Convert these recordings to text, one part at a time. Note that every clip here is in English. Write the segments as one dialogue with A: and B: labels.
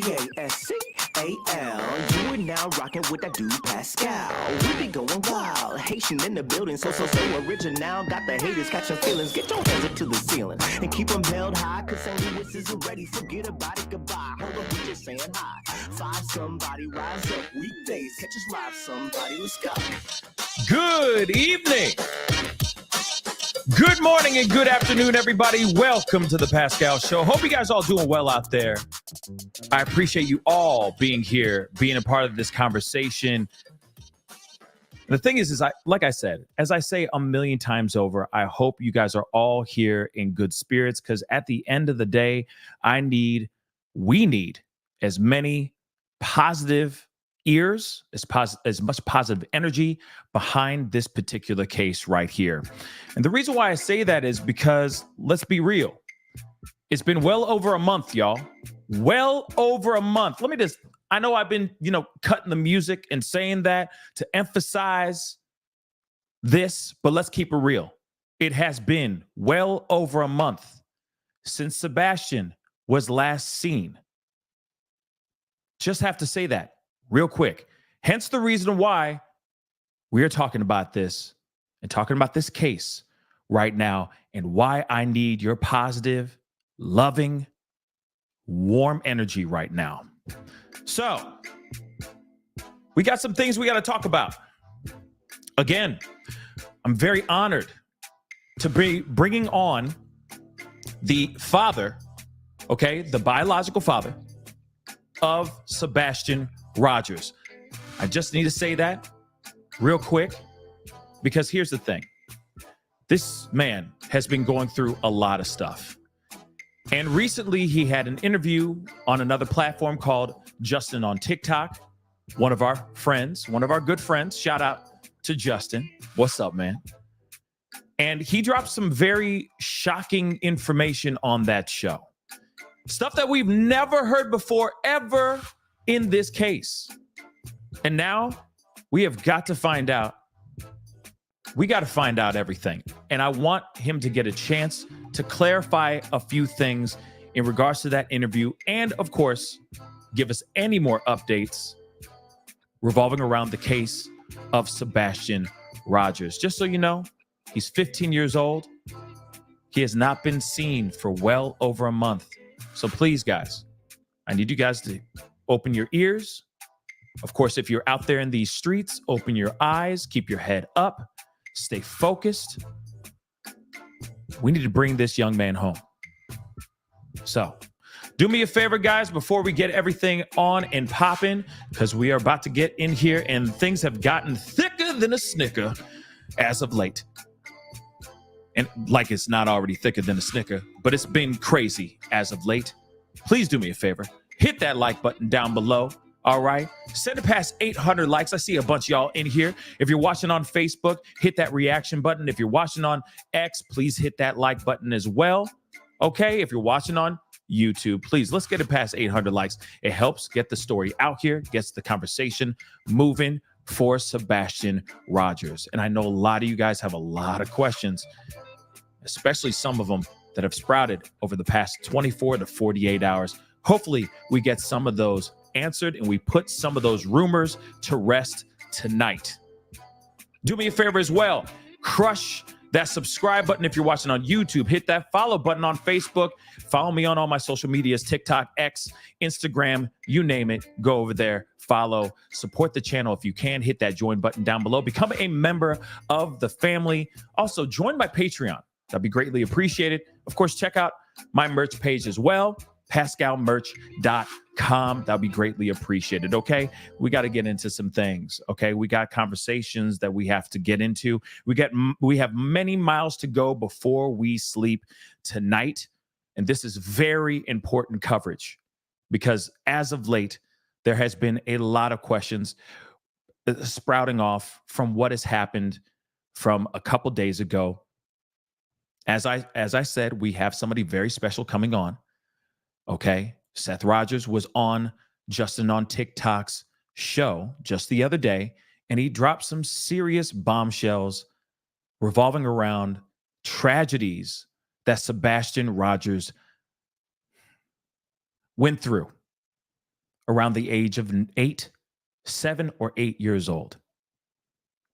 A: Pascal. You are now rocking with that dude Pascal. We be going wild, Haitian in the building, so original. Got the haters catching feelings. Get your hands up to the ceiling and keep them held high. Cause St. Louis is ready. Forget about it, goodbye. Hold up, we just saying hi. Five somebody, rise up weekdays. Catch us live, somebody. Let's go.
B: Good evening. Good morning and good afternoon, everybody. Welcome to the Pascal Show. Hope you guys all doing well out there. I appreciate you all being here, being a part of this conversation. The thing is like I said, as I say a million times over, I hope you guys are all here in good spirits, because at the end of the day, we need as many positive ears, as much positive energy behind this particular case right here. And the reason why I say that is because, let's be real, it's been well over a month, y'all. Well over a month. I know I've been, cutting the music and saying that to emphasize this, but let's keep it real. It has been well over a month since Sebastian was last seen. Just have to say that real quick. Hence the reason why we are talking about this and talking about this case right now, and why I need your positive, loving, warm energy right now. So, we got some things we got to talk about. Again, I'm very honored to be bringing on the father, the biological father of Sebastian Rogers. I just need to say that real quick, because here's the thing. This man has been going through a lot of stuff. And recently he had an interview on another platform called Justin on TikTok. One of our good friends, shout out to Justin. What's up, man? And he dropped some very shocking information on that show. Stuff that we've never heard before, ever, in this case. And now we have got to find out. We got to find out everything. And I want him to get a chance to clarify a few things in regards to that interview. And of course, give us any more updates revolving around the case of Sebastian Rogers. Just so you know, he's 15 years old. He has not been seen for well over a month. So please, guys, I need you guys to open your ears. Of course, if you're out there in these streets, open your eyes, keep your head up, stay focused. We need to bring this young man home. So, do me a favor, guys, before we get everything on and popping, because we are about to get in here and things have gotten thicker than a snicker as of late. And like it's not already thicker than a snicker, but it's been crazy as of late. Please do me a favor. Hit that like button down below. All right. Send it past 800 likes. I see a bunch of y'all in here. If you're watching on Facebook, hit that reaction button. If you're watching on X, please hit that like button as well. Okay. If you're watching on YouTube, please, let's get it past 800 likes. It helps get the story out here, gets the conversation moving for Sebastian Rogers. And I know a lot of you guys have a lot of questions, especially some of them that have sprouted over the past 24 to 48 hours. Hopefully we get some of those answered and we put some of those rumors to rest tonight. Do me a favor as well. Crush that subscribe button if you're watching on YouTube. Hit that follow button on Facebook. Follow me on all my social medias, TikTok, X, Instagram, you name it. Go over there, follow, support the channel if you can. Hit that join button down below. Become a member of the family. Also, join my Patreon. That'd be greatly appreciated. Of course, check out my merch page as well, pascalmerch.com. That'll be greatly appreciated. Okay. We got to get into some things. Okay. We got conversations that we have to get into. We have many miles to go before we sleep tonight. And this is very important coverage because as of late, there has been a lot of questions sprouting off from what has happened from a couple days ago. As I said, we have somebody very special coming on. Okay. Seth Rogers was on Justin on TikTok's show just the other day, and he dropped some serious bombshells revolving around tragedies that Sebastian Rogers went through. around the age of 7 or 8 years old.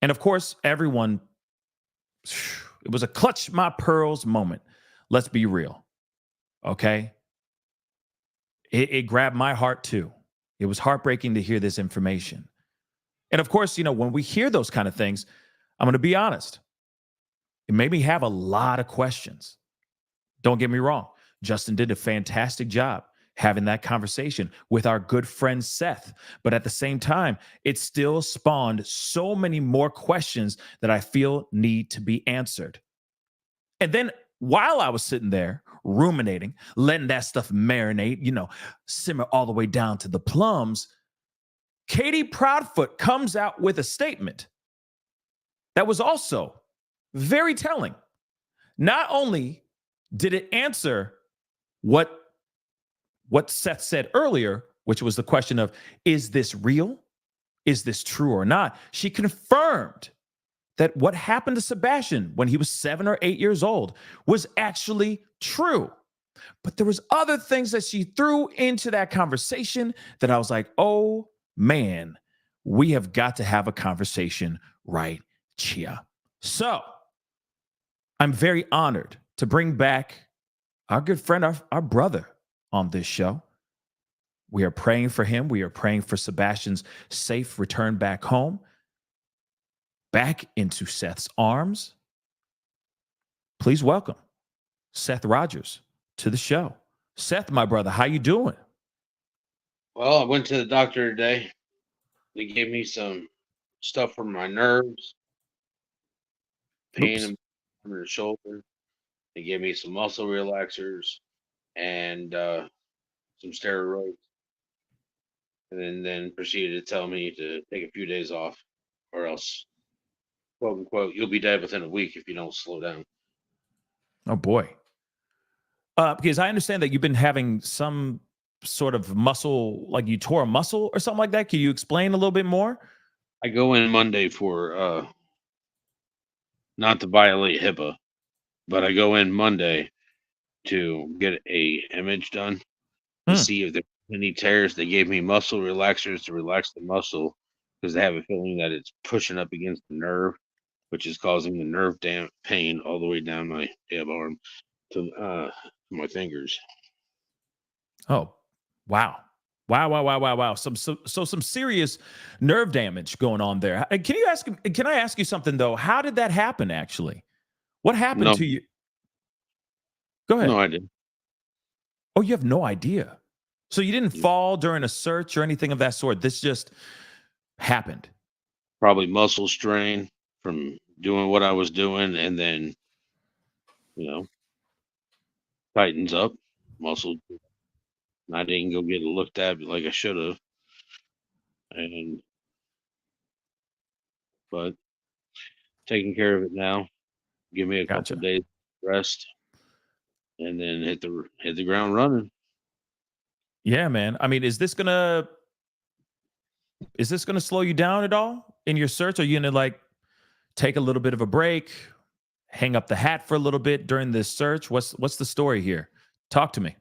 B: And of course, everyone, it was a clutch my pearls moment. Let's be real. Okay. It grabbed my heart too. It was heartbreaking to hear this information. And of course, when we hear those kind of things, I'm going to be honest. It made me have a lot of questions. Don't get me wrong. Justin did a fantastic job having that conversation with our good friend Seth. But at the same time, it still spawned so many more questions that I feel need to be answered. And then while I was sitting there ruminating, letting that stuff marinate, simmer all the way down to the plums, Katie Proudfoot comes out with a statement that was also very telling. Not only did it answer what Seth said earlier, which was the question of, is this real? Is this true or not? She confirmed that what happened to Sebastian when he was 7 or 8 years old was actually true. But there was other things that she threw into that conversation that I was like, oh man, we have got to have a conversation right here. So I'm very honored to bring back our good friend, our brother on this show. We are praying for him. We are praying for Sebastian's safe return back home, back into Seth's arms. Please welcome Seth Rogers to the show. Seth, my brother, how you doing?
C: Well, I went to the doctor today. They gave me some stuff for my nerves, pain
B: Oops.
C: in the shoulder. They gave me some muscle relaxers and some steroids, and then proceeded to tell me to take a few days off, or else, quote unquote, you'll be dead within a week if you don't slow down.
B: Oh boy. Because I understand that you've been having some sort of muscle, like you tore a muscle or something like that. Can you explain a little bit more?
C: I go in Monday for not to violate HIPAA, but I go in Monday to get a image done to see if there's any tears. They gave me muscle relaxers to relax the muscle because they have a feeling that it's pushing up against the nerve, which is causing the nerve pain all the way down my damn arm to my fingers.
B: Oh, wow. Wow. Some serious nerve damage going on there. Can I ask you something though? How did that happen actually? What happened to you? Go ahead.
C: No idea.
B: Oh, you have no idea. So you didn't fall during a search or anything of that sort. This just happened.
C: Probably muscle strain from doing what I was doing, and then tightens up muscle. I didn't go get it looked at like I should have, but taking care of it now. Give me a couple of days rest, and then hit the ground running.
B: Yeah, man. I mean, is this gonna slow you down at all in your search? Are you gonna like take a little bit of a break, hang up the hat for a little bit during this search? What's the story here? Talk to me.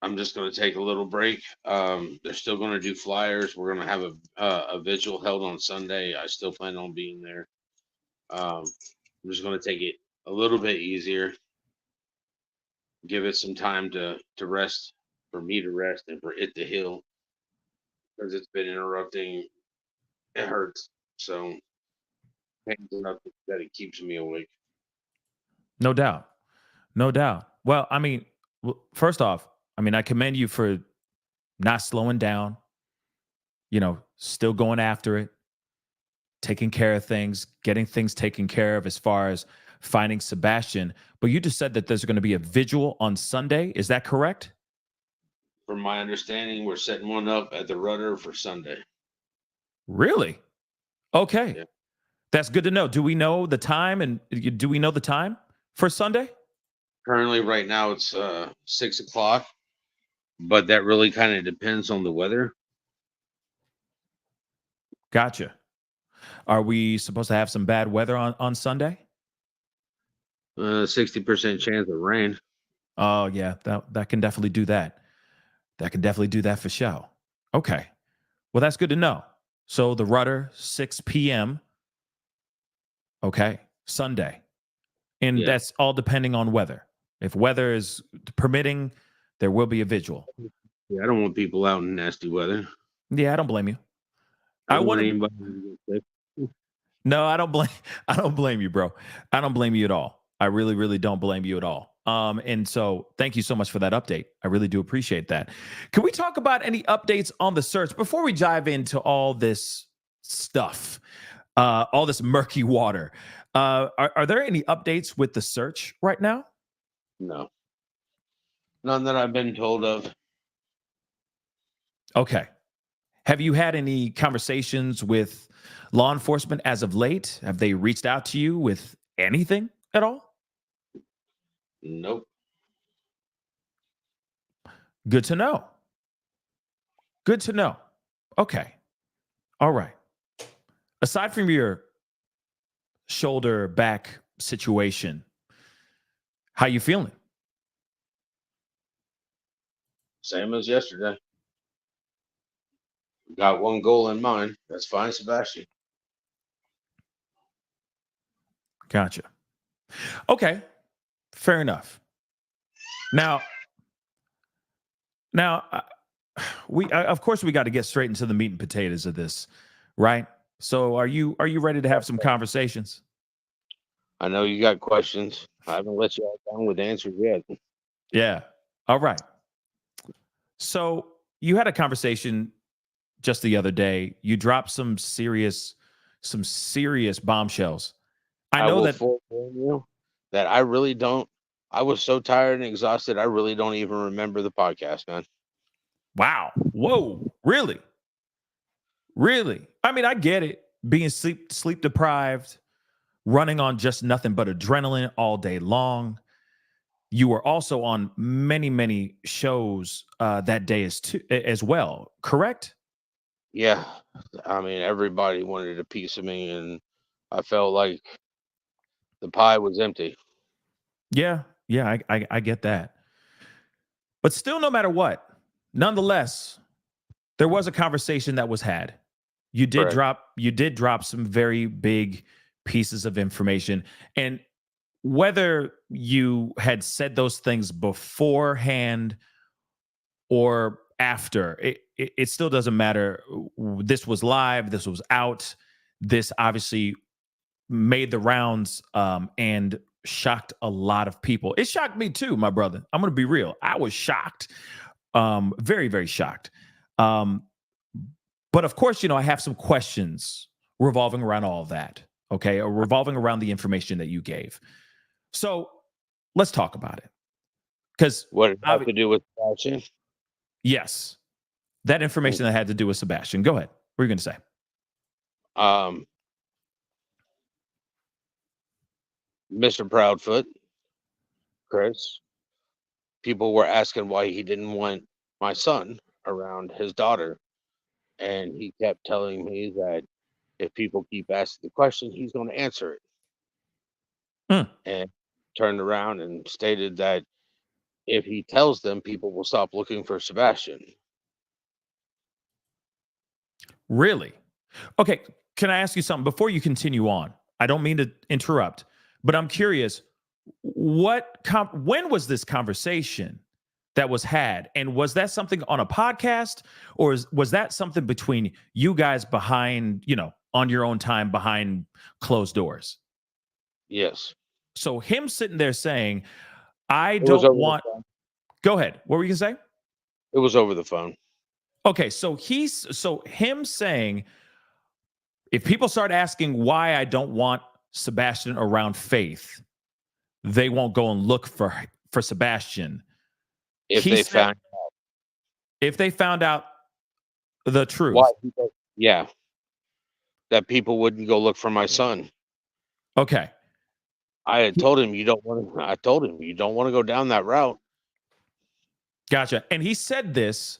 C: I'm just going to take a little break. They're still going to do flyers. We're going to have a vigil held on Sunday. I still plan on being there. I'm just going to take it a little bit easier, give it some time to rest, for me to rest, and for it to heal, because it's been interrupting. It hurts, so pain's enough that it keeps me awake.
B: No doubt. Well, I mean, first off, I commend you for not slowing down, still going after it, taking care of things, getting things taken care of as far as finding Sebastian. But you just said that there's going to be a vigil on Sunday. Is that correct?
C: From my understanding, we're setting one up at the Rudder for Sunday.
B: Really? Okay.
C: Yeah.
B: That's good to know. Do we know the time, and do we know the time for Sunday?
C: Currently, right now, it's 6 o'clock, but that really kind of depends on the weather.
B: Gotcha. Are we supposed to have some bad weather on Sunday?
C: 60% chance of rain.
B: Oh yeah, that can definitely do that. That can definitely do that for sure. Okay. Well, that's good to know. So the rudder, 6 p.m. Okay. Sunday. And
C: Yeah.
B: that's all depending on weather. If weather is permitting, there will be a vigil.
C: Yeah, I don't want people out in nasty weather.
B: Yeah, I don't blame you.
C: I
B: I
C: don't want
B: want to.
C: anybody to get sick.
B: No, I don't blame. I don't blame you, bro. I don't blame you at all. I really, really don't blame you at all. And so thank you so much for that update. I really do appreciate that. Can we talk about any updates on the search before we dive into all this stuff, all this murky water? Are there any updates with the search right now?
C: No. None that I've been told of.
B: Okay. Have you had any conversations with law enforcement as of late? Have they reached out to you with anything at all?
C: Nope.
B: Good to know. Good to know. Okay. All right. Aside from your shoulder back situation, how you feeling?
C: Same as yesterday. Got one goal in mind. That's fine, Sebastian.
B: Gotcha. Okay. Fair enough. Now, of course we got to get straight into the meat and potatoes of this, right? So are you ready to have some conversations?
C: I know you got questions. I haven't let you all down with answers yet.
B: Yeah. All right. So you had a conversation just the other day. You dropped some serious bombshells. I know
C: will
B: that.
C: forewarn you that I really don't. I was so tired and exhausted. I really don't even remember the podcast, man.
B: Wow. Whoa. Really? Really? I mean, I get it. Being sleep deprived, running on just nothing but adrenaline all day long. You were also on many shows that day as well, correct?
C: Yeah, I mean, everybody wanted a piece of me, and I felt like the pie was empty.
B: Yeah, I get that. But still, no matter what, nonetheless, there was a conversation that was had. You did
C: Correct.
B: drop some very big pieces of information. And whether you had said those things beforehand or after, it still doesn't matter. This was live, this was out. This obviously made the rounds and shocked a lot of people. It shocked me too, my brother. I'm going to be real. I was shocked. Very, very shocked. But of course, I have some questions revolving around all of that. Okay. Or revolving around the information that you gave. So let's talk about it. Because
C: What did it have to do with Sebastian?
B: yes, that information that had to do with Sebastian. Go ahead. What are you going to say?
C: Mr. Proudfoot, Chris, people were asking why he didn't want my son around his daughter. And he kept telling me that if people keep asking the question, he's going to answer it. And turned around and stated that if he tells them, people will stop looking for Sebastian.
B: Really? Okay. Can I ask you something before you continue on? I don't mean to interrupt, but I'm curious. When was this conversation that was had? And was that something on a podcast, or was that something between you guys behind, on your own time behind closed doors?
C: Yes.
B: So him sitting there saying, I don't want. Go ahead. What were you going to say?
C: It was over the phone.
B: Okay. So him saying, if people start asking why I don't want Sebastian around Faith, they won't go and look for Sebastian.
C: If
B: they found out the truth.
C: Why? Yeah. That people wouldn't go look for my son.
B: Okay.
C: I told him you don't want to go down that route.
B: Gotcha. And he said this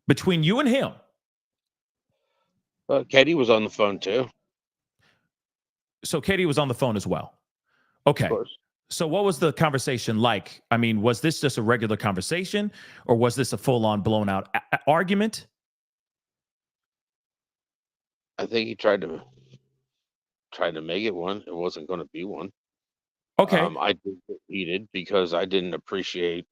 B: between you and him.
C: Katie was on the phone too.
B: So Katie was on the phone as well. Okay.
C: Of course.
B: So what was the conversation like? I mean, was this just a regular conversation or was this a full-on blown out argument?
C: I think he tried to make it one. It wasn't going to be one.
B: Okay.
C: I did get heated because I didn't appreciate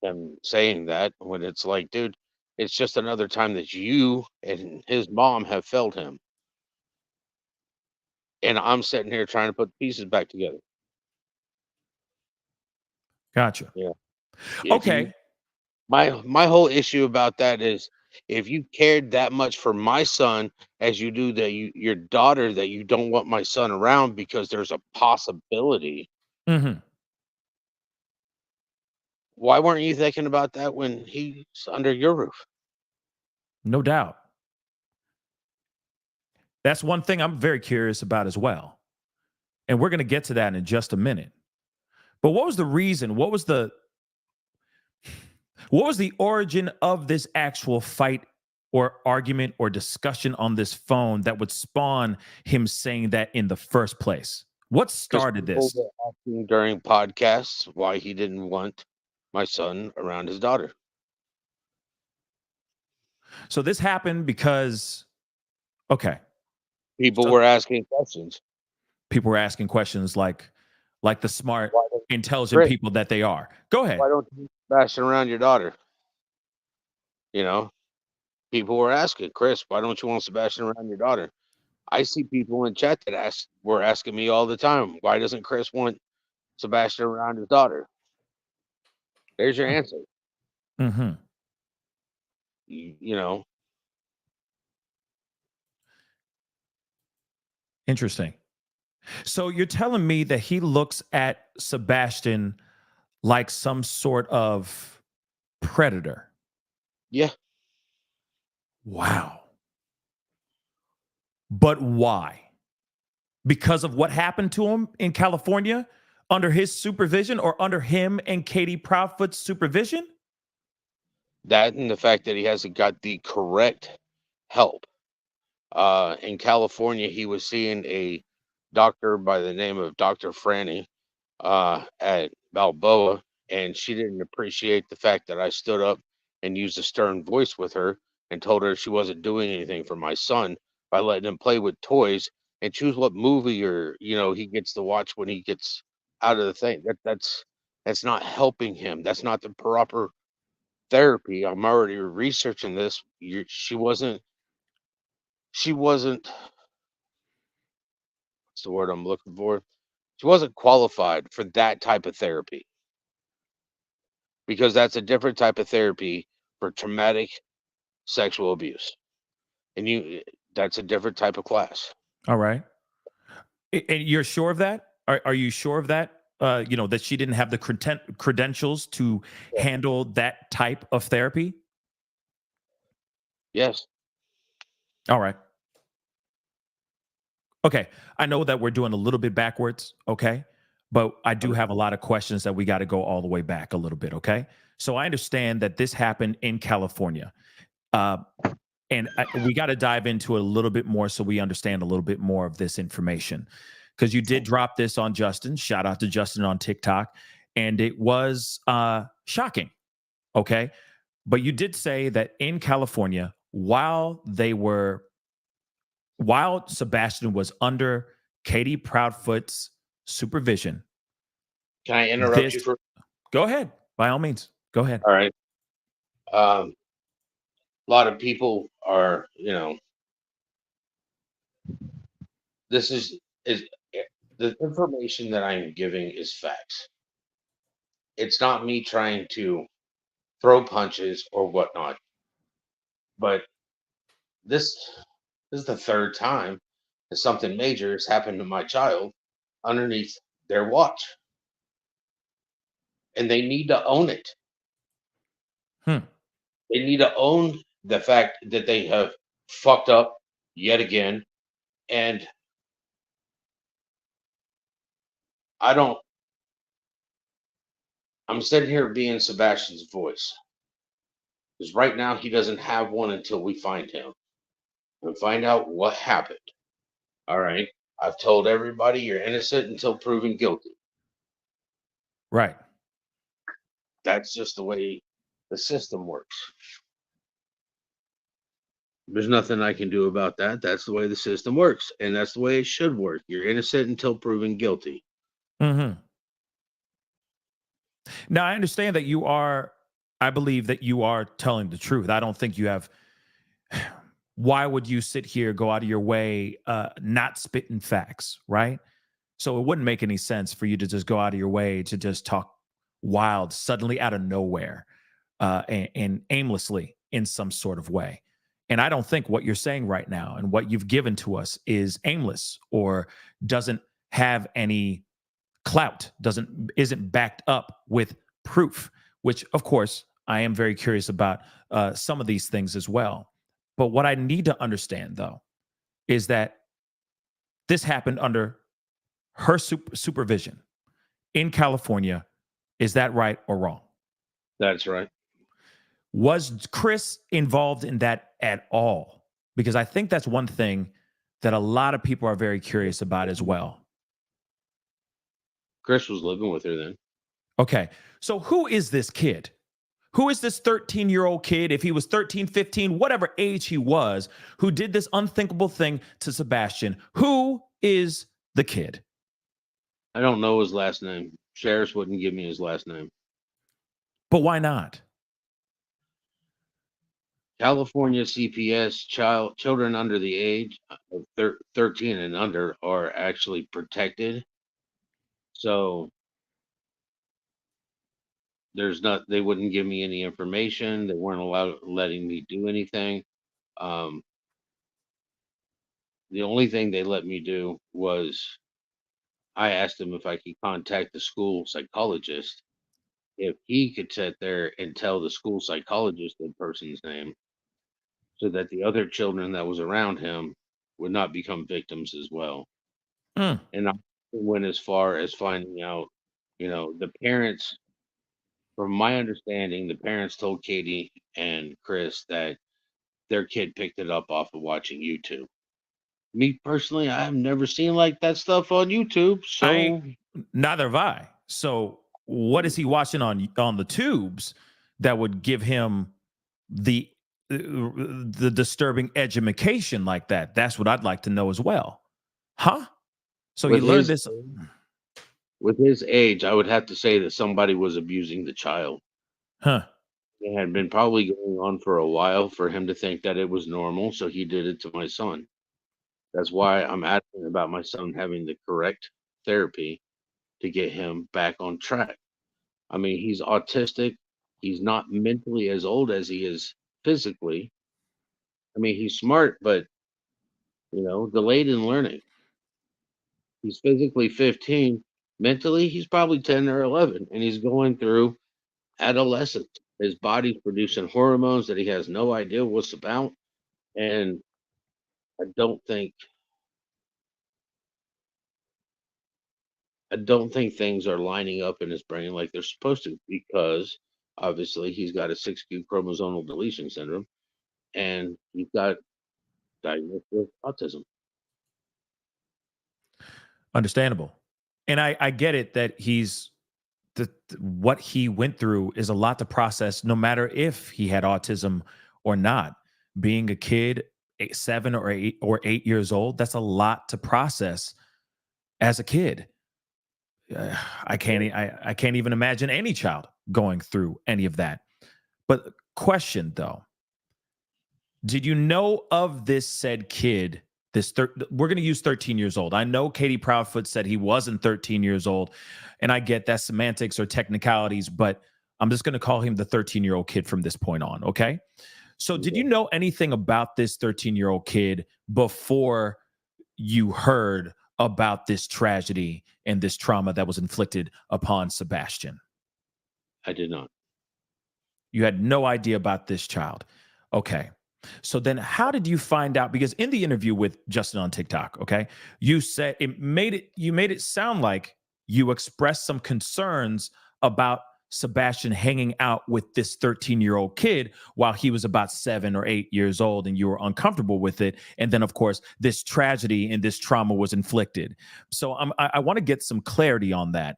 C: him saying that when it's like, dude, it's just another time that you and his mom have failed him. And I'm sitting here trying to put the pieces back together.
B: Gotcha.
C: Yeah. If you
B: Okay.
C: my whole issue about that is if you cared that much for my son as you do your daughter, that you don't want my son around because there's a possibility,
B: Mhm.
C: why weren't you thinking about that when he's under your roof?
B: No doubt. That's one thing I'm very curious about as well. And we're going to get to that in just a minute. But what was the reason? What was the origin of this actual fight or argument or discussion on this phone that would spawn him saying that in the first place? What
C: Because
B: started
C: people
B: this?
C: were asking during podcasts why he didn't want my son around his daughter.
B: So this happened because okay.
C: People
B: So
C: were asking questions.
B: people were asking questions like the smart,
C: Why don't
B: intelligent
C: Chris,
B: people that they are. Go ahead.
C: why don't you bash around your daughter? You know, people were asking, Chris, why don't you want Sebastian around your daughter? I see people in chat that were asking me all the time, why doesn't Chris want Sebastian around his daughter? There's your answer.
B: Mhm.
C: You know,
B: Interesting. So you're telling me that he looks at Sebastian like some sort of predator.
C: yeah,
B: Wow. But why? Because of what happened to him in California under his supervision or under him and Katie Proudfoot's supervision?
C: that and the fact that he hasn't got the correct help. In California, he was seeing a doctor by the name of Dr. Franny at Balboa, and she didn't appreciate the fact that I stood up and used a stern voice with her and told her she wasn't doing anything for my son by letting him play with toys and choose what movie or he gets to watch when he gets out of the thing. That's not helping him. That's not the proper therapy. I'm already researching this. She wasn't what's the word I'm looking for? She wasn't qualified for that type of therapy because that's a different type of therapy for traumatic sexual abuse. And that's a different type of class.
B: All right. And you're sure of that? Are you sure of that? That she didn't have the credentials to
C: Yeah.
B: handle that type of therapy?
C: Yes.
B: All right. Okay. I know that we're doing a little bit backwards. Okay. But I do have a lot of questions that we got to go all the way back a little bit. Okay. So I understand that this happened in California. Uh, and we got to dive into it a little bit more so we understand a little bit more of this information. Because you did drop this on Justin. Shout out to Justin on TikTok. And it was shocking. Okay. But you did say that in California, while Sebastian was under Katie Proudfoot's supervision,
C: Can I interrupt you
B: this
C: for?
B: go ahead. By all means. Go ahead.
C: All right. A lot of people are, this is the information that I'm giving is facts. It's not me trying to throw punches or whatnot. But this is the third time that something major has happened to my child underneath their watch, and they need to own it.
B: Hmm.
C: They need to own the fact that they have fucked up yet again. And I don't, I'm sitting here being Sebastian's voice because right now he doesn't have one until we find him and find out what happened. All right. I've told everybody you're innocent until proven guilty.
B: Right.
C: That's just the way the system works. There's nothing I can do about that. That's the way the system works, and that's the way it should work. You're innocent until proven guilty.
B: Mm-hmm. Now, I understand that I believe that you are telling the truth. I don't think you have. Why would you sit here, go out of your way, not spitting facts, right? So it wouldn't make any sense for you to just go out of your way to just talk wild, suddenly out of nowhere, and aimlessly in some sort of way. And I don't think what you're saying right now and what you've given to us is aimless or doesn't have any clout, isn't backed up with proof, which of course I am very curious about some of these things as well. But what I need to understand though is that this happened under her supervision in California. Is that right or wrong?
C: That's right.
B: Was Chris involved in that at all? Because I think that's one thing that a lot of people are very curious about as well.
C: Chris was living with her then.
B: Okay. So who is this kid? Who is this 13-year-old kid, if he was 13, 15, whatever age he was, who did this unthinkable thing to Sebastian? Who is the kid?
C: I don't know his last name. Sheriffs wouldn't give me his last name.
B: But why not?
C: California CPS children under the age of 13 and under are actually protected. So they wouldn't give me any information. They weren't letting me do anything. The only thing they let me do was I asked them if I could contact the school psychologist, if he could sit there and tell the school psychologist the person's name so that the other children that was around him would not become victims as well.
B: Mm.
C: And I went as far as finding out, the parents, from my understanding, the parents told Katie and Chris that their kid picked it up off of watching YouTube. Me personally, I've never seen like that stuff on YouTube. So
B: neither have I. So what is he watching on the tubes that would give him the disturbing education like that? That's what I'd like to know as well. Huh? So you learned this
C: with his age, I would have to say that somebody was abusing the child.
B: Huh.
C: It had been probably going on for a while for him to think that it was normal, so he did it to my son. That's why I'm asking about my son having the correct therapy to get him back on track. I mean, he's autistic. He's not mentally as old as he is physically. I mean, he's smart, but, delayed in learning. He's physically 15. Mentally, he's probably 10 or 11, and he's going through adolescence. His body's producing hormones that he has no idea what's about. And I don't think things are lining up in his brain like they're supposed to, because obviously he's got a 6q chromosomal deletion syndrome and he's got diagnosed with autism.
B: Understandable. And I get it that what he went through is a lot to process, no matter if he had autism or not. Being a kid, 7 or 8 years old, that's a lot to process as a kid. I can't even imagine any child going through any of that. But question though, did you know of this said kid? We're going to use 13 years old. I know Katie Proudfoot said he wasn't 13 years old, and I get that semantics or technicalities, but I'm just going to call him the 13-year-old kid from this point on, okay? So did you know anything about this 13-year-old kid before you heard about this tragedy and this trauma that was inflicted upon Sebastian?
C: I did not.
B: You had no idea about this child. Okay. So then how did you find out? Because in the interview with Justin on TikTok, okay, you said you made it sound like you expressed some concerns about Sebastian hanging out with this 13-year-old kid while he was about 7 or 8 years old, and you were uncomfortable with it. And then, of course, this tragedy and this trauma was inflicted. So I want to get some clarity on that.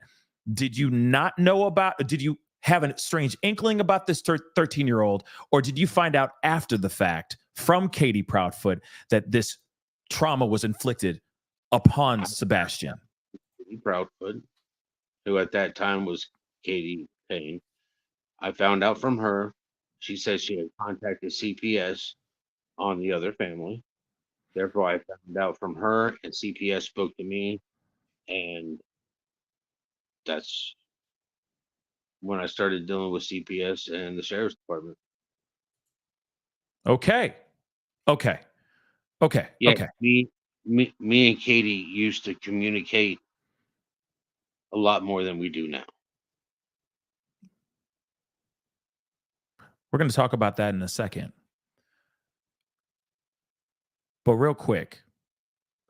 B: did you not know about, did you have a strange inkling about this 13-year-old, or did you find out after the fact from Katie Proudfoot that this trauma was inflicted upon Sebastian?
C: Proudfoot, who at that time was Katie Payne. I found out from her. She says she had contacted CPS on the other family. Therefore, I found out from her, and CPS spoke to me, and that's when I started dealing with CPS and the sheriff's department.
B: Okay.
C: Yeah, me and Katie used to communicate a lot more than we do now.
B: We're going to talk about that in a second. But real quick,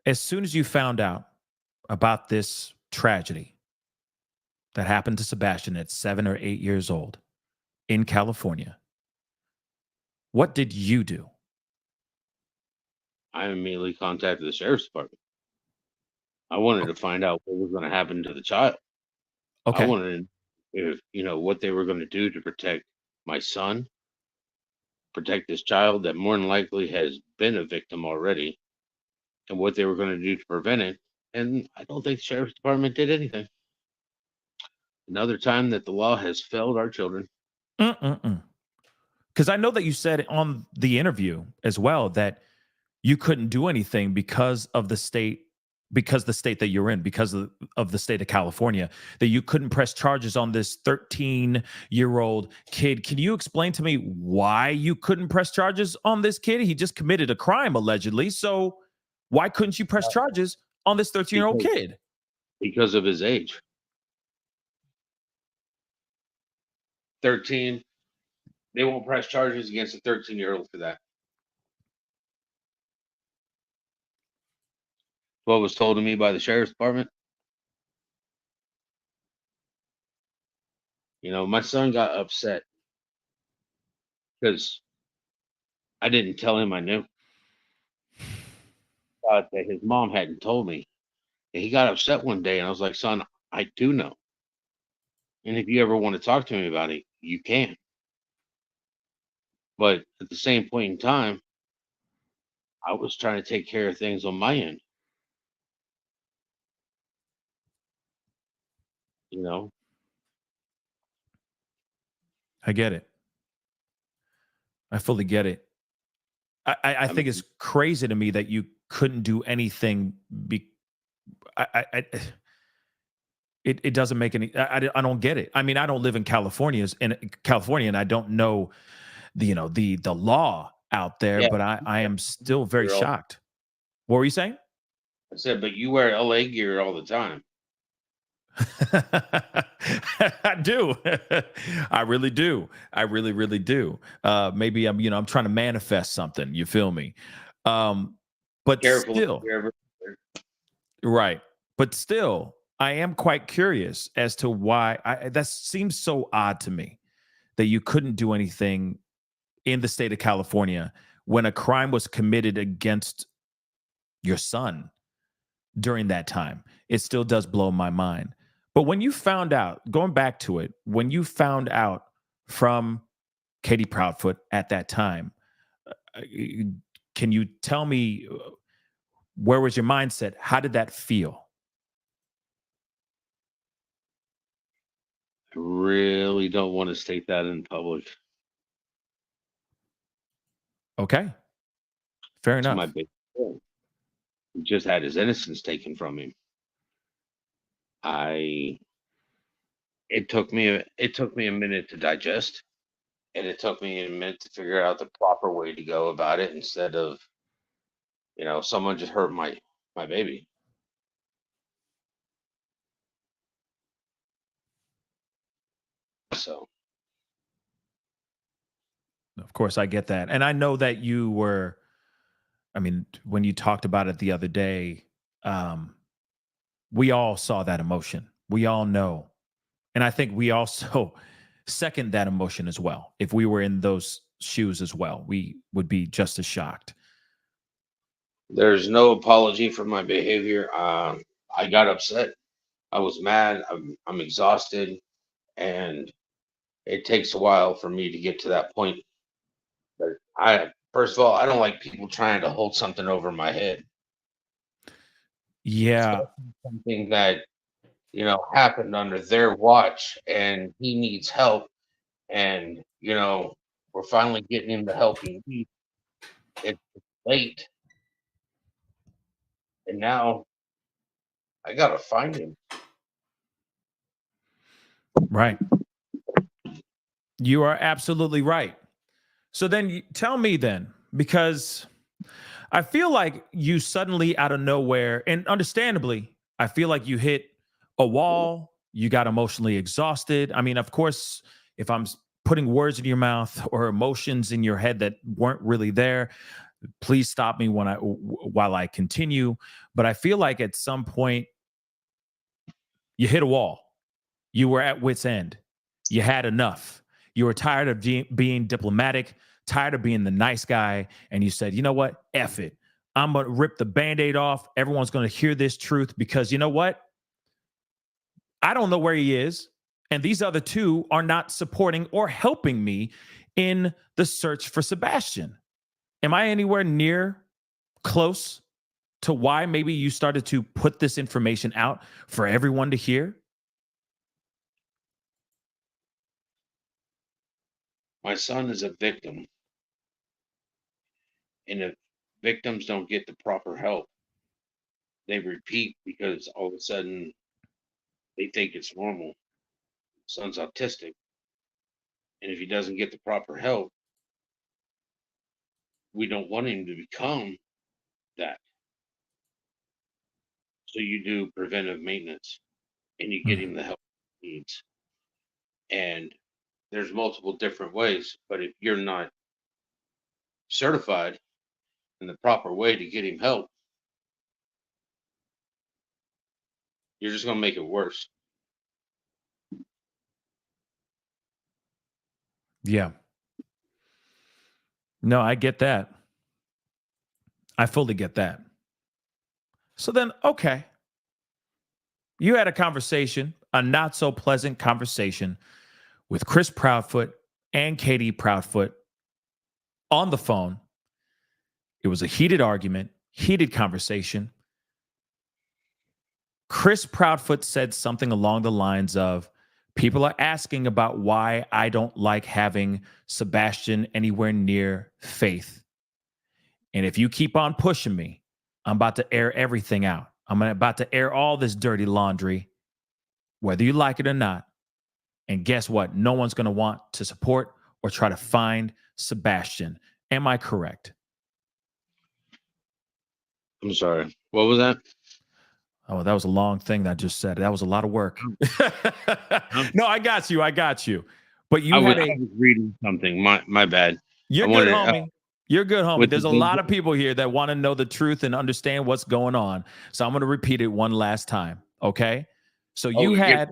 B: as soon as you found out about this tragedy that happened to Sebastian at 7 or 8 years old in California, what did you do?
C: I immediately contacted the sheriff's department. I wanted to find out what was going to happen to the child.
B: Okay.
C: I wanted to, what they were going to do to protect my son, protect this child that more than likely has been a victim already, and what they were going to do to prevent it. And I don't think the sheriff's department did anything. Another time that the law has failed our children.
B: Because I know that you said on the interview as well that you couldn't do anything because of the state, because the state that you're in, because of the state of California, that you couldn't press charges on this 13-year-old kid. Can you explain to me why you couldn't press charges on this kid? He just committed a crime, allegedly. So why couldn't you press charges on this 13-year-old kid?
C: Because of his age. 13. They won't press charges against a 13-year-old for that. What was told to me by the sheriff's department. My son got upset because I didn't tell him I knew. That his mom hadn't told me. And he got upset one day, and I was like, son, I do know. And if you ever want to talk to me about it, you can. But at the same point in time, I was trying to take care of things on my end.
B: I get it. I fully get it. I think it's crazy to me that you couldn't do anything. It doesn't make any. I don't get it. I mean, I don't live in California, and I don't know the law out there. Yeah. But I am still very shocked. What were you saying?
C: I said, but you wear LA gear all the time.
B: I do. I really do. I really, really do. Maybe I'm trying to manifest something. You feel me? But careful, still, right. But still, I am quite curious as to why that seems so odd to me that you couldn't do anything in the state of California when a crime was committed against your son during that time. It still does blow my mind. But when you found out, going back to it, when you found out from Katie Proudfoot at that time, can you tell me where was your mindset? How did that feel?
C: I really don't want to state that in public.
B: Okay. Fair enough.
C: My big thing. He just had his innocence taken from him. It took me a minute to digest, and it took me a minute to figure out the proper way to go about it instead of, someone just hurt my baby. So,
B: of course, I get that. And I know that you were, when you talked about it the other day, we all saw that emotion. We all know. And I think we also second that emotion as well. If we were in those shoes as well, we would be just as shocked.
C: There's no apology for my behavior. I got upset. I was mad. I'm exhausted, and it takes a while for me to get to that point. But first of all, I don't like people trying to hold something over my head.
B: Yeah.
C: Especially something that happened under their watch, and he needs help, and we're finally getting him the help he needs. It's late, and now I gotta find him.
B: Right. You are absolutely right. So then tell me then, because I feel like you suddenly out of nowhere, and understandably, I feel like you hit a wall, you got emotionally exhausted. I mean, of course, if I'm putting words in your mouth or emotions in your head that weren't really there, please stop me while I continue. But I feel like at some point you hit a wall. You were at wit's end. You had enough. You were tired of being diplomatic, tired of being the nice guy. And you said, you know what? F it. I'm going to rip the Band-Aid off. Everyone's going to hear this truth because you know what? I don't know where he is. And these other two are not supporting or helping me in the search for Sebastian. Am I anywhere near close to why maybe you started to put this information out for everyone to hear?
C: My son is a victim, and if victims don't get the proper help, they repeat because all of a sudden they think it's normal. Son's autistic, and if he doesn't get the proper help, we don't want him to become that. So you do preventive maintenance, and you get
B: Mm.
C: him the help he needs. And there's multiple different ways, but if you're not certified in the proper way to get him help, you're just going to make it worse.
B: Yeah. No, I get that. I fully get that. So then, okay, you had a conversation, a not so pleasant conversation with Chris Proudfoot and Katie Proudfoot on the phone. It was a heated argument, heated conversation. Chris Proudfoot said something along the lines of, people are asking about why I don't like having Sebastian anywhere near Faith. And if you keep on pushing me, I'm about to air everything out. I'm about to air all this dirty laundry, whether you like it or not. And guess what? No one's going to want to support or try to find Sebastian. Am I correct?
C: I'm sorry. What was that?
B: Oh, that was a long thing that I just said. That was a lot of work. No, I got you. I got you. But
C: I
B: you
C: was,
B: had
C: I was reading something. My bad.
B: you're
C: I
B: good,
C: wanted
B: homie. You're good, homie.
C: with the
B: There's a lot of people here that want to know the truth and understand what's going on. So I'm going to repeat it one last time. Okay. So you had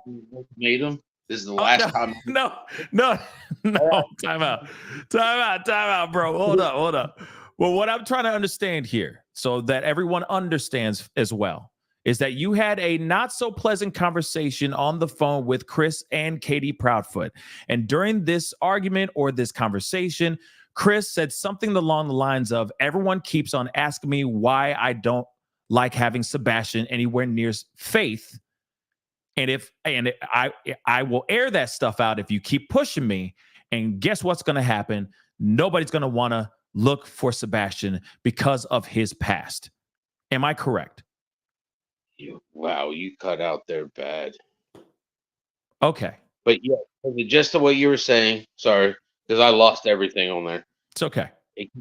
C: made him. This is the last time.
B: no, no, no. Time out, bro. Hold up. Well, what I'm trying to understand here, so that everyone understands as well, is that you had a not so pleasant conversation on the phone with Chris and Katie Proudfoot. And during this argument or this conversation, Chris said something along the lines of, everyone keeps on asking me why I don't like having Sebastian anywhere near Faith. And I will air that stuff out if you keep pushing me. And guess what's going to happen? Nobody's going to want to look for Sebastian because of his past. Am I correct?
C: Wow, you cut out there bad.
B: Okay.
C: But yeah, just the way you were saying. Sorry, because I lost everything on there.
B: It's okay.
C: It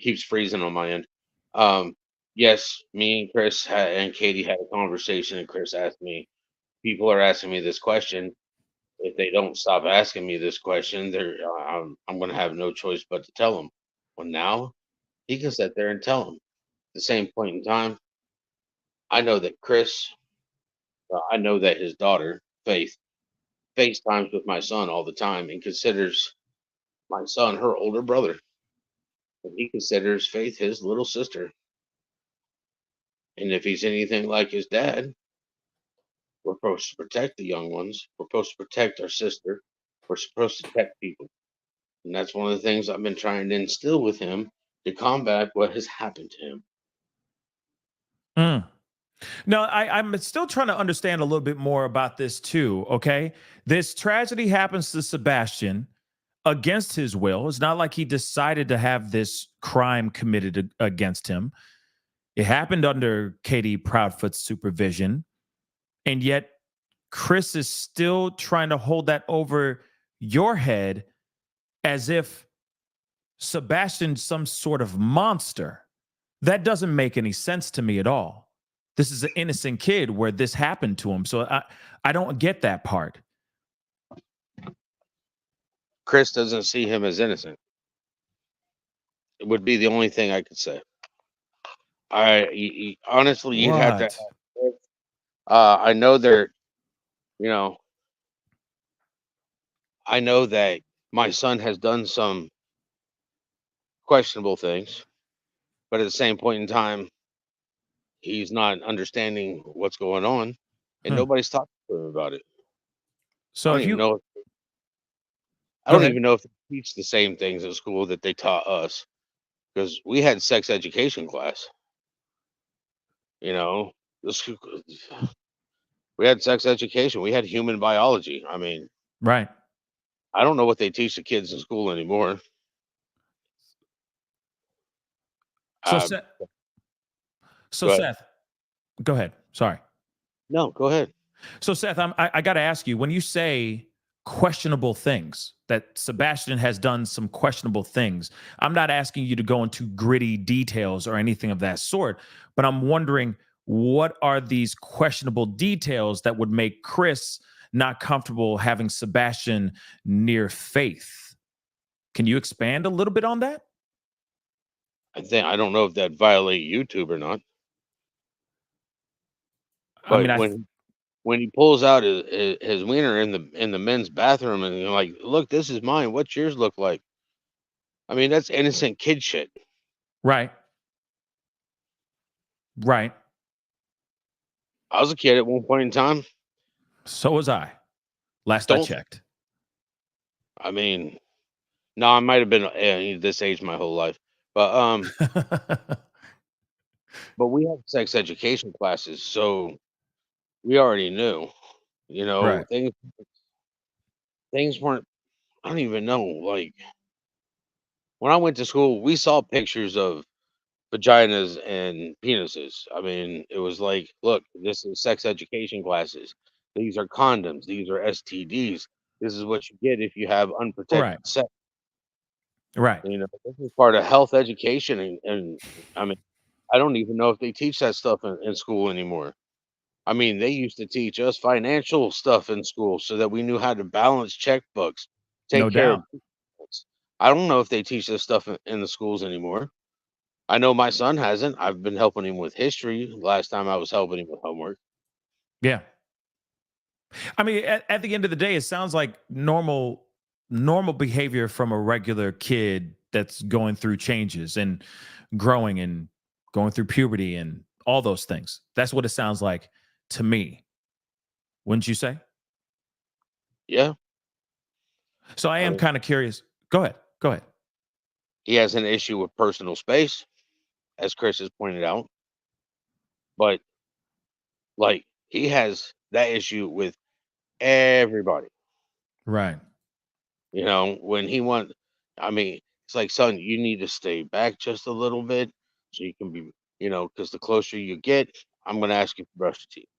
C: keeps freezing on my end. Yes, me and Chris and Katie had a conversation, and Chris asked me. People are asking me this question. If they don't stop asking me this question, I'm going to have no choice but to tell them. Well, now he can sit there and tell them. At the same point in time, I know that I know that his daughter, Faith, FaceTimes with my son all the time and considers my son her older brother. And he considers Faith his little sister. And if he's anything like his dad, We're supposed to protect the young ones. We're supposed to protect our sister. We're supposed to protect people. And that's one of the things I've been trying to instill with him to combat what has happened to him.
B: Mm. No, I'm still trying to understand a little bit more about this too. Okay. This tragedy happens to Sebastian against his will. It's not like he decided to have this crime committed against him. It happened under Katie Proudfoot's supervision. And yet, Chris is still trying to hold that over your head as if Sebastian's some sort of monster. That doesn't make any sense to me at all. This is an innocent kid where this happened to him. So I don't get that part.
C: Chris doesn't see him as innocent. It would be the only thing I could say. Honestly, you'd have to.
B: What?
C: I know they're, you know, I know that my son has done some questionable things, but at the same point in time, he's not understanding what's going on, and
B: Hmm.
C: nobody's talking to him about it. I
B: So
C: don't
B: if
C: even
B: you
C: know. I
B: go
C: don't
B: ahead.
C: even know if they teach the same things at school that they taught us, because we had sex education class. You know, the school, we had sex education. We had human biology. I mean,
B: Right.
C: I don't know what they teach the kids in school anymore.
B: So
C: Uh,
B: Seth, so
C: go ahead.
B: Seth, go ahead. Sorry.
C: No, go ahead.
B: So Seth, I got to ask you, when you say questionable things, that Sebastian has done some questionable things, I'm not asking you to go into gritty details or anything of that sort, but I'm wondering, what are these questionable details that would make Chris not comfortable having Sebastian near Faith? Can you expand a little bit on that?
C: I don't know if that violate YouTube or not,
B: I
C: but
B: mean,
C: when he pulls out his wiener in the men's bathroom and you're like, look, this is mine. What's yours look like? I mean, that's innocent kid shit.
B: right, right.
C: I was a kid at one point in time.
B: So was I. Last I
C: Don't.
B: checked.
C: I mean, no, I might have been this age my whole life, but we had sex education classes, so we already knew. You know,
B: Right.
C: things weren't. I don't even know. Like when I went to school, we saw pictures of vaginas and penises. I mean, it was like, look, this is sex education classes. These are condoms. These are STDs. This is what you get if you have
B: Right.
C: unprotected sex.
B: Right.
C: You know, this is part of health education, and I mean, I don't even know if they teach that stuff in school anymore. I mean, they used to teach us financial stuff in school so that we knew how to balance checkbooks,
B: No
C: take care of
B: doubt.
C: bills. I don't know if they teach this stuff in the schools anymore. I know my son hasn't. I've been helping him with history. Last time I was helping him with homework.
B: Yeah. I mean, at the end of the day, it sounds like normal behavior from a regular kid that's going through changes and growing and going through puberty and all those things. That's what it sounds like to me. Wouldn't you say?
C: Yeah,
B: So I
C: I
B: am
C: mean,
B: kind of curious. Go ahead. Go ahead.
C: he has an issue with personal space, as Chris has pointed out, but like he has that issue with everybody.
B: Right.
C: You know, when he want, I mean, it's like, son, you need to stay back just a little bit so you can be, because the closer you get, I'm gonna ask you to brush your teeth.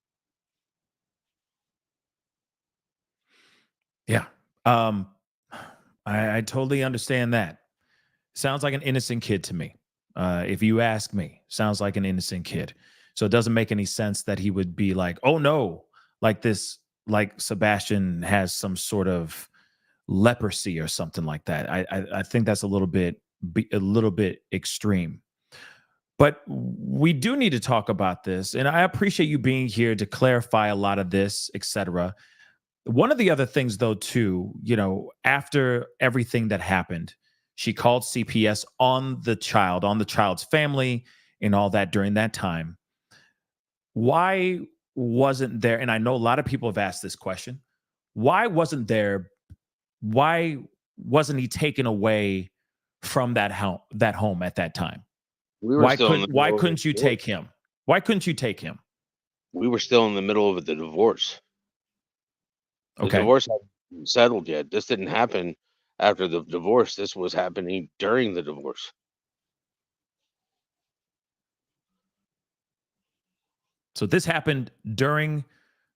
B: Yeah. Um, I totally understand that. Sounds like an innocent kid to me. If you ask me, sounds like an innocent kid. So it doesn't make any sense that he would be like, oh no, like this, like Sebastian has some sort of leprosy or something like that. I think that's a little bit extreme. But we do need to talk about this, and I appreciate you being here to clarify a lot of this, etc. One of the other things, though, too, after everything that happened, she called CPS on the child's family, and all that during that time. Why wasn't there? And I know a lot of people have asked this question. Why wasn't there? Why wasn't he taken away from that home at that time?
C: We were still in the
B: Why
C: middle of
B: couldn't you take him? Why couldn't you take him?
C: we were still in the middle of the divorce. The
B: Okay.
C: divorce hadn't settled yet. This didn't happen after the divorce. This was happening during the divorce.
B: So this happened during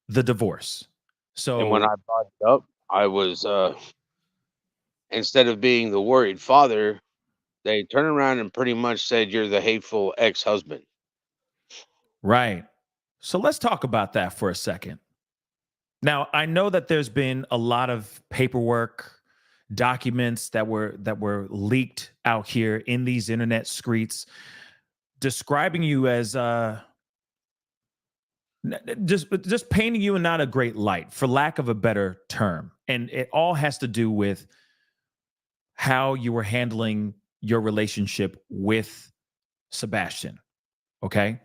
B: the divorce. So
C: And when I brought it up, I was instead of being the worried father, they turned around and pretty much said, "You're the hateful ex-husband."
B: right. So let's talk about that for a second. Now, I know that there's been a lot of paperwork, documents that were leaked out here in these internet streets describing you as just painting you in not a great light, for lack of a better term. And it all has to do with how you were handling your relationship with Sebastian. Okay.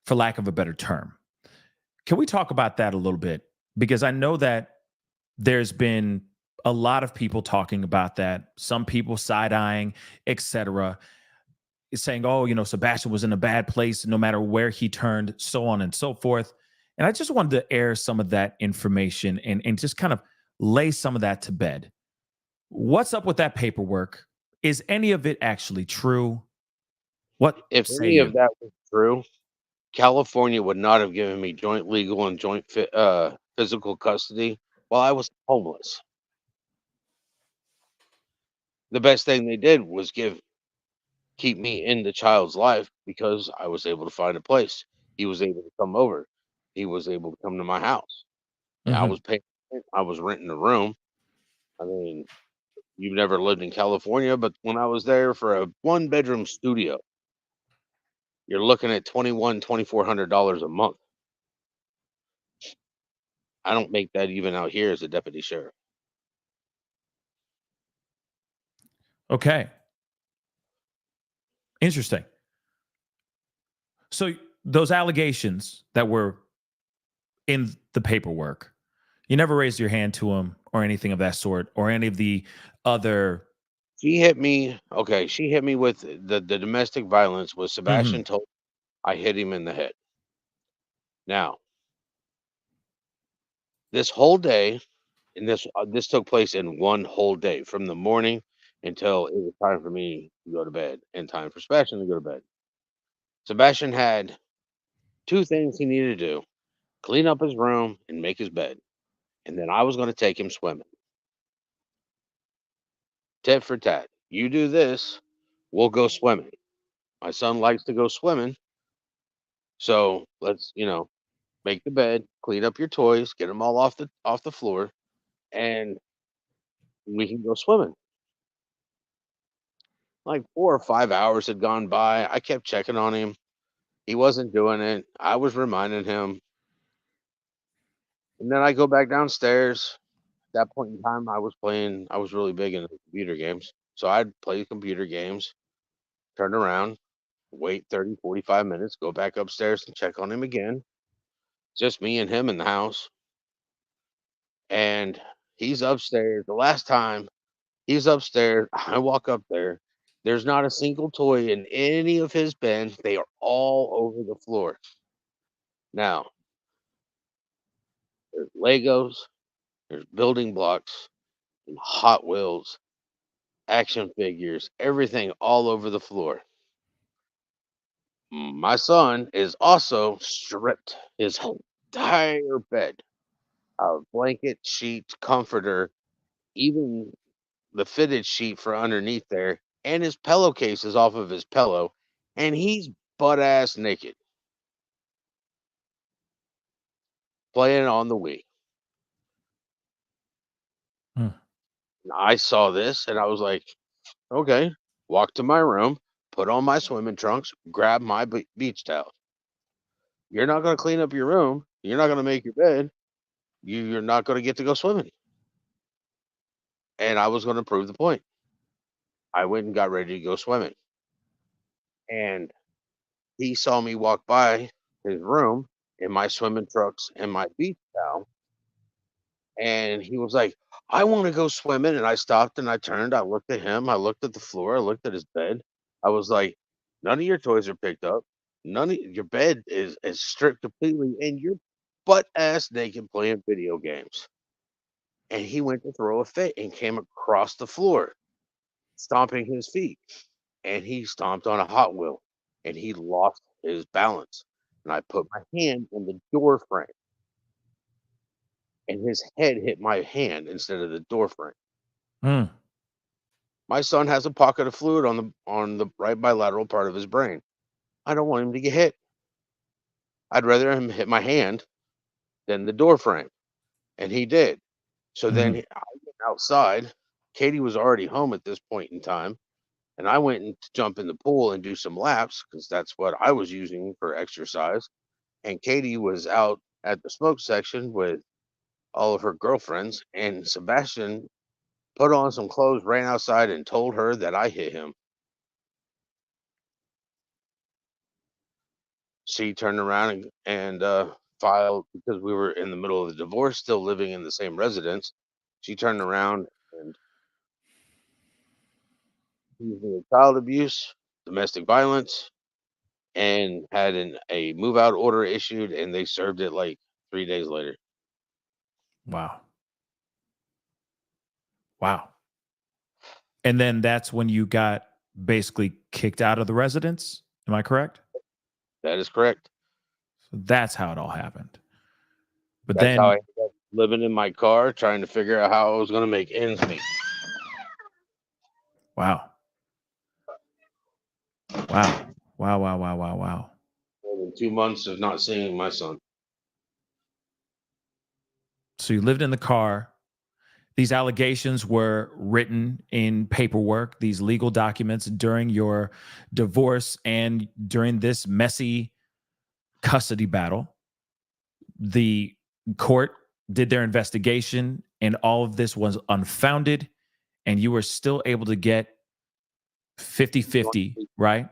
B: For lack of a better term. Can we talk about that a little bit? Because I know that there's been a lot of people talking about that, some people side-eyeing, etc., saying, oh, Sebastian was in a bad place no matter where he turned, so on and so forth. And I just wanted to air some of that information and just kind of lay some of that to bed. What's up with that paperwork? Is any of it actually true? What
C: If
B: say
C: any
B: you?
C: of that was true, California would not have given me joint legal and joint physical custody while I was homeless. The best thing they did was keep me in the child's life because I was able to find a place. He was able to come over. He was able to come to my house. And I
B: Mhm.
C: was paying rent. I was renting a room. I mean, you've never lived in California, but when I was there for a one-bedroom studio, you're looking at $2,400 a month. I don't make that even out here as a deputy sheriff.
B: Okay. Interesting. So those allegations that were in the paperwork, you never raised your hand to him or anything of that sort, or any of the other.
C: She hit me. Okay, she hit me with the domestic violence. Was
B: Mhm.
C: Sebastian told I hit him in the head. Now, this whole day, and this took place in one whole day, from the morning until it was time for me to go to bed, and time for Sebastian to go to bed. Sebastian had two things he needed to do: clean up his room and make his bed, and then I was going to take him swimming. Tit for tat. You do this, we'll go swimming. My son likes to go swimming, so let's make the bed, clean up your toys, get them all off the floor, and we can go swimming. Like 4 or 5 hours had gone by. I kept checking on him. He wasn't doing it. I was reminding him. And then I go back downstairs. At that point in time, I was really big into computer games. So I'd play computer games, turn around, wait 30, 45 minutes, go back upstairs and check on him again. Just me and him in the house. And he's upstairs. The last time he's upstairs, I walk up there. There's not a single toy in any of his bins. They are all over the floor. Now, there's Legos, there's building blocks, and Hot Wheels, action figures, everything all over the floor. My son is also stripped his entire bed of blanket, sheets, comforter, even the fitted sheet for underneath there, and his pillowcase is off of his pillow, and he's butt ass naked playing on the Wii.
B: Hmm.
C: I saw this and I was like, okay, walk to my room, put on my swimming trunks, grab my beach towel. You're not going to clean up your room. You're not going to make your bed. You're not going to get to go swimming. And I was going to prove the point. I went and got ready to go swimming. And he saw me walk by his room in my swimming trunks and my beach towel. And he was like, I want to go swimming. And I stopped and I turned. I looked at him. I looked at the floor. I looked at his bed. I was like, none of your toys are picked up. None of your bed is stripped completely. And you're butt ass naked playing video games. And he went to throw a fit and came across the floor, stomping his feet. And he stomped on a Hot Wheel and he lost his balance. And I put my hand in the door frame and his head hit my hand instead of the door frame.
B: Mm.
C: My son has a pocket of fluid on the right bilateral part of his brain. I don't want him to get hit. I'd rather him hit my hand than the door frame, and he did. So then
B: Mhm.
C: I went outside. Katie was already home at this point in time, and I went and to jump in the pool and do some laps because that's what I was using for exercise. And Katie was out at the smoke section with all of her girlfriends, and Sebastian put on some clothes, ran outside, and told her that I hit him. She turned around and filed because we were in the middle of the divorce, still living in the same residence. She turned around and accused me of child abuse, domestic violence, and had a move out order issued, and they served it like 3 days later.
B: Wow. Wow. And then that's when you got basically kicked out of the residence. Am I correct?
C: That is correct.
B: So that's how it all happened. But
C: That's how I
B: then,
C: ended up living in my car, trying to figure out how I was going to make ends meet.
B: wow. Wow. Wow. Wow. Wow. Wow. Wow.
C: More than 2 months of not seeing my son.
B: So you lived in the car. These allegations were written in paperwork, these legal documents during your divorce and during this messy custody battle. The court did their investigation, and all of this was unfounded, and you were still able to get 50-50, right?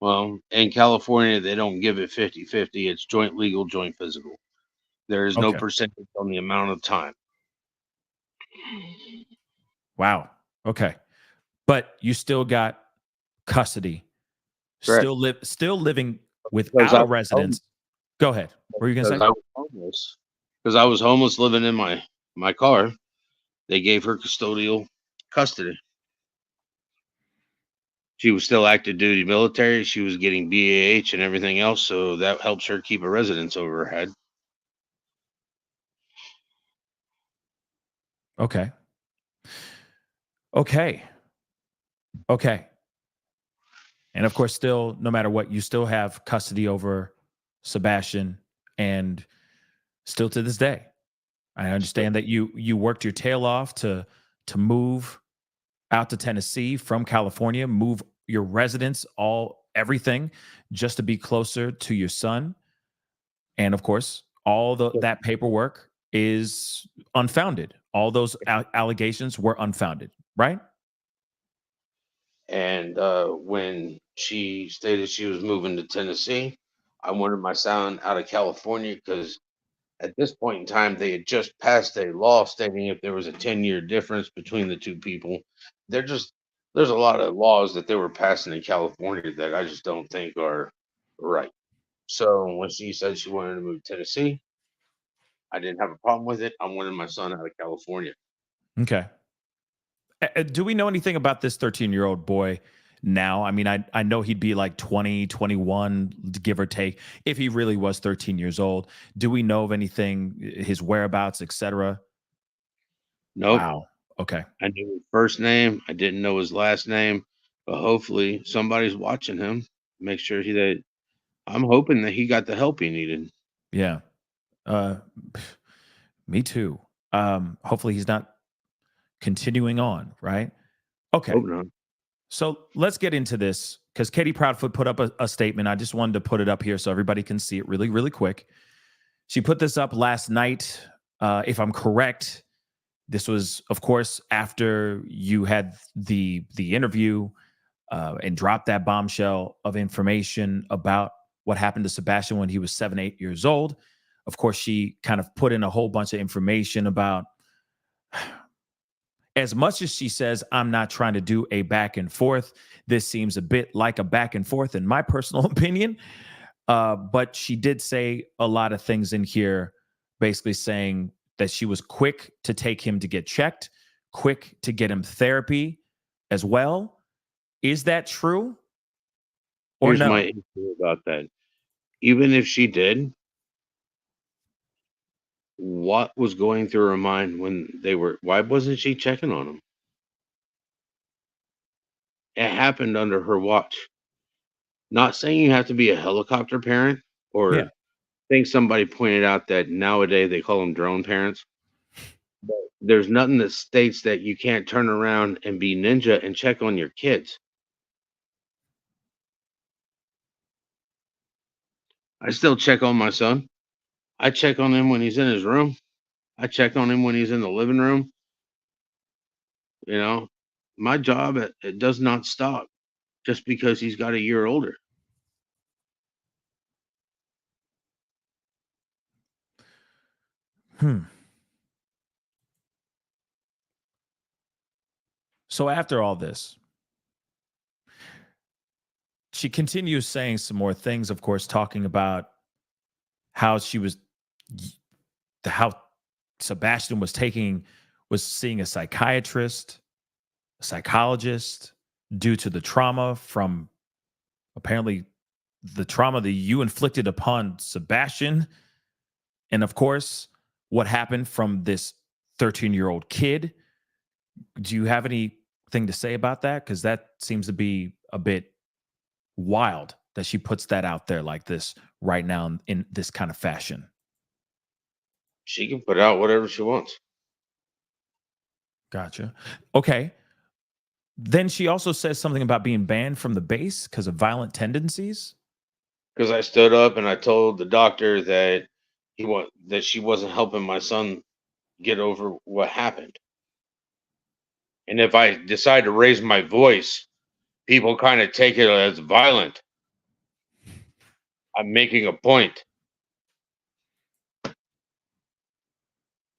C: Well, in California, they don't give it 50-50. It's joint legal, joint physical. There is no
B: Okay.
C: percentage on the amount of time.
B: Wow. Okay. But you still got custody,
C: Correct.
B: still living
C: Because
B: without
C: I
B: a
C: was
B: residence. Go ahead. What were you going to
C: because
B: say?
C: I was homeless. Because I was homeless living in my car. They gave her custodial custody. She was still active duty military. She was getting BAH and everything else, so that helps her keep a residence over her head.
B: Okay. Okay. Okay. And of course, still, no matter what, you still have custody over Sebastian, and still to this day. I
C: Still,
B: understand that you worked your tail off to move out to Tennessee from California, move your residence, everything, just to be closer to your son. And of course, all that paperwork is unfounded. All those allegations were unfounded, right?
C: and when she stated she was moving to Tennessee, I wanted my son out of California because at this point in time, they had just passed a law stating if there was a 10-year difference between the two people, they're just there's a lot of laws that they were passing in California that I just don't think are right. So when she said she wanted to move to Tennessee, I didn't have a problem with it. I wanted my son out of California.
B: Okay. Do we know anything about this 13-year-old boy now? I mean, I know he'd be like 20, 21, give or take, if he really was 13 years old. Do we know of anything, his whereabouts, etc.?
C: Nope.
B: Wow. Okay.
C: I knew his first name. I didn't know his last name, but hopefully somebody's watching him. Make sure he that I'm hoping that he got the help he needed.
B: Yeah. Uh, me too. Hopefully he's not continuing on, right? Okay.
C: Hope not.
B: So let's get into this because Katie Proudfoot put up a statement. I just wanted to put it up here so everybody can see it really, really quick. She put this up last night. If I'm correct, this was, of course, after you had the interview and dropped that bombshell of information about what happened to Sebastian when he was 7, 8 years old. Of course, she kind of put in a whole bunch of information about, as much as she says, I'm not trying to do a back and forth, this seems a bit like a back and forth in my personal opinion. But she did say a lot of things in here, basically saying that she was quick to take him to get checked, quick to get him therapy as well. Is that true? Or
C: Here's
B: no?
C: my issue about that. Even if she did, what was going through her mind when why wasn't she checking on him? It happened under her watch. Not saying you have to be a helicopter parent or
B: Yeah.
C: I think somebody pointed out that nowadays they call them drone parents. But there's nothing that states that you can't turn around and be ninja and check on your kids. I still check on my son. I check on him when he's in his room. I check on him when he's in the living room. You know, my job it does not stop just because he's got a year older.
B: So after all this, she continues saying some more things, of course, talking about how how Sebastian was seeing a psychiatrist, a psychologist, due to the trauma from, apparently, the trauma that you inflicted upon Sebastian. And of course, what happened from this 13-year-old kid. Do you have anything to say about that? Because that seems to be a bit wild that she puts that out there like this right now in this kind of fashion.
C: She can put out whatever she wants.
B: Gotcha. Okay. Then she also says something about being banned from the base because of violent tendencies.
C: Because I stood up and I told the doctor that that she wasn't helping my son get over what happened. And if I decide to raise my voice, people kind of take it as violent. I'm making a point.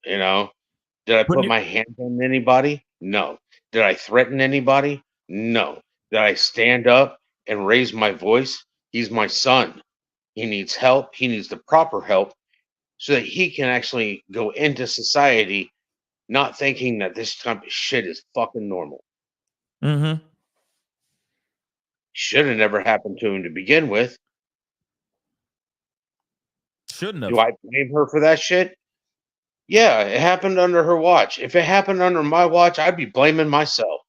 C: You know, did I put my hands on anybody? No. Did I threaten anybody? No. Did I stand up and raise my voice? He's my son. He needs help. He needs the proper help so that he can actually go into society not thinking that this type of shit is fucking normal.
B: Mm-hmm.
C: Should have never happened to him to begin with.
B: Shouldn't have.
C: Do I blame her for that shit? Yeah, it happened under her watch. If it happened under my watch, I'd be blaming myself.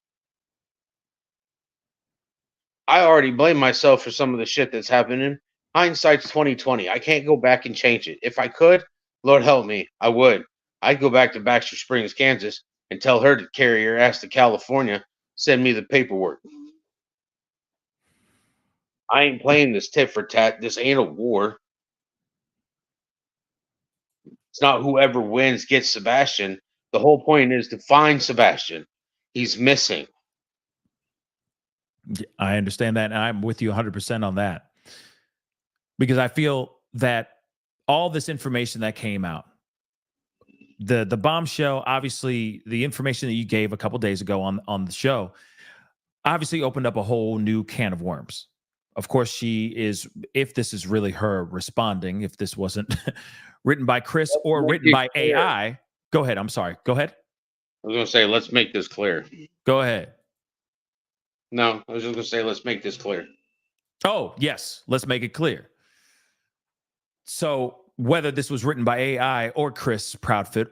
C: I already blame myself for some of the shit that's happening. Hindsight's 2020. I can't go back and change it. If I could, Lord help me, I would. I'd go back to Baxter Springs, Kansas, and tell her to carry her ass to California, send me the paperwork. I ain't playing this tit for tat. This ain't a war. It's not whoever wins gets Sebastian. The whole point is to find Sebastian. He's missing.
B: I understand that, and I'm with you 100% on that. Because I feel that all this information that came out, the bombshell, obviously, the information that you gave a couple days ago on the show, obviously opened up a whole new can of worms. Of course, if this is really her responding, if this wasn't written by Chris or written by AI. Go ahead. I'm sorry. Go ahead.
C: I was going to say, let's make this clear.
B: Go ahead.
C: No, I was just going to say, let's make this clear.
B: Oh, yes. Let's make it clear. So whether this was written by AI or Chris Proudfoot,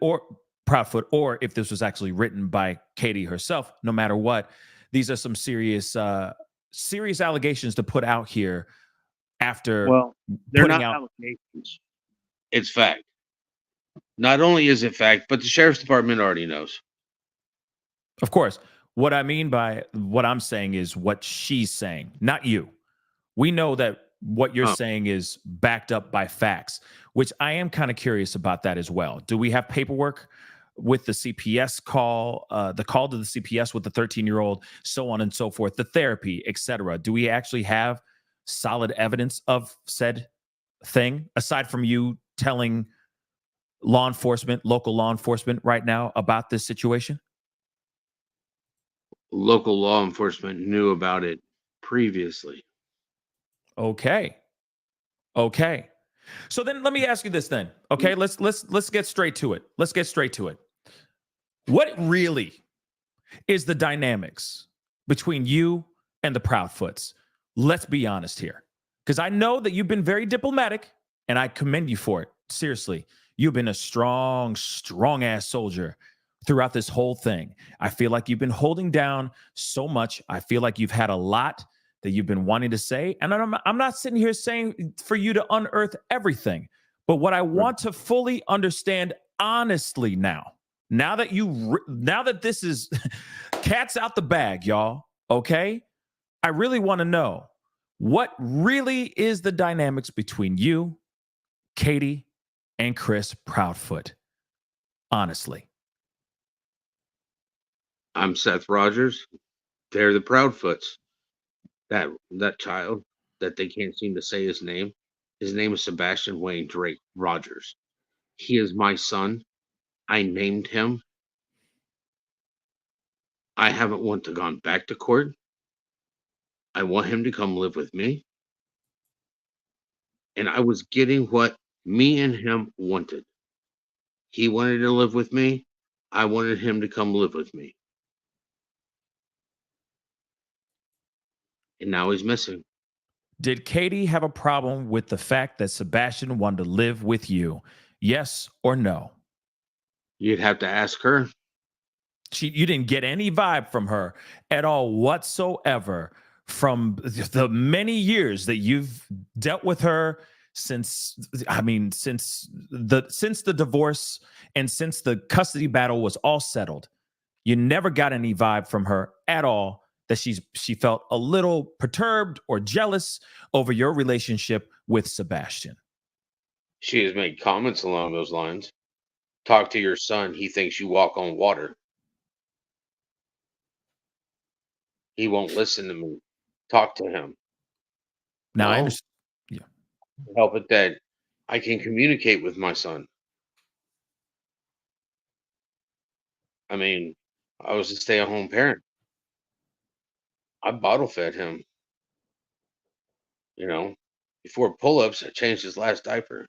B: or if this was actually written by Katie herself, no matter what, these are some serious allegations to put out here after.
C: Well, they're not allegations. It's fact. Not only is it fact, but the sheriff's department already knows.
B: Of course. What I mean by what I'm saying is what she's saying, not you. We know that what you're saying is backed up by facts, which I am kind of curious about that as well. Do we have paperwork with the CPS call, the call to the CPS with the 13-year-old, so on and so forth, the therapy, etc.? Do we actually have solid evidence of said thing, aside from you telling law enforcement, local law enforcement right now about this situation?
C: Local law enforcement knew about it previously.
B: Okay. Okay. So then let me ask you this then. Okay, let's get straight to it. Let's get straight to it. What really is the dynamics between you and the Proudfoots? Let's be honest here. Because I know that you've been very diplomatic, and I commend you for it. Seriously. You've been a strong, strong ass soldier throughout this whole thing. I feel like you've been holding down so much. I feel like you've had a lot that you've been wanting to say. And I'm not sitting here saying for you to unearth everything. But what I want to fully understand honestly now that this is cat's out the bag, y'all, okay? I really want to know what really is the dynamics between you, Katie, and Chris Proudfoot. Honestly.
C: I'm Seth Rogers. They're the Proudfoots. That child that they can't seem to say his name is Sebastian Wayne Drake Rogers. He is my son. I named him. I haven't gone back to court. I want him to come live with me. And I was getting what me and him wanted. He wanted to live with me. I wanted him to come live with me. And now he's missing.
B: Did Katie have a problem with the fact that Sebastian wanted to live with you? Yes or no?
C: You'd have to ask her.
B: You didn't get any vibe from her at all whatsoever from the many years that you've dealt with her since the divorce and since the custody battle was all settled. You never got any vibe from her at all that she felt a little perturbed or jealous over your relationship with Sebastian.
C: She has made comments along those lines. Talk to your son. He thinks you walk on water. He won't listen to me. Talk to him.
B: Now, I understand. Yeah.
C: Help it that I can communicate with my son. I mean, I was a stay-at-home parent. I bottle fed him. Before pull-ups, I changed his last diaper.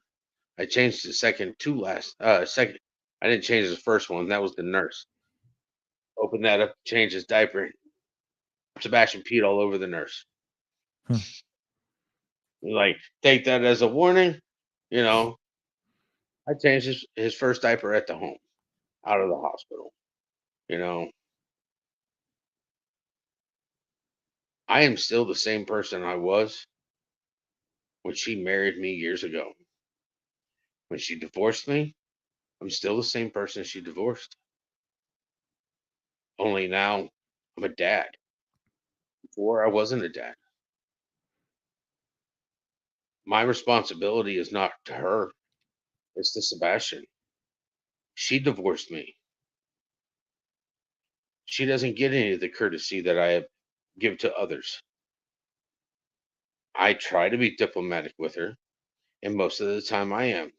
C: I changed his second. I didn't change his first one. That was the nurse. Open that up, change his diaper. Sebastian peed all over the nurse. Like, take that as a warning. I changed his first diaper at the home, out of the hospital. I am still the same person I was when she married me years ago. When she divorced me, I'm still the same person she divorced. Only now I'm a dad. Before I wasn't a dad. My responsibility is not to her. It's to Sebastian. She divorced me. She doesn't get any of the courtesy that I give to others. I try to be diplomatic with her, and most of the time I am.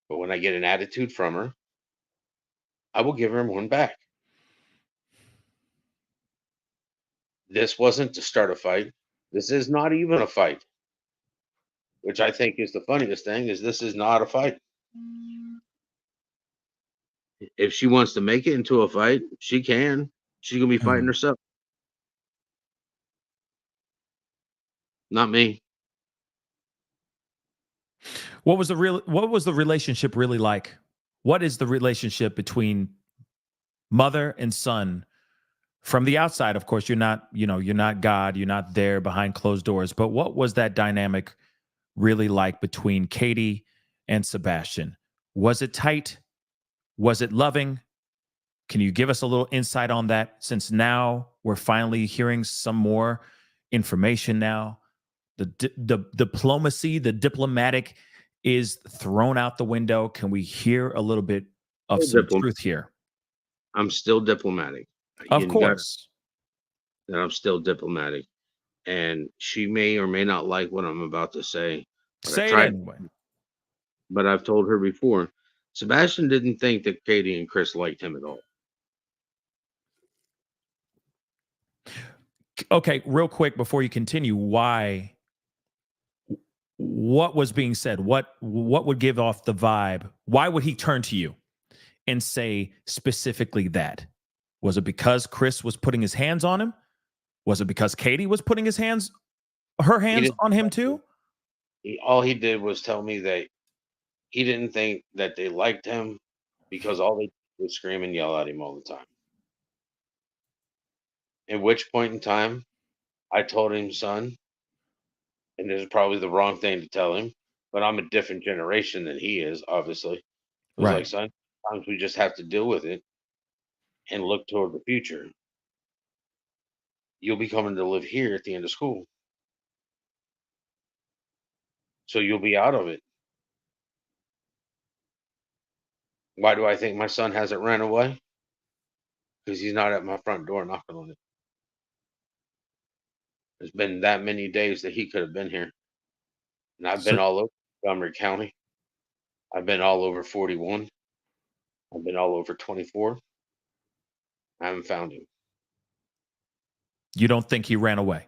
C: But when I get an attitude from her, I will give her one back. This wasn't to start a fight. This is not even a fight. Which I think is the funniest thing, is this is not a fight. If she wants to make it into a fight, she can. She's going to be fighting herself. Not me.
B: What was the relationship really like? What is the relationship between mother and son? From the outside, of course, you're not God, you're not there behind closed doors, but what was that dynamic really like between Katie and Sebastian? Was it tight? Was it loving? Can you give us a little insight on that, since now we're finally hearing some more information now? The diplomacy, the diplomatic is thrown out the window. Can we hear a little bit of some truth here?
C: I'm still diplomatic.
B: Of course.
C: That I'm still diplomatic. and she may or may not like what I'm about to say. But
B: Say it anyway.
C: I've told her before. Sebastian didn't think that Katie and Chris liked him at all.
B: Okay, real quick before you continue, why? What was being said? What would give off the vibe? Why would he turn to you and say specifically that? Was it because Chris was putting his hands on him? Was it because Katie was putting her hands on him too?
C: All he did was tell me that he didn't think that they liked him because all they did was scream and yell at him all the time. At which point in time, I told him, son, and this is probably the wrong thing to tell him, but I'm a different generation than he is, obviously. It was like, son, sometimes we just have to deal with it and look toward the future. You'll be coming to live here at the end of school. So you'll be out of it. Why do I think my son hasn't ran away? Because he's not at my front door knocking on it. There's been that many days that he could have been here. And I've been all over Sumner County. I've been all over 41. I've been all over 24. I haven't found him.
B: You don't think he ran away?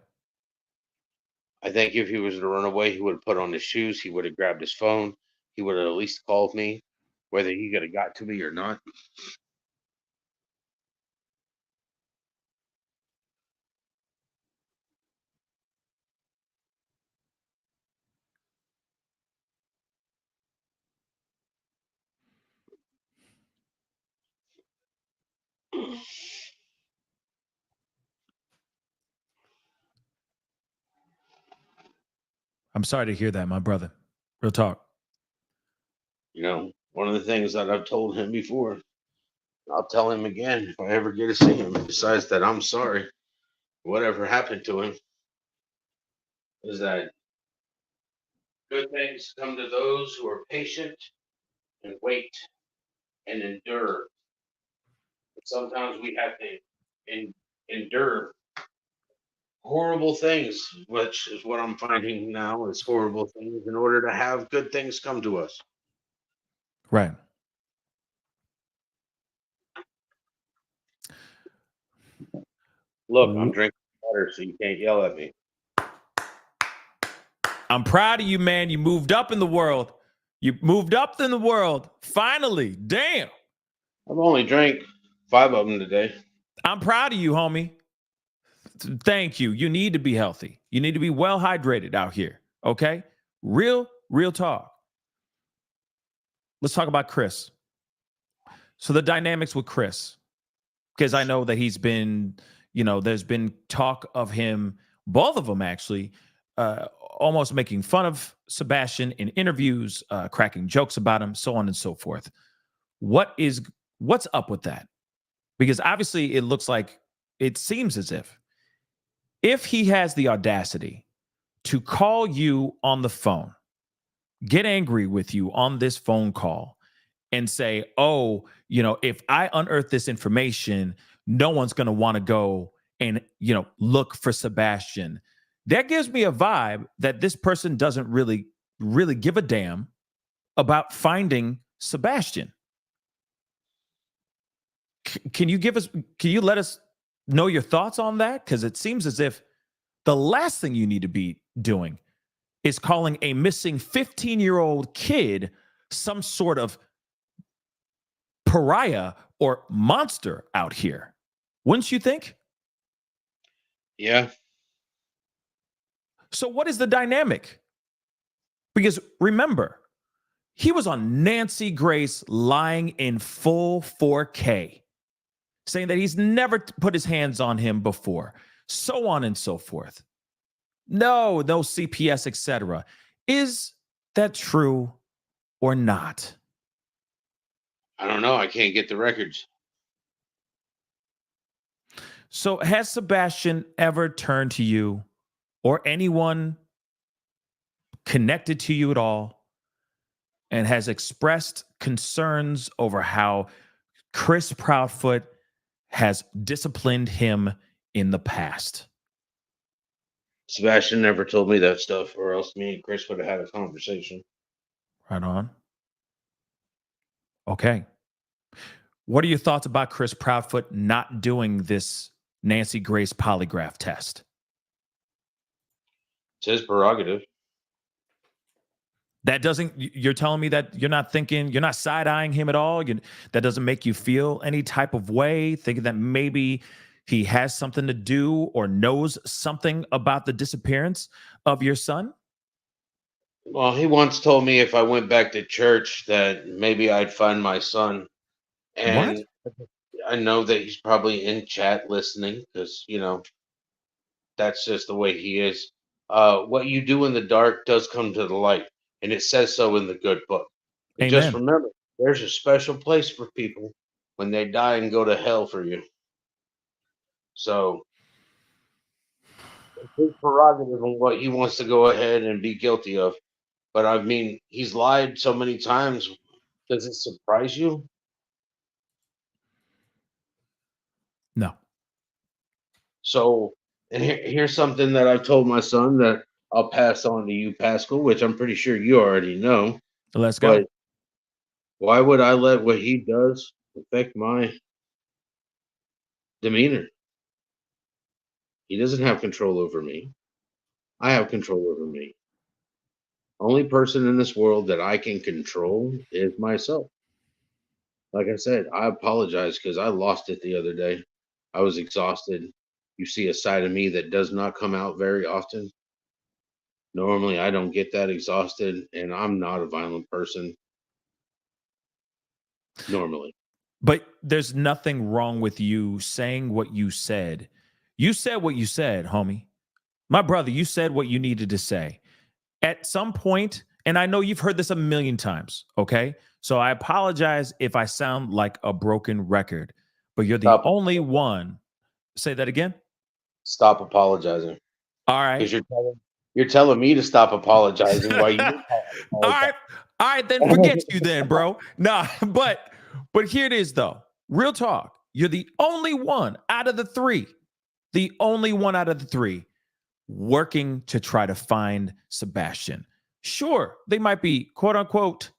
C: I think if he was to run away, he would have put on his shoes. He would have grabbed his phone. He would have at least called me, whether he could have got to me or not.
B: I'm sorry to hear that, my brother. Real talk.
C: You know, one of the things that I've told him before, I'll tell him again if I ever get to see him, besides that I'm sorry, whatever happened to him, is that good things come to those who are patient and wait and endure. But sometimes we have to endure horrible things, which is what I'm finding now is horrible things in order to have good things come to us.
B: Right.
C: Look, I'm drinking water, so you can't yell at me.
B: I'm proud of you, man. You moved up in the world. You moved up in the world. Finally. Damn.
C: I've only drank 5 of them today.
B: I'm proud of you, homie. Thank you. You need to be healthy. You need to be well hydrated out here. Okay? Real talk. Let's talk about Chris. So the dynamics with Chris, because I know that he's been, there's been talk of him, both of them actually, almost making fun of Sebastian in interviews, cracking jokes about him, so on and so forth. What's up with that? Because obviously it seems as if he has the audacity to call you on the phone, get angry with you on this phone call and say, oh, if I unearth this information, no one's going to want to go and, look for Sebastian. That gives me a vibe that this person doesn't really give a damn about finding Sebastian. Can you let us know your thoughts on that? Because it seems as if the last thing you need to be doing is calling a missing 15-year-old kid some sort of pariah or monster out here. Wouldn't you think?
C: Yeah.
B: So what is the dynamic? Because remember, he was on Nancy Grace lying in full 4K, saying that he's never put his hands on him before, so on and so forth. No CPS, etc. Is that true or not?
C: I don't know. I can't get the records.
B: So has Sebastian ever turned to you or anyone connected to you at all and has expressed concerns over how Chris Proudfoot has disciplined him in the past?
C: Sebastian never told me that stuff, or else me and Chris would have had a conversation.
B: Right on. Okay. What are your thoughts about Chris Proudfoot not doing this Nancy Grace polygraph test?
C: It's his prerogative.
B: That doesn't, you're telling me that you're not thinking, you're not side eyeing him at all? That doesn't make you feel any type of way, thinking that maybe he has something to do or knows something about the disappearance of your son?
C: Well, he once told me if I went back to church that maybe I'd find my son.
B: What?
C: And I know that he's probably in chat listening because, that's just the way he is. What you do in the dark does come to the light, and it says so in the good book. But just
B: Amen.
C: remember, there's a special place for people when they die and go to hell for you. So it's his prerogative on what he wants to go ahead and be guilty of. But I mean, he's lied so many times. Does it surprise you?
B: No.
C: So, and here's something that I've told my son that I'll pass on to you, Pascal, which I'm pretty sure you already know.
B: Let's go.
C: But why would I let what he does affect my demeanor? He doesn't have control over me. I have control over me. Only person in this world that I can control is myself. Like I said, I apologize because I lost it the other day. I was exhausted. You see a side of me that does not come out very often. Normally, I don't get that exhausted, and I'm not a violent person normally.
B: But there's nothing wrong with you saying what you said. You said what you said, homie. My brother, you said what you needed to say. At some point, and I know you've heard this a million times, okay? So I apologize if I sound like a broken record, but you're the
C: Stop,
B: only one. Say that again.
C: stop apologizing
B: All right.
C: because you're telling me to stop apologizing while you
B: All
C: apologize.
B: right. All right, then forget you then, bro. Nah, but here it is though. Real talk. You're the only one out of the three. The only one out of the three working to try to find Sebastian. Sure, they might be quote unquote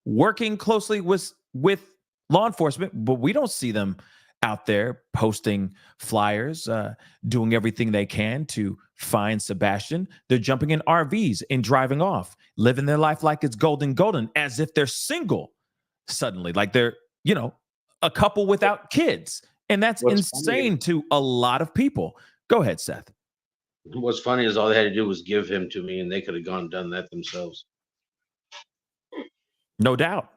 B: working closely with law enforcement, but we don't see them out there posting flyers, doing everything they can to find Sebastian. They're jumping in RVs and driving off, living their life like it's golden, as if they're single suddenly, like they're, a couple without kids. And that's
C: What's funny,
B: insane to a lot of people. Go ahead, Seth.
C: what's funny is all they had to do was give him to me, and they could have gone and done that themselves.
B: No doubt.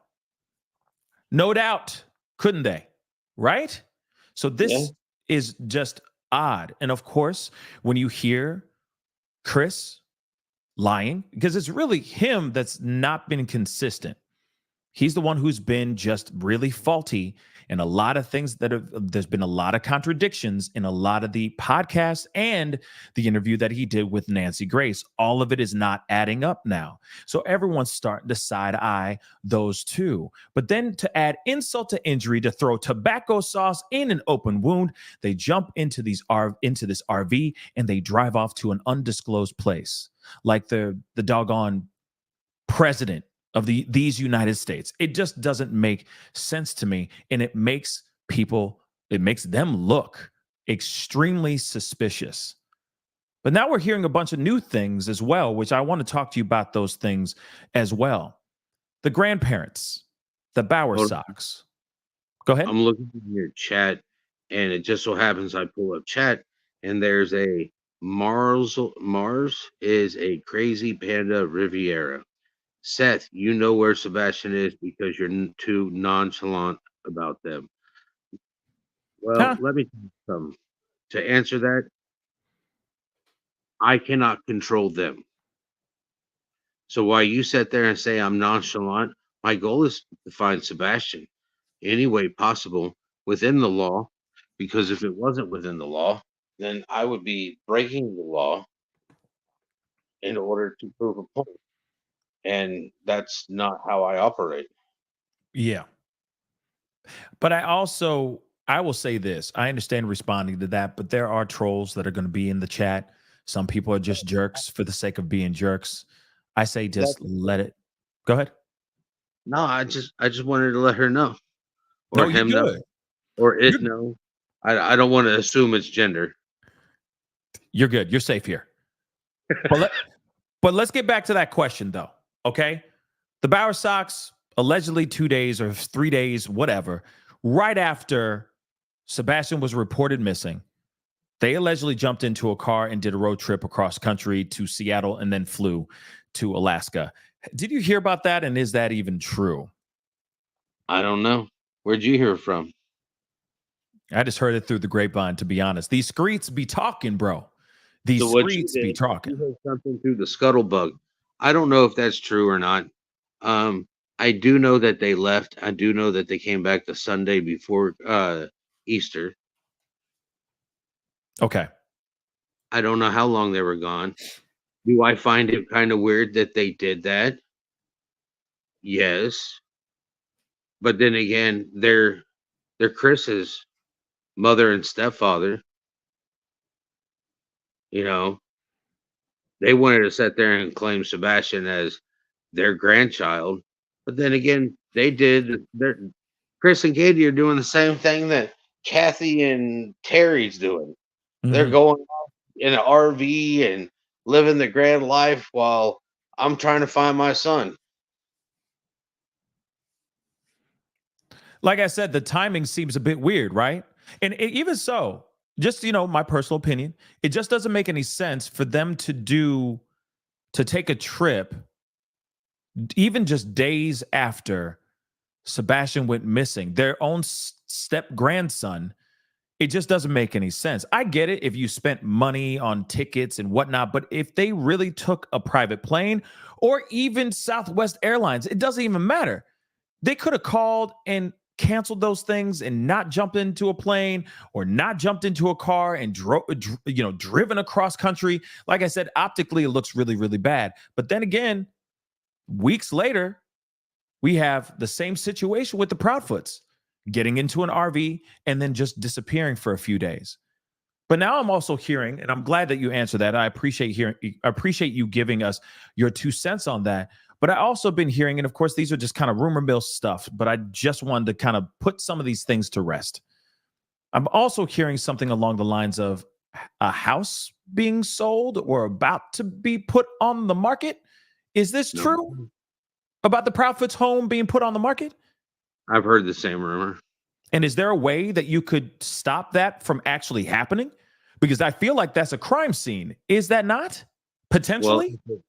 B: No doubt. Couldn't they? Right? So
C: Yeah.
B: this is just odd. And of course, when you hear Chris lying, because it's really him that's not been consistent. He's the one who's been just really faulty in a lot of things there's been a lot of contradictions in a lot of the podcasts and the interview that he did with Nancy Grace. All of it is not adding up now. So everyone's starting to side eye those two. But then to add insult to injury, to throw tobacco sauce in an open wound, they jump into this RV and they drive off to an undisclosed place, like the doggone president of these United States. It just doesn't make sense to me. And it makes them look extremely suspicious. But now we're hearing a bunch of new things as well, which I want to talk to you about those things as well. The grandparents, the Bauer Sox. Go ahead.
C: I'm looking in your chat, and it just so happens I pull up chat, and there's a Mars is a crazy panda Riviera. Seth, you know where Sebastian is because you're too nonchalant about them. Well,
B: Huh?
C: let me tell you something. To answer that, I cannot control them. So while you sit there and say I'm nonchalant, my goal is to find Sebastian any way possible within the law, because if it wasn't within the law, then I would be breaking the law in order to prove a point. And that's not how I operate.
B: Yeah. But I will say this. I understand responding to that, but there are trolls that are going to be in the chat Some people are just jerks for the sake of being jerks. I say just let it. Go ahead.
C: No, I just wanted to let her know,
B: No,
C: or
B: you're
C: him know,
B: good.
C: or
B: You're,
C: it know. I don't want to assume it's gender.
B: you're good. You're safe here. But let's get back to that question though. Okay. The Bower Sox allegedly 2 days or 3 days, whatever, right after Sebastian was reported missing, they allegedly jumped into a car and did a road trip across country to Seattle and then flew to Alaska. Did you hear about that? And is that even true?
C: I don't know. Where'd you hear it from?
B: I just heard it through the grapevine, to be honest. These streets be talking, bro. These
C: So what you
B: streets be
C: did,
B: talking.
C: you heard something through the scuttlebug. I don't know if that's true or not. I do know that they left. I do know that they came back the Sunday before Easter.
B: Okay.
C: I don't know how long they were gone. Do I find it kind of weird that they did that? Yes. But then again, they're Chris's mother and stepfather. You know, they wanted to sit there and claim Sebastian as their grandchild. But then again, they did. Chris and Katie are doing the same thing that Kathy and Terry's doing. They're
B: Mhm.
C: going off in an RV and living the grand life while I'm trying to find my son.
B: Like I said, the timing seems a bit weird, right? And even so, just my personal opinion, it just doesn't make any sense for them to take a trip, even just days after Sebastian went missing, their own step grandson. It just doesn't make any sense. I get it if you spent money on tickets and whatnot, but if they really took a private plane or even Southwest Airlines, it doesn't even matter. They could have called and canceled those things and not jumped into a plane or not jumped into a car and driven across country. Like I said, optically, it looks really, really bad. But then again, weeks later, we have the same situation with the Proudfoots getting into an RV and then just disappearing for a few days. But now I'm also hearing, and I'm glad that you answered that. I appreciate you giving us your 2 cents on that. But I also been hearing, and of course, these are just kind of rumor mill stuff, but I just wanted to kind of put some of these things to rest. I'm also hearing something along the lines of a house being sold or about to be put on the market. Is this
C: No,
B: true about the Proudfoots home being put on the market?
C: I've heard the same rumor.
B: And is there a way that you could stop that from actually happening? Because I feel like that's a crime scene. Is that not? Potentially?
C: Well,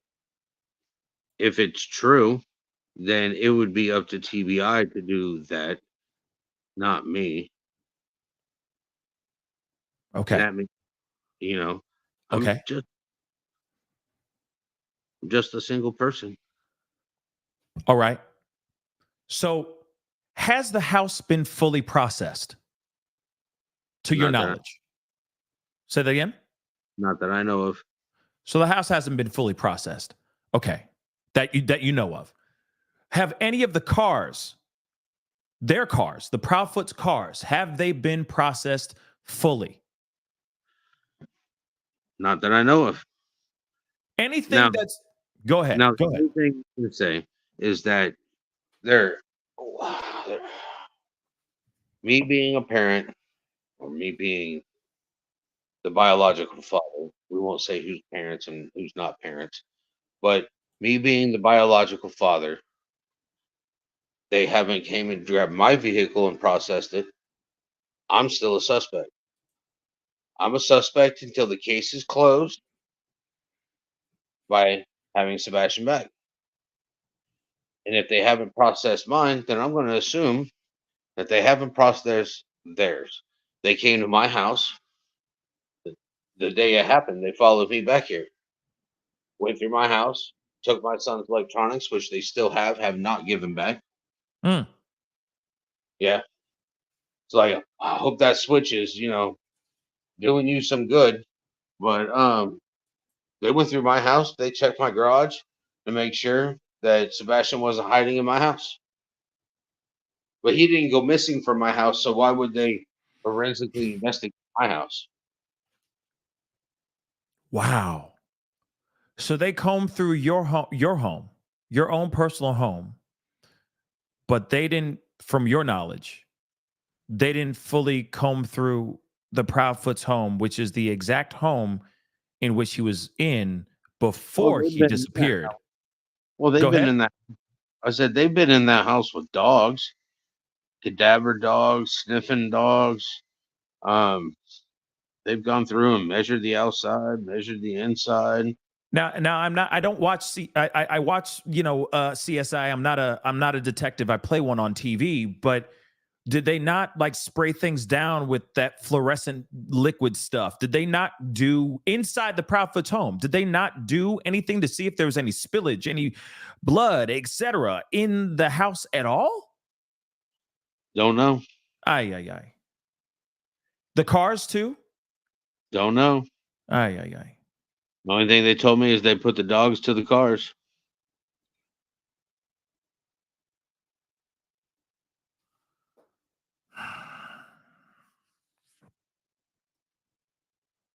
C: if it's true, then it would be up to TBI to do that, not me. And
B: Okay.
C: that means, you know, I'm
B: Okay.
C: just a single person.
B: All right. So has the house been fully processed to your
C: Not that
B: knowledge? Say that again.
C: not that I know of.
B: So the house hasn't been fully processed. Okay. That you know of. Have any of the cars, their cars, the Proudfoots cars, have they been processed fully?
C: Not that I know of. Now,
B: Anything that's go ahead.
C: now
B: Go
C: the
B: ahead.
C: only thing to say is that they're me being a parent or me being the biological father. We won't say who's parents and who's not parents, but me being the biological father, they haven't came and grabbed my vehicle and processed it. I'm still a suspect. I'm a suspect until the case is closed by having Sebastian back. And if they haven't processed mine, then I'm going to assume that they haven't processed theirs. They came to my house the day it happened. They followed me back here, went through my house, took my son's electronics, which they still have not given back.
B: Mm.
C: Yeah. It's like, I hope that switch is, doing you some good. But they went through my house. They checked my garage to make sure that Sebastian wasn't hiding in my house. But he didn't go missing from my house, so why would they forensically investigate my house?
B: Wow. So they combed through your home, your own personal home, but they didn't, from your knowledge, they didn't fully comb through the Proudfoot's home, which is the exact home in which he was in
C: Well,
B: before
C: they've
B: he
C: been in that
B: disappeared.
C: house. Well, they've
B: Go
C: been
B: ahead.
C: in that. I said they've been in that house with dogs, cadaver dogs, sniffing dogs. Um, they've gone through and measured the outside, measured the inside.
B: Now I'm not. I don't watch. I watch. CSI. I'm not a detective. I play one on TV. But did they not like spray things down with that fluorescent liquid stuff? Did they not do inside the Proudfoot's home? Did they not do anything to see if there was any spillage, any blood, etc., in the house at all?
C: Don't know.
B: Ay ay ay. The cars too.
C: Don't know.
B: Ay ay ay.
C: The only thing they told me is they put the dogs to the cars.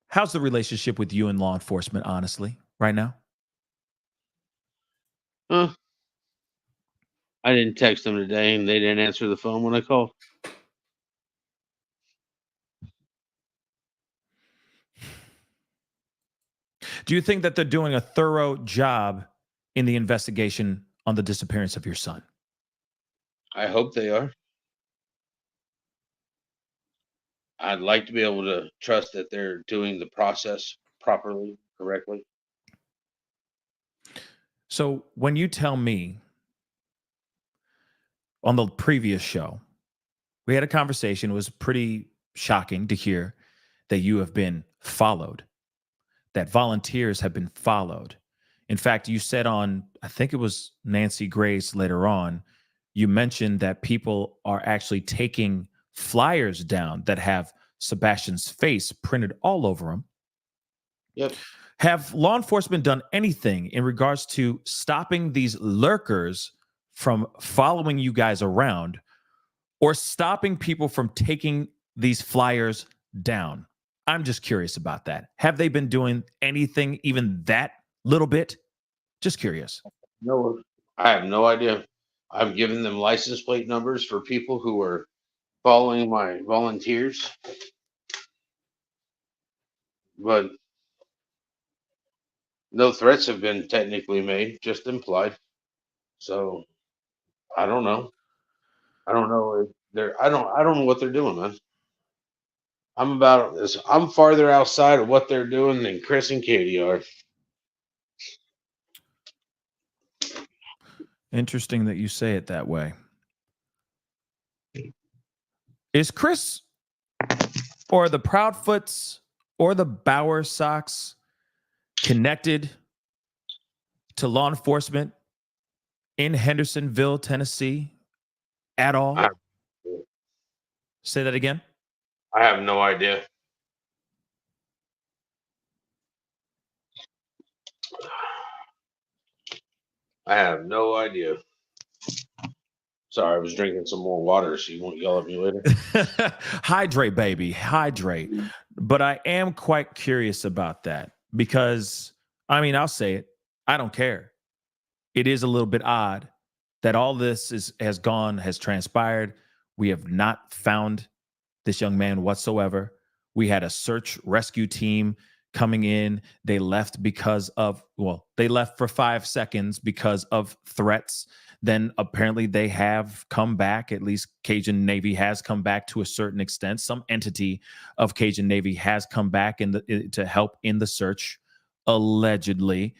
B: How's the relationship with you and law enforcement, honestly, right now?
C: Huh? I didn't text them today, and they didn't answer the phone when I called.
B: Do you think that they're doing a thorough job in the investigation on the disappearance of your son?
C: I hope they are. I'd like to be able to trust that they're doing the process properly, correctly.
B: So when you tell me on the previous show, we had a conversation. It was pretty shocking to hear that you have been followed, that volunteers have been followed. In fact, you said on, I think it was Nancy Grace later on, you mentioned that people are actually taking flyers down that have Sebastian's face printed all over them.
C: Yep.
B: Have law enforcement done anything in regards to stopping these lurkers from following you guys around or stopping people from taking these flyers down? I'm just curious about that. Have they been doing anything, even that little bit? Just curious.
C: No, I have no idea. I've given them license plate numbers for people who are following my volunteers, but no threats have been technically made, just implied. So I don't know. I don't know if they're. I don't know what they're doing, man. I'm farther outside of what they're doing than Chris and Katie are.
B: Interesting that you say it that way. Is Chris or the Proudfoots or the Bauer Sox connected to law enforcement in Hendersonville, Tennessee at all? Say that again.
C: I have no idea. I have no idea. Sorry, I was drinking some more water, so you won't yell at me later.
B: Hydrate, baby, hydrate. But I am quite curious about that because, I mean, I'll say it. I don't care. It is a little bit odd that all this has transpired. We have not found this young man whatsoever. We had a search rescue team coming in. They left they left for 5 seconds because of threats. Then apparently they have come back. At least Cajun Navy has come back to a certain extent. Some entity of Cajun Navy has come back to help in the search, allegedly.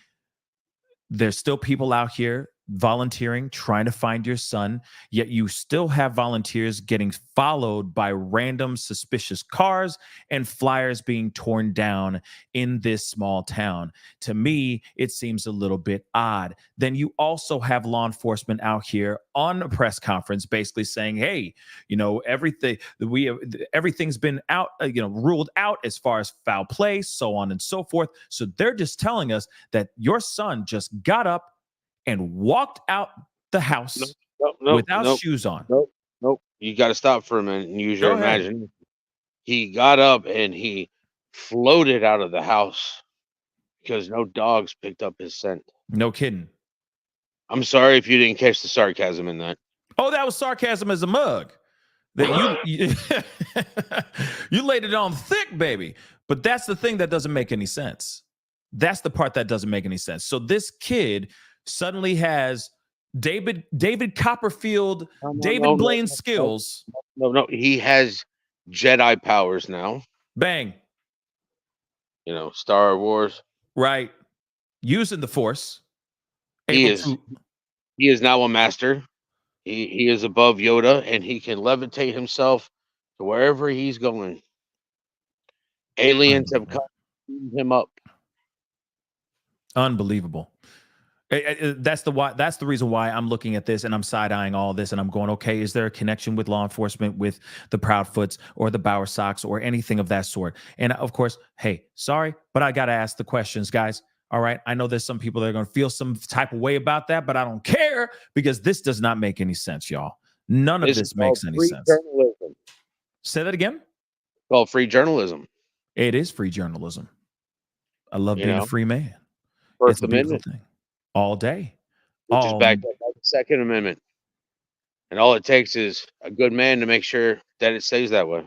B: There's still people out here volunteering, trying to find your son, yet you still have volunteers getting followed by random suspicious cars and flyers being torn down in this small town. To me, it seems a little bit odd. Then you also have law enforcement out here on a press conference basically saying, hey, everything's been out, ruled out as far as foul play, so on and so forth. So they're just telling us that your son just got up and walked out the house without shoes on.
C: Nope. You got to stop for a minute and use
B: Go
C: your
B: ahead.
C: imagination. He got up and he floated out of the house. because no dogs picked up his scent.
B: No kidding.
C: I'm sorry if you didn't catch the sarcasm in that.
B: Oh, that was sarcasm as a mug. That you you laid it on thick, baby. But that's the thing that doesn't make any sense. That's the part that doesn't make any sense. So this kid suddenly has David Copperfield, David Blaine skills.
C: No. He has Jedi powers now.
B: Bang.
C: You know, Star Wars.
B: Right. Using the Force.
C: He is now a master. He is above Yoda, and he can levitate himself to wherever he's going. Aliens have come him up.
B: Unbelievable. That's the reason why I'm looking at this and I'm side-eyeing all this and I'm going, okay, is there a connection with law enforcement, with the Proudfoots or the Bower Sox or anything of that sort? And of course, hey, sorry, but I got to ask the questions, guys. All right. I know there's some people that are going to feel some type of way about that, but I don't care because this does not make any sense, y'all. None of this makes any sense.
C: Journalism.
B: Say that again.
C: It's called free journalism.
B: It is free journalism. I love being a free man.
C: First
B: It's a beautiful thing. All day.
C: Which is backed up by the Second Amendment. And all it takes is a good man to make sure that it stays that way.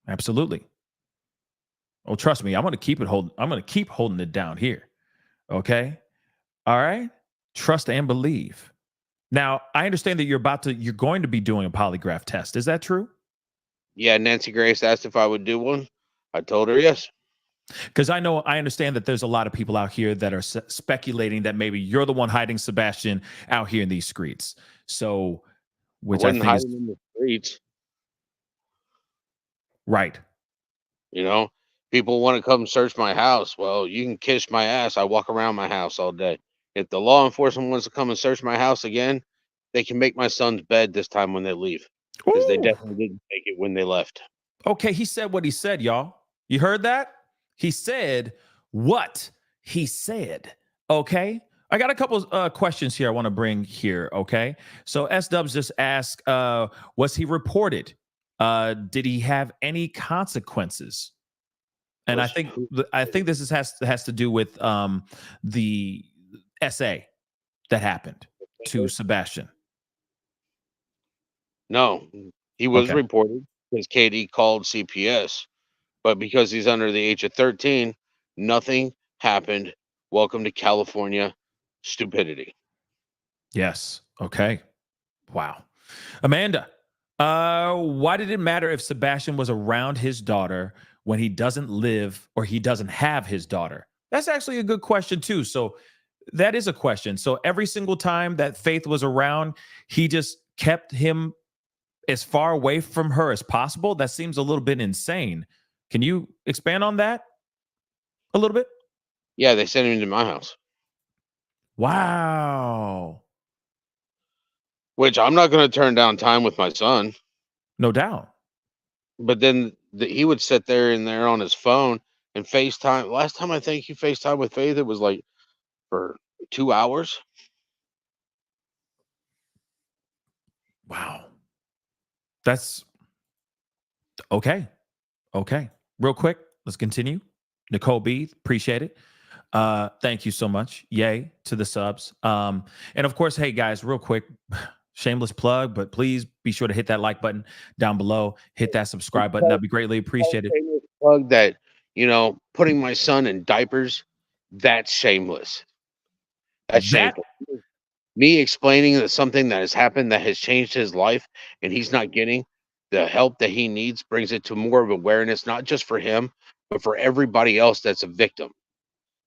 B: Absolutely. Oh, trust me, I'm going to keep holding it down here. Okay? All right? Trust and believe. Now, I understand that you're going to be doing a polygraph test. Is that true?
C: Yeah, Nancy Grace asked if I would do one. I told her yes.
B: Because I understand that there's a lot of people out here that are speculating that maybe you're the one hiding Sebastian out here in these streets. So, which I think is
C: in the streets.
B: Right.
C: You know, people want to come search my house. Well, you can kiss my ass. I walk around my house all day. If the law enforcement wants to come and search my house again, they can make my son's bed this time when they leave. Because they definitely didn't make it when they left.
B: Okay, he said what he said, y'all. You heard that? He said what he said. Okay. I got a couple questions here I want to bring here. Okay. So S-Dubs just asked, was he reported? Did he have any consequences? And I think this has to do with the essay that happened to Sebastian.
C: No, he was reported because Katie called CPS. But because he's under the age of 13, nothing happened. Welcome to California stupidity.
B: Yes. Okay. Wow. Amanda, why did it matter if Sebastian was around his daughter when he doesn't live or he doesn't have his daughter? That's actually a good question too. So that is a question. So every single time that Faith was around, he just kept him as far away from her as possible. That seems a little bit insane. Can you expand on that a little bit?
C: Yeah, they sent him to my house.
B: Wow.
C: Which I'm not going to turn down time with my son.
B: No doubt.
C: But then he would sit there on his phone and FaceTime. Last time I think he FaceTime with Faith, it was like for 2 hours.
B: Wow. That's okay. Okay. Real quick, let's continue. Nicole B, appreciate it. Thank you so much. Yay to the subs. And of course, hey guys, real quick, shameless plug, but please be sure to hit that like button down below. Hit that subscribe button. That'd be greatly appreciated.
C: Shameless plug that, putting my son in diapers, that's shameless. That's shameful. Me explaining that something that has happened that has changed his life and he's not getting the help that he needs brings it to more of awareness, not just for him, but for everybody else that's a victim.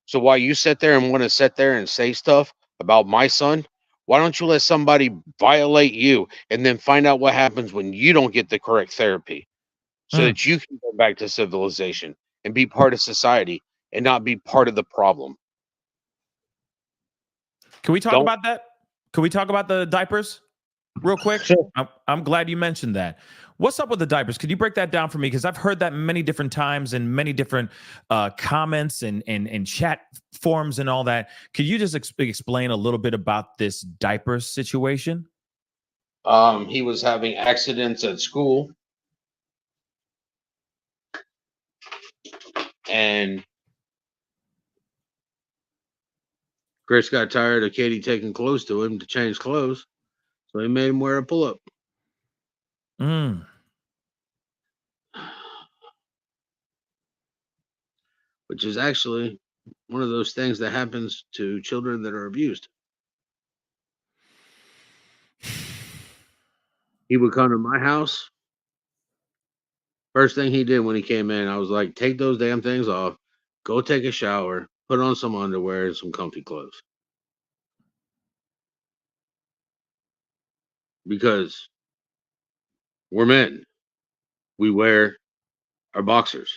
C: So while you sit there and want to sit there and say stuff about my son, why don't you let somebody violate you and then find out what happens when you don't get the correct therapy so that you can go back to civilization and be part of society and not be part of the problem?
B: Can we talk about that? Can we talk about the diapers real quick?
C: Sure.
B: I'm glad you mentioned that. What's up with the diapers? Could you break that down for me? Because I've heard that many different times and many different comments and chat forums and all that. Could you just explain a little bit about this diaper situation?
C: He was having accidents at school. And Chris got tired of Katie taking clothes to him to change clothes, so he made him wear a pull-up. Which is actually one of those things that happens to children that are abused. He would come to my house. First thing he did when he came in, I was like, take those damn things off, go take a shower, put on some underwear and some comfy clothes. Because we're men. We wear our boxers.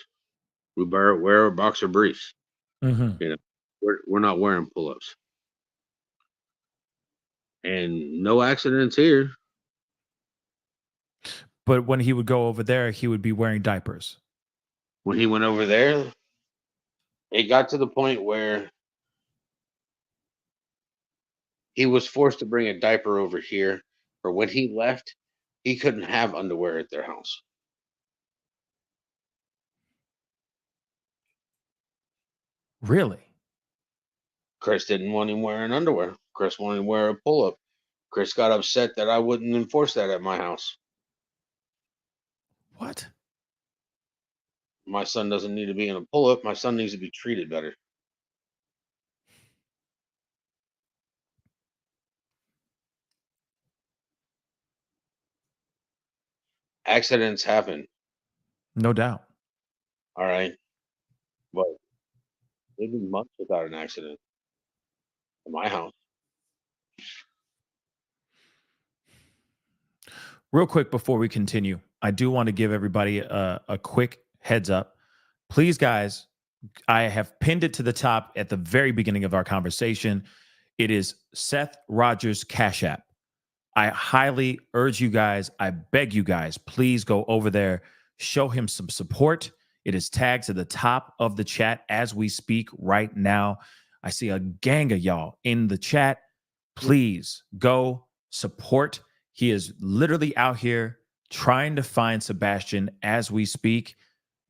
C: We wear our boxer briefs. You know, we're not wearing pull-ups. And no accidents here.
B: But when he would go over there, he would be wearing diapers.
C: When he went over there, it got to the point where he was forced to bring a diaper over here, or when he left, he couldn't have underwear at their house.
B: Really?
C: Chris didn't want him wearing underwear. Chris wanted him to wear a pull-up. Chris got upset that I wouldn't enforce that at my house.
B: What?
C: My son doesn't need to be in a pull-up. My son needs to be treated better. Accidents happen.
B: No doubt.
C: All right. But they've been months without an accident in my house.
B: Real quick before we continue, I do want to give everybody a quick heads up. Please, guys, I have pinned it to the top at the very beginning of our conversation. It is Seth Rogers' Cash App. I highly urge you guys, I beg you guys, please go over there, show him some support. It is tagged to the top of the chat as we speak right now. I see a gang of y'all in the chat. Please go support. He is literally out here trying to find Sebastian as we speak.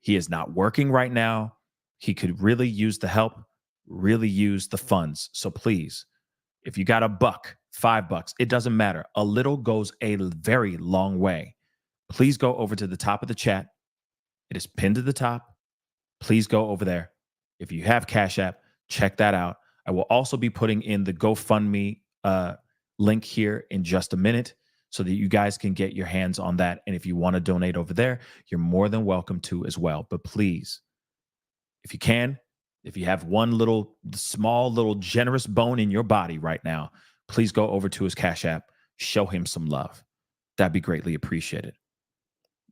B: He is not working right now. He could really use the help, really use the funds. So please, if you got $1, $5, it doesn't matter. A little goes a very long way. Please go over to the top of the chat. It is pinned to the top. Please go over there. If you have Cash App, check that out. I will also be putting in the GoFundMe link here in just a minute so that you guys can get your hands on that. And if you want to donate over there, you're more than welcome to as well. But please, if you can, if you have one little small little generous bone in your body right now, please go over to his Cash App, show him some love. That'd be greatly appreciated.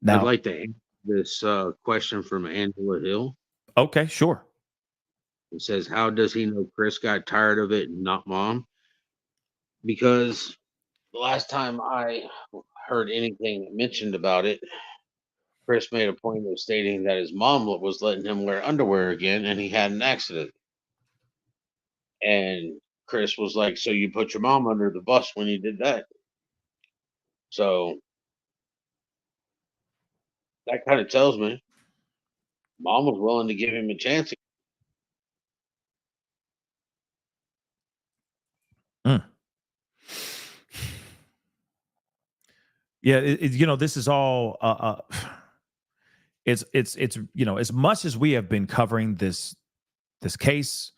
B: Now,
C: I'd like to answer this question from Angela Hill.
B: Okay, sure.
C: It says, how does he know Chris got tired of it and not mom? Because the last time I heard anything mentioned about it, Chris made a point of stating that his mom was letting him wear underwear again and he had an accident. And Chris was like, so you put your mom under the bus when you did that. So that kind of tells me mom was willing to give him a chance.
B: Yeah, this is all. It's as much as we have been covering this case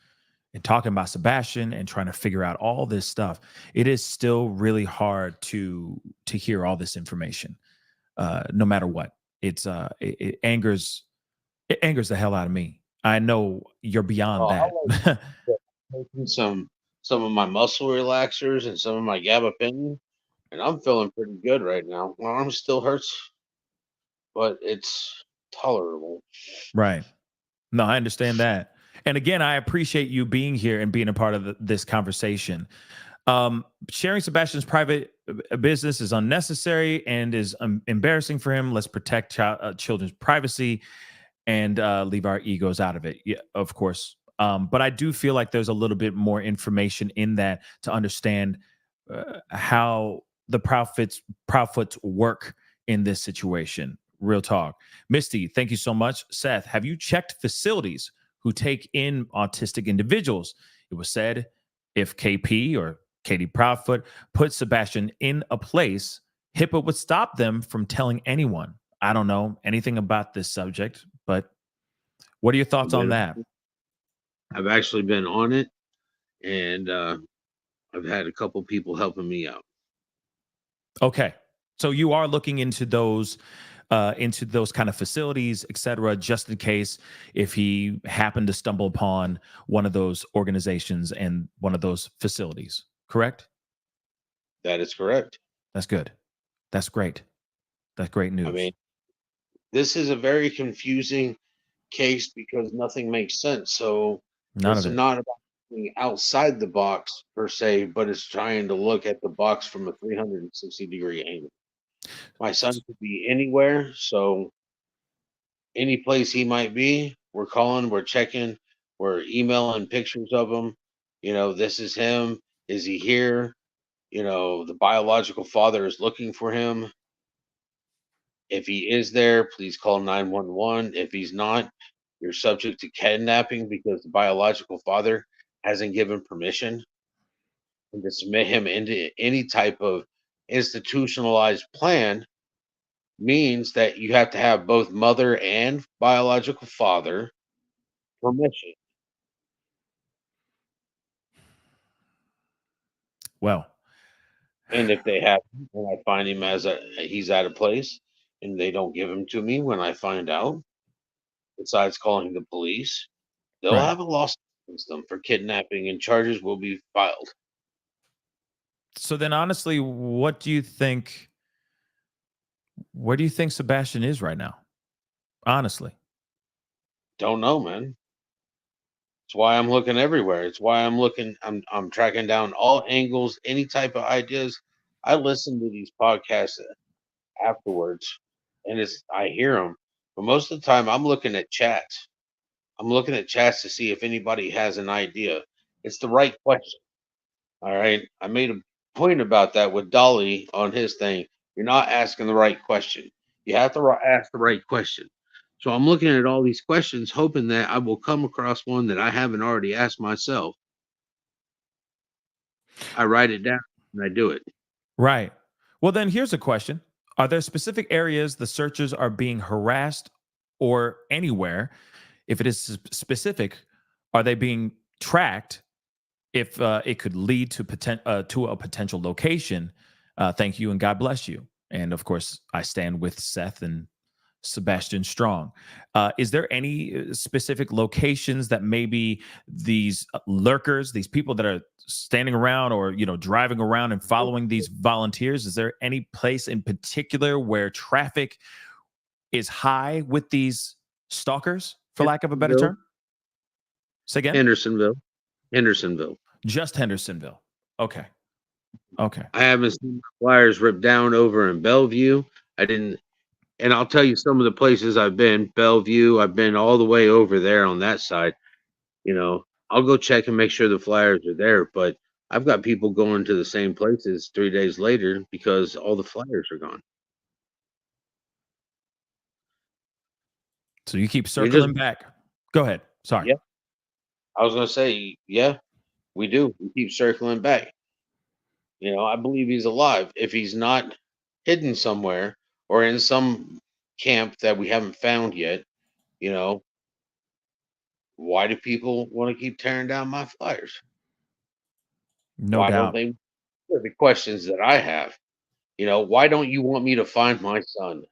B: and talking about Sebastian and trying to figure out all this stuff, it is still really hard to hear all this information. No matter what, it angers the hell out of me. I know you're beyond that.
C: Taking some of my muscle relaxers and some of my gabapentin, and I'm feeling pretty good right now. My arm still hurts, but it's tolerable.
B: Right. No, I understand that. And again, I appreciate you being here and being a part of this conversation. Sharing Sebastian's private business is unnecessary and is embarrassing for him. Let's protect children's privacy and leave our egos out of it. Yeah, of course. But I do feel like there's a little bit more information in that to understand how the Proudfoots work in this situation. Real talk. Misty, thank you so much. Seth, have you checked facilities who take in autistic individuals? It was said if KP or Katie Proudfoot put Sebastian in a place, HIPAA would stop them from telling anyone. I don't know anything about this subject, but what are your thoughts on that?
C: I've actually been on it, and I've had a couple people helping me out.
B: Okay. So you are looking into those kind of facilities, et cetera, just in case if he happened to stumble upon one of those organizations and one of those facilities, correct?
C: That is correct.
B: That's good. That's great. That's great news.
C: I mean, this is a very confusing case because nothing makes sense. So
B: None
C: it's
B: of it.
C: not about being outside the box per se, but it's trying to look at the box from a 360-degree angle. My son could be anywhere, so any place he might be, we're calling, we're checking, we're emailing pictures of him. You know, this is him. Is he here? You know, the biological father is looking for him. If he is there, please call 911. If he's not, you're subject to kidnapping because the biological father hasn't given permission. And to submit him into any type of institutionalized plan means that you have to have both mother and biological father permission.
B: Well,
C: And if they have, and I find him he's at a place, and they don't give him to me when I find out, besides calling the police, they'll
B: right.
C: have a lawsuit against them for kidnapping, and charges will be filed.
B: So then honestly, what do you think? Where do you think Sebastian is right now? Honestly.
C: Don't know, man. It's why I'm looking everywhere. It's why I'm looking. I'm tracking down all angles, any type of ideas. I listen to these podcasts afterwards, and I hear them, but most of the time I'm looking at chats. I'm looking at chats to see if anybody has an idea. It's the right question. All right. I made a point about that with Dolly on his thing. You're not asking the right question. You have to ask the right question. So I'm looking at all these questions, hoping that I will come across one that I haven't already asked myself. I write it down and I do it.
B: Right. Well, then here's a question. Are there specific areas the searchers are being harassed or anywhere? If it is specific, are they being tracked if it could lead to a potential location? Thank you and God bless you. And of course, I stand with Seth and Sebastian Strong. Is there any specific locations that maybe these lurkers, these people that are standing around or driving around and following these volunteers? Is there any place in particular where traffic is high with these stalkers, for lack of a better term? Say again.
C: Hendersonville.
B: Just Hendersonville. Okay. Okay.
C: I haven't seen flyers ripped down over in Bellevue. I didn't. And I'll tell you some of the places I've been. Bellevue, I've been all the way over there on that side. I'll go check and make sure the flyers are there. But I've got people going to the same places 3 days later because all the flyers are gone.
B: So you keep circling back. Go ahead. Sorry.
C: Yeah. I was going to say, yeah, we do. We keep circling back. I believe he's alive. If he's not hidden somewhere or in some camp that we haven't found yet, why do people want to keep tearing down my flyers?
B: No
C: Why
B: doubt.
C: don't they? The questions that I have, why don't you want me to find my son?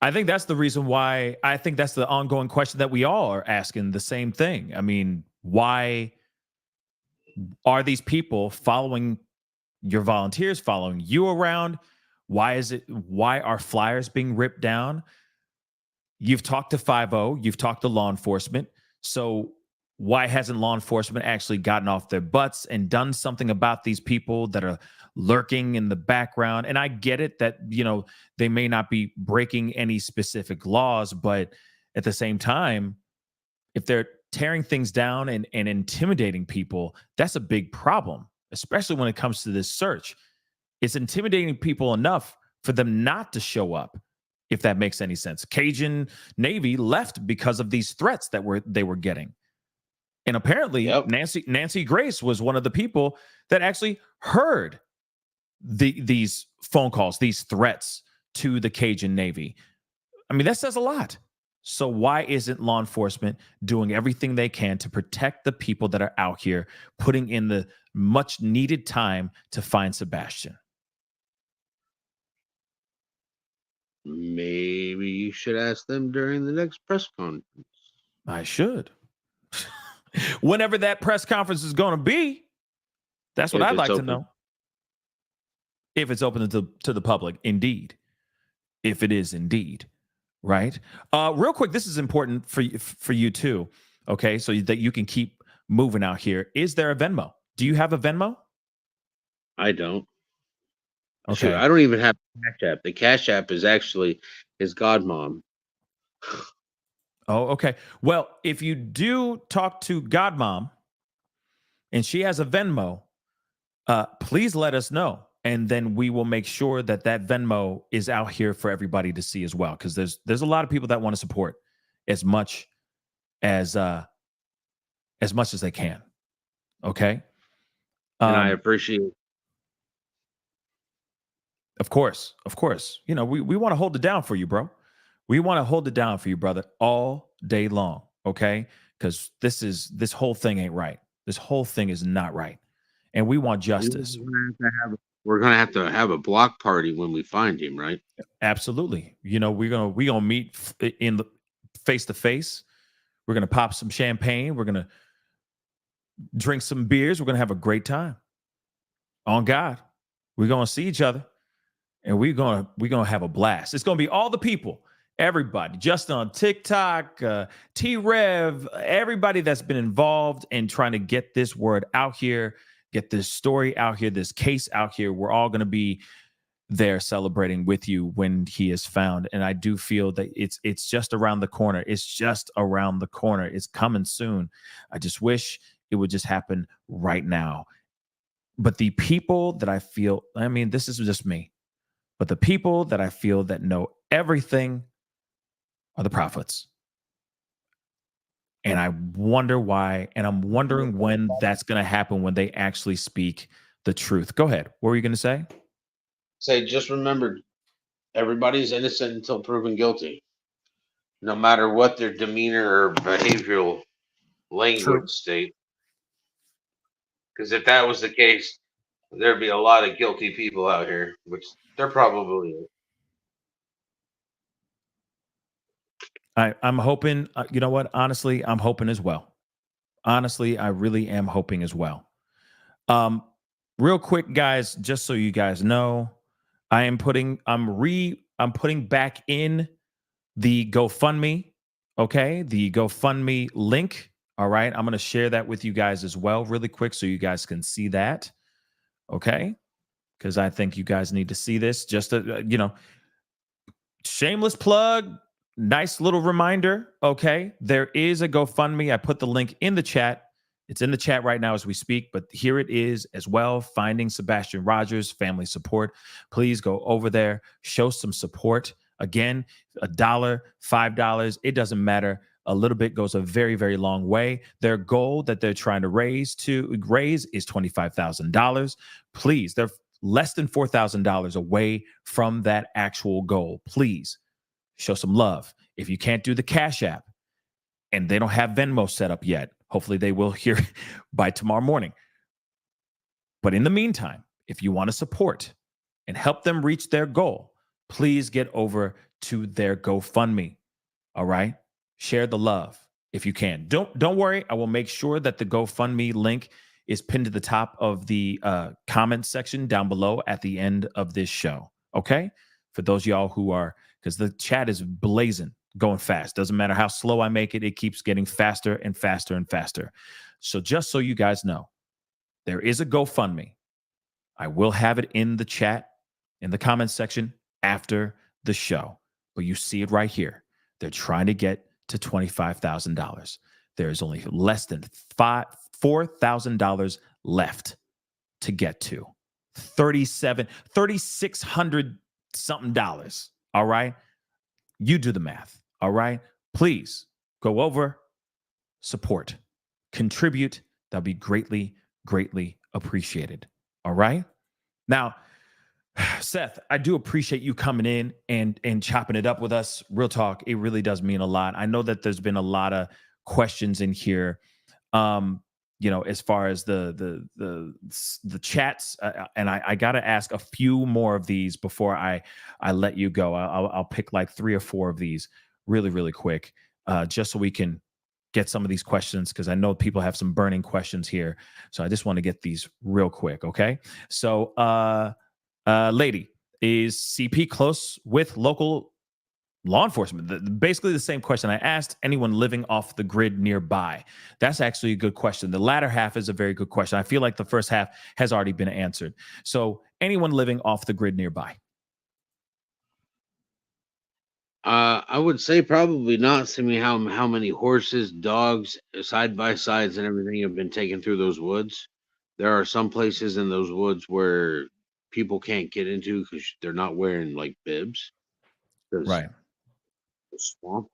B: I think that's the reason why. I think that's the ongoing question that we all are asking the same thing. I mean, why are these people following your volunteers, following you around? Why are flyers being ripped down? You've talked to 5-0, you've talked to law enforcement. So why hasn't law enforcement actually gotten off their butts and done something about these people that are lurking in the background? And I get it that, they may not be breaking any specific laws, but at the same time, if they're tearing things down and intimidating people, that's a big problem, especially when it comes to this search. It's intimidating people enough for them not to show up, if that makes any sense. Cajun Navy left because of these threats that they were getting. And apparently Nancy Grace was one of the people that actually heard these phone calls, these threats to the Cajun Navy. I mean, that says a lot. So why isn't law enforcement doing everything they can to protect the people that are out here, putting in the much needed time to find Sebastian?
C: Maybe you should ask them during the next press conference.
B: I should. Whenever that press conference is going to be, that's what I'd like to know. If it's open to the public, indeed. If it is indeed, right? Real quick, this is important for you too, okay? So that you can keep moving out here. Is there a Venmo? Do you have a Venmo?
C: I don't.
B: Okay.
C: Shoot, I don't even have Cash App. The Cash App is actually his godmom.
B: Oh, okay. Well, if you do talk to Godmom and she has a Venmo, please let us know. And then we will make sure that that Venmo is out here for everybody to see as well. Because there's a lot of people that want to support as much as they can. Okay.
C: And I appreciate it.
B: Of course. You know, we want to hold it down for you, bro. We want to hold it down for you, brother, all day long. Okay. Because this whole thing ain't right. This whole thing is not right. And we want justice.
C: We're gonna have to have a block party when we find him, right?
B: Absolutely. You know, we're gonna meet in the face to face. We're gonna pop some champagne. We're gonna drink some beers. We're gonna have a great time. On God, we're gonna see each other, and we're gonna have a blast. It's gonna be all the people, everybody, just on TikTok, T-Rev, everybody that's been involved in trying to get this word out here, get this story out here, this case out here. We're all gonna be there celebrating with you when he is found. And I do feel that it's just around the corner. It's just around the corner. It's coming soon. I just wish it would just happen right now. But the people that I feel, I mean, this is just me, but the people that I feel that know everything are the Proudfoots. And I wonder why, and I'm wondering when that's going to happen, when they actually speak the truth. Go ahead. What were you going to say?
C: Say, just remember, everybody's innocent until proven guilty, no matter what their demeanor or behavioral language state. Because if that was the case, there'd be a lot of guilty people out here, which there probably is.
B: I'm hoping, you know what? Honestly, I'm hoping as well. Honestly, I really am hoping as well. Real quick, guys, just so you guys know, I'm putting back in the GoFundMe. Okay, the GoFundMe link. All right, I'm going to share that with you guys as well, really quick, so you guys can see that. Okay, because I think you guys need to see this. Just a shameless plug. Nice little reminder. Okay, there is a GoFundMe. I put the link in the chat. It's in the chat right now as we speak, but here it is as well. Finding Sebastian Rogers, family support. Please go over there, show some support. Again, $1, $5, it doesn't matter. A little bit goes a very, very long way. Their goal that they're trying to raise is $25,000. Please, they're less than $4,000 away from that actual goal. Please show some love. If you can't do the Cash App and they don't have Venmo set up yet, hopefully they will here by tomorrow morning. But in the meantime, if you want to support and help them reach their goal, please get over to their GoFundMe. All right? Share the love if you can. Don't worry. I will make sure that the GoFundMe link is pinned to the top of the comment section down below at the end of this show. Okay? For those of y'all who are, because the chat is blazing, going fast. Doesn't matter how slow I make it. It keeps getting faster and faster and faster. So just so you guys know, there is a GoFundMe. I will have it in the chat, in the comments section after the show. But you see it right here. They're trying to get to $25,000. There is only less than $4,000 left to get to. $3,600 something dollars. All right. You do the math. All right. Please go over, support. contribute, that'll be greatly, greatly appreciated. All right. Now, Seth, I do appreciate you coming in and chopping it up with us. Real talk, it really does mean a lot. I know that there's been a lot of questions in here, as far as the chats, and I got to ask a few more of these before I let you go. I'll pick like 3 or 4 of these really, really quick, just so we can get some of these questions, because I know people have some burning questions here. So I just want to get these real quick. Okay. So, lady, is CP close with local law enforcement? Basically the same question I asked. Anyone living off the grid nearby? That's actually a good question. The latter half is a very good question. I feel like the first half has already been answered. So anyone living off the grid nearby?
C: I would say probably not. Seeing how many horses, dogs, side by sides, and everything have been taken through those woods. There are some places in those woods where people can't get into because they're not wearing like bibs.
B: Right.
C: The swamp.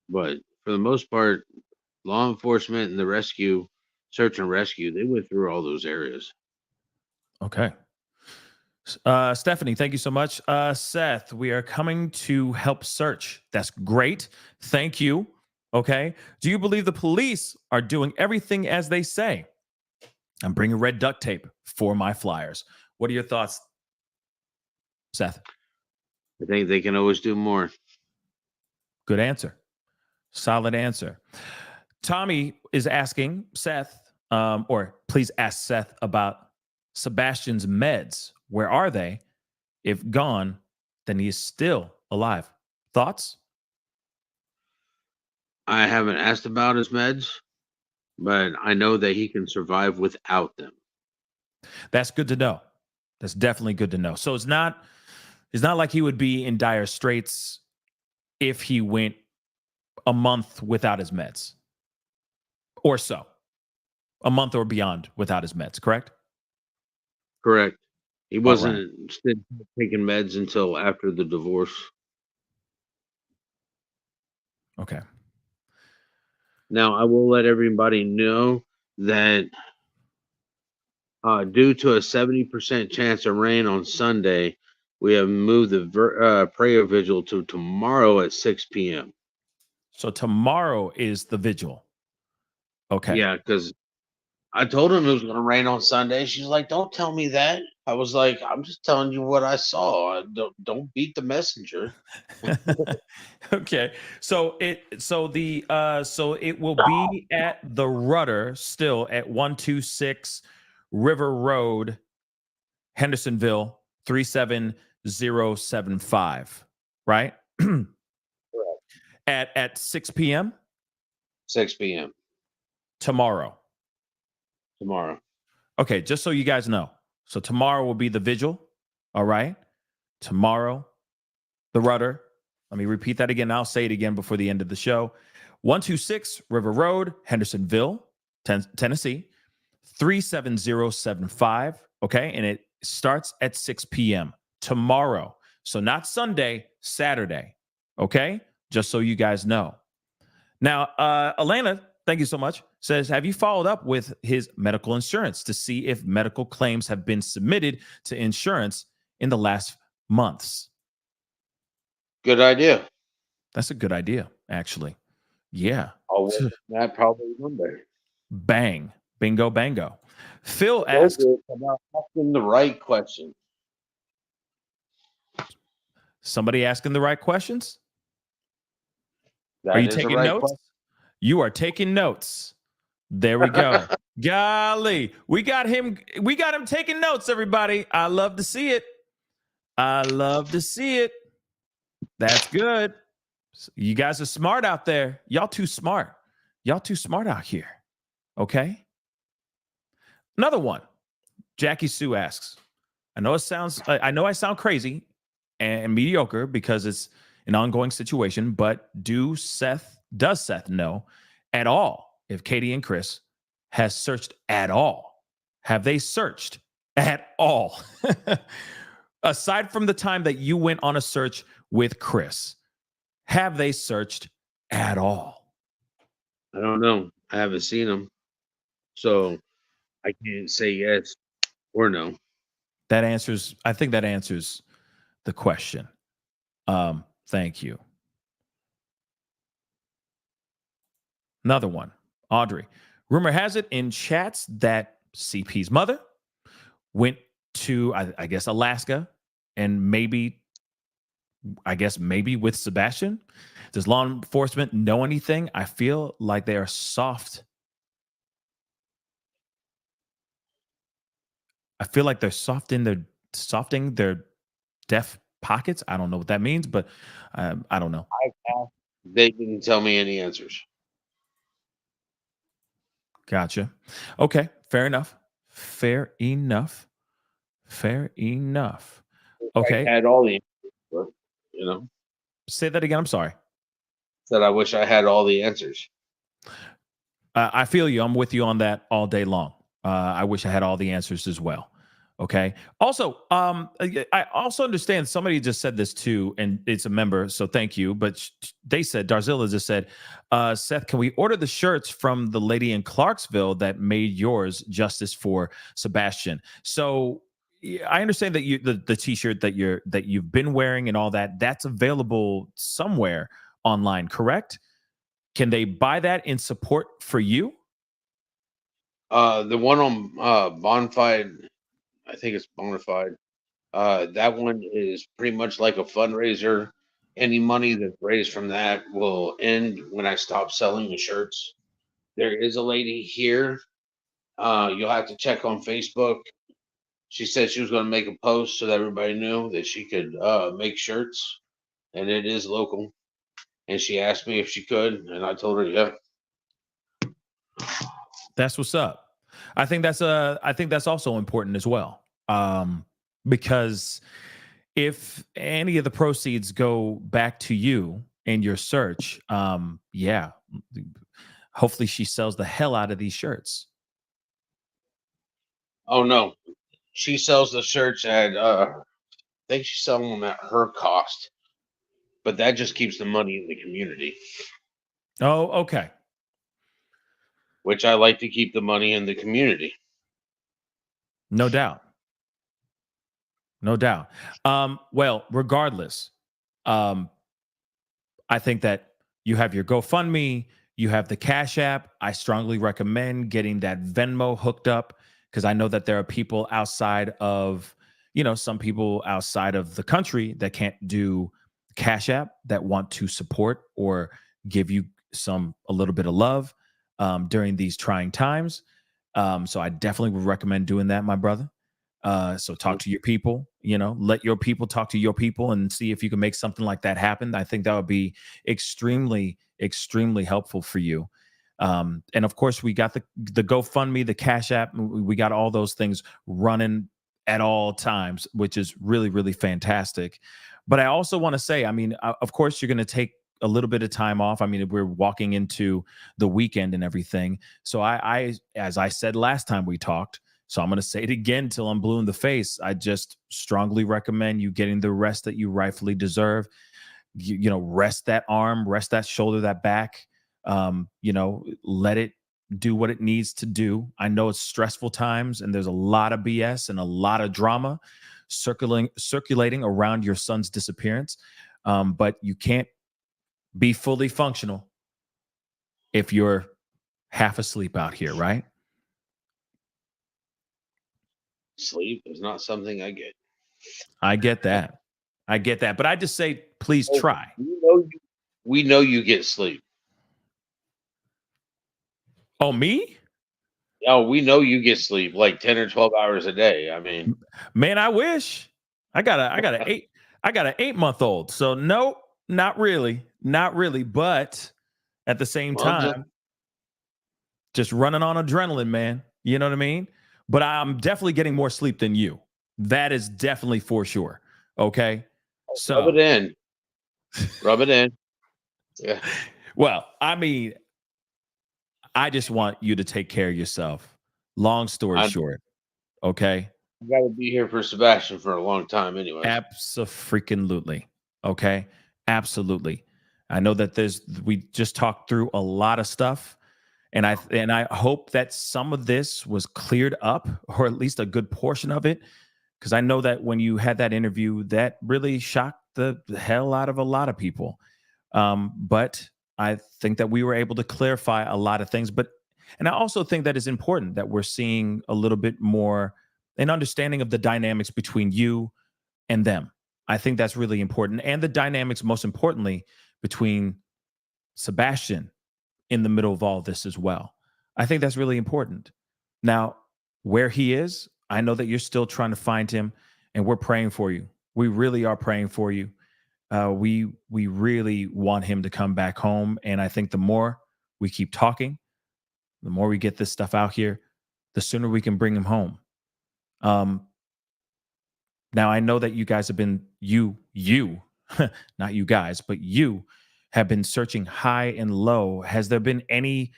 C: But for the most part, law enforcement and the rescue, search and rescue, they went through all those areas.
B: Okay. Stephanie, thank you so much. Seth, we are coming to help search. That's great. Thank you. Okay. Do you believe the police are doing everything as they say? I'm bringing red duct tape for my flyers. What are your thoughts, Seth?
C: I think they can always do more.
B: Good answer. Solid answer. Tommy is asking Seth, or please ask Seth about Sebastian's meds. Where are they? If gone, then he is still alive. Thoughts?
C: I haven't asked about his meds, but I know that he can survive without them.
B: That's good to know. That's definitely good to know. So it's not like he would be in dire straits if he went a month without his meds, or so. A month or beyond without his meds, correct?
C: Correct. He wasn't taking meds until after the divorce.
B: Okay.
C: Now, I will let everybody know that due to a 70% chance of rain on Sunday, we have moved the prayer vigil to tomorrow at 6 p.m.
B: So tomorrow is the vigil. Okay.
C: Yeah, because I told him it was going to rain on Sunday. She's like, "Don't tell me that." I was like, "I'm just telling you what I saw. Don't beat the messenger."
B: Okay. So it will be at the Rudder, still at 126 River Road, Hendersonville, 37075, right? At 6 p.m.
C: 6 p.m.
B: tomorrow. Okay, just so you guys know. So tomorrow will be the vigil. All right. Tomorrow, the Rudder. Let me repeat that again. I'll say it again before the end of the show. 126 River Road, Hendersonville, Tennessee, 37075. Okay. And it starts at 6 p.m. tomorrow. So not Sunday, Saturday. Okay. Just so you guys know. Now, Elena, thank you so much, says, have you followed up with his medical insurance to see if medical claims have been submitted to insurance in the last months?
C: Good idea.
B: That's a good idea, actually. Yeah.
C: I'll work on that probably Monday.
B: Bang. Bingo, bango. Phil asks
C: about asking the right question.
B: Somebody asking the right questions?
C: That
B: Are you
C: is
B: taking
C: the right
B: notes?
C: question.
B: You are taking notes. There we go. Golly, we got him taking notes, everybody. I love to see it. That's good. You guys are smart out there. Y'all too smart. Out here. Okay. Another one. Jackie Sue asks, I know I sound crazy and mediocre because it's an ongoing situation, but does Seth know at all if Katie and Chris has searched at all? Have they searched at all? Aside from the time that you went on a search with Chris, have they searched at all?
C: I don't know. I haven't seen them, so I can't say yes or no.
B: I think that answers the question. Thank you. Another one. Audrey. Rumor has it in chats that CP's mother went to, I guess, Alaska and maybe with Sebastian. Does law enforcement know anything? I feel like they are soft. I feel like they're softening their deaf pockets. I don't know what that means, but I don't know.
C: They didn't tell me any answers.
B: Gotcha. Okay, fair enough. Fair enough. Fair enough. Okay,
C: I had all the answers, but, you know,
B: say that again. I'm sorry.
C: said I wish I had all the answers.
B: I feel you. I'm with you on that all day long. I wish I had all the answers as well. Okay. Also, I also understand somebody just said this too, and it's a member, so thank you. But they said, Darzilla just said, Seth, can we order the shirts from the lady in Clarksville that made yours, Justice for Sebastian? So I understand that the t-shirt that you've been wearing and all that, that's available somewhere online, correct? Can they buy that in support for you?
C: The one on Bonfide, I think it's Bonafide. That one is pretty much like a fundraiser. Any money that's raised from that will end when I stop selling the shirts. There is a lady here. You'll have to check on Facebook. She said she was going to make a post so that everybody knew that she could make shirts, and it is local. And she asked me if she could, and I told her, yeah.
B: That's what's up. I think that's also important as well. Because if any of the proceeds go back to you in your search, yeah, hopefully she sells the hell out of these shirts.
C: Oh no, she sells the shirts at I think she's selling them at her cost, but that just keeps the money in the community.
B: Oh, okay.
C: Which I like to keep the money in the community.
B: No doubt. No doubt. Well, regardless, I think that you have your GoFundMe, you have the Cash App. I strongly recommend getting that Venmo hooked up because I know that there are people outside of, some people outside of the country that can't do Cash App that want to support or give you a little bit of love during these trying times. So I definitely would recommend doing that, my brother. So talk to your people, let your people talk to your people and see if you can make something like that happen. I think that would be extremely, extremely helpful for you. And of course, we got the GoFundMe, the Cash App. We got all those things running at all times, which is really, really fantastic. But I also want to say, I mean, of course, you're going to take a little bit of time off. I mean, we're walking into the weekend and everything. So I as I said last time we talked, so I'm going to say it again till I'm blue in the face. I just strongly recommend you getting the rest that you rightfully deserve. Rest that arm, rest that shoulder, that back. Let it do what it needs to do. I know it's stressful times and there's a lot of BS and a lot of drama circulating around your son's disappearance. But you can't be fully functional if you're half asleep out here, right?
C: Sleep is not something I get.
B: I get that. But I just say, please try.
C: We know you get sleep.
B: Oh, me?
C: Oh, we know you get sleep like 10 or 12 hours a day. I mean,
B: man, I wish. I got an 8-month-old. So no, not really. But at the same time, just running on adrenaline, man. You know what I mean? But I'm definitely getting more sleep than you. That is definitely for sure. Okay. So
C: rub it in. Yeah.
B: Well, I mean, I just want you to take care of yourself. Long story short. Okay.
C: I got to be here for Sebastian for a long time anyway.
B: Abso-freaking-lutely. Okay. Absolutely. I know that we just talked through a lot of stuff. And I hope that some of this was cleared up, or at least a good portion of it, because I know that when you had that interview, that really shocked the hell out of a lot of people. But I think that we were able to clarify a lot of things. And I also think that it's important that we're seeing a little bit more an understanding of the dynamics between you and them. I think that's really important. And the dynamics, most importantly, between Sebastian in the middle of all this as well. I think that's really important. Now, where he is, I know that you're still trying to find him, and we're praying for you. We really are praying for you. We really want him to come back home, and I think the more we keep talking, the more we get this stuff out here, the sooner we can bring him home. Now I know that you guys have been not you guys, but you have been searching high and low. Has there been any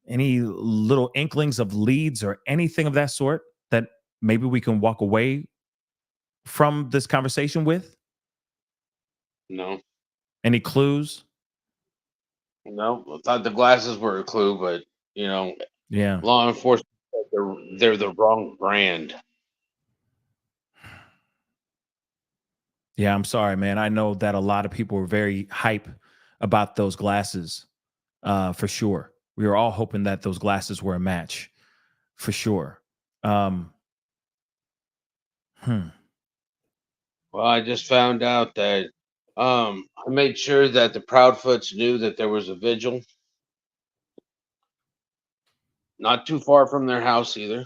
B: little inklings of leads or anything of that sort that maybe we can walk away from this conversation with?
C: No,
B: Any clues?
C: no. I thought the glasses were a clue, but
B: Yeah.
C: law enforcement said they're the wrong brand.
B: Yeah, I'm sorry, man. I know that a lot of people were very hype about those glasses, for sure. We were all hoping that those glasses were a match, for sure. Um, hmm.
C: Well, I just found out that I made sure that the Proudfoots knew that there was a vigil not too far from their house either,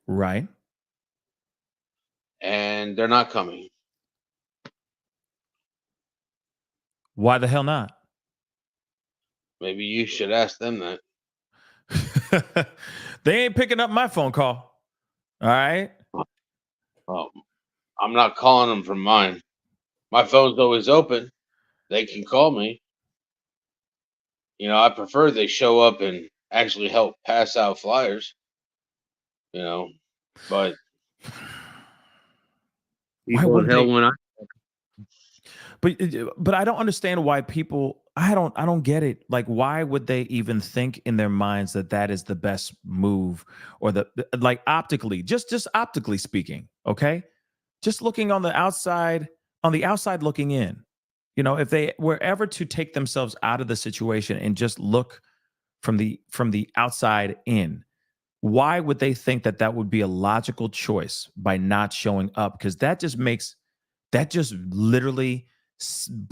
B: Right.
C: and they're not coming.
B: Why the hell not?
C: Maybe you should ask them that.
B: They ain't picking up my phone call. All right.
C: Well, I'm not calling them from mine. My phone's always open. They can call me. I prefer they show up and actually help pass out flyers. But
B: Why
C: people in
B: wouldn't
C: hell
B: they?
C: when I
B: But I don't understand why people. I don't get it. Like, why would they even think in their minds that that is the best move, or like optically, just optically speaking, okay? Just looking on the outside looking in. If they were ever to take themselves out of the situation and just look from the outside in, why would they think that that would be a logical choice by not showing up? Because that just literally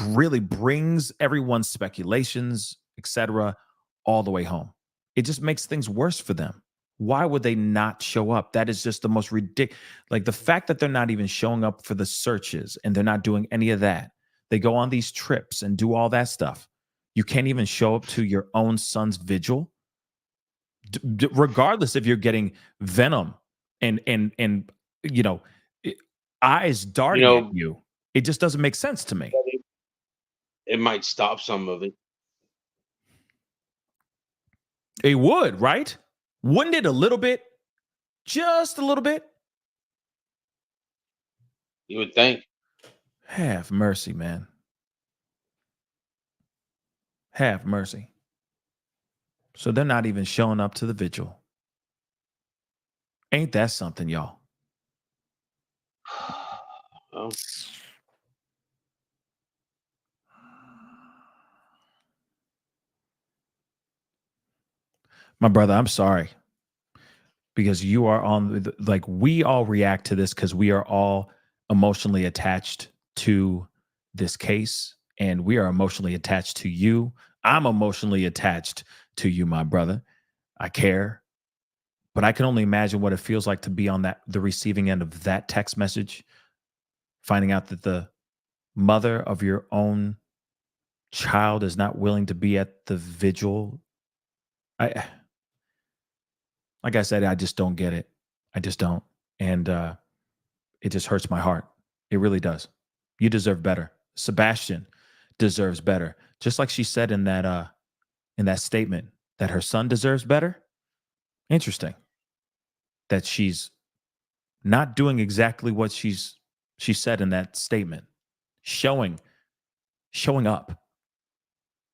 B: really brings everyone's speculations, etc., all the way home. It just makes things worse for them. Why would they not show up? That is just the most ridiculous. Like, the fact that they're not even showing up for the searches and they're not doing any of that. They go on these trips and do all that stuff. You can't even show up to your own son's vigil, regardless if you're getting venom and you know eyes
C: you
B: darting at
C: know,
B: you. It just doesn't make sense to me.
C: it might stop some of it.
B: It would, right? Wouldn't it a little bit? Just a little bit?
C: You would think.
B: Have mercy, man. Have mercy. So they're not even showing up to the vigil. Ain't that something, y'all?
C: Well,
B: My brother, I'm sorry. Because you are like, we all react to this because we are all emotionally attached to this case, and we are emotionally attached to you. I'm emotionally attached to you, my brother. I care, but I can only imagine what it feels like to be on the receiving end of that text message, finding out that the mother of your own child is not willing to be at the vigil. Like I said, I just don't get it. I just don't. And it just hurts my heart. It really does. You deserve better. Sebastian deserves better. Just like she said in that statement that her son deserves better. Interesting that she's not doing exactly what she said in that statement. Showing up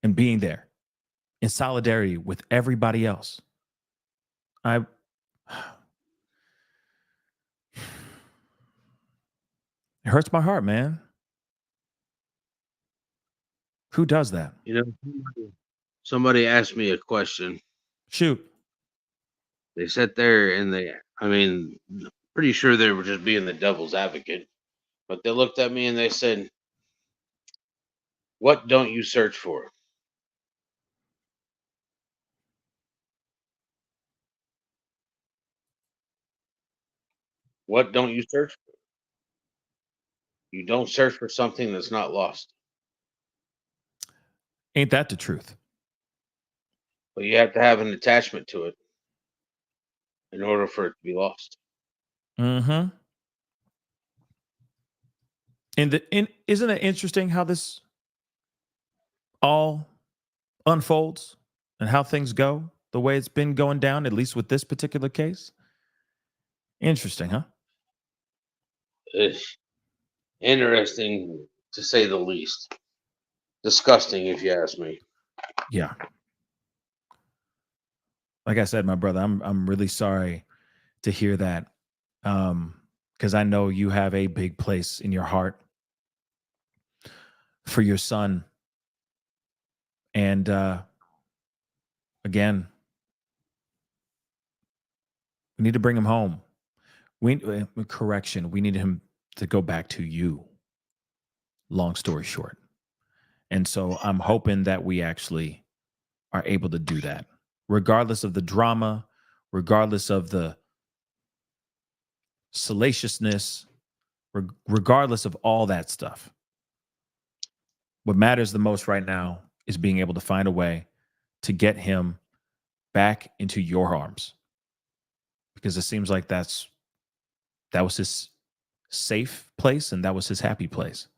B: and being there in solidarity with everybody else. I it hurts my heart, man. Who does that?
C: You know, somebody asked me a question.
B: Shoot.
C: They sat there and I mean, pretty sure they were just being the devil's advocate, but they looked at me and they said, "What don't you search for?" What don't you search for? You don't search for something that's not lost,
B: Ain't that the truth?
C: but you have to have an attachment to it in order for it to be lost.
B: Mm-hmm. Isn't it interesting how this all unfolds and how things go the way it's been going down, at least with this particular case? Interesting, huh?
C: It's interesting to say the least. Disgusting, if you ask me.
B: Yeah. Like I said, my brother, I'm really sorry to hear that. Because I know you have a big place in your heart for your son. And again, we need to bring him home. Correction, we need him to go back to you. Long story short. And so I'm hoping that we actually are able to do that, regardless of the drama, regardless of the salaciousness, regardless of all that stuff. What matters the most right now is being able to find a way to get him back into your arms, because it seems like that was his safe place and that was his happy place.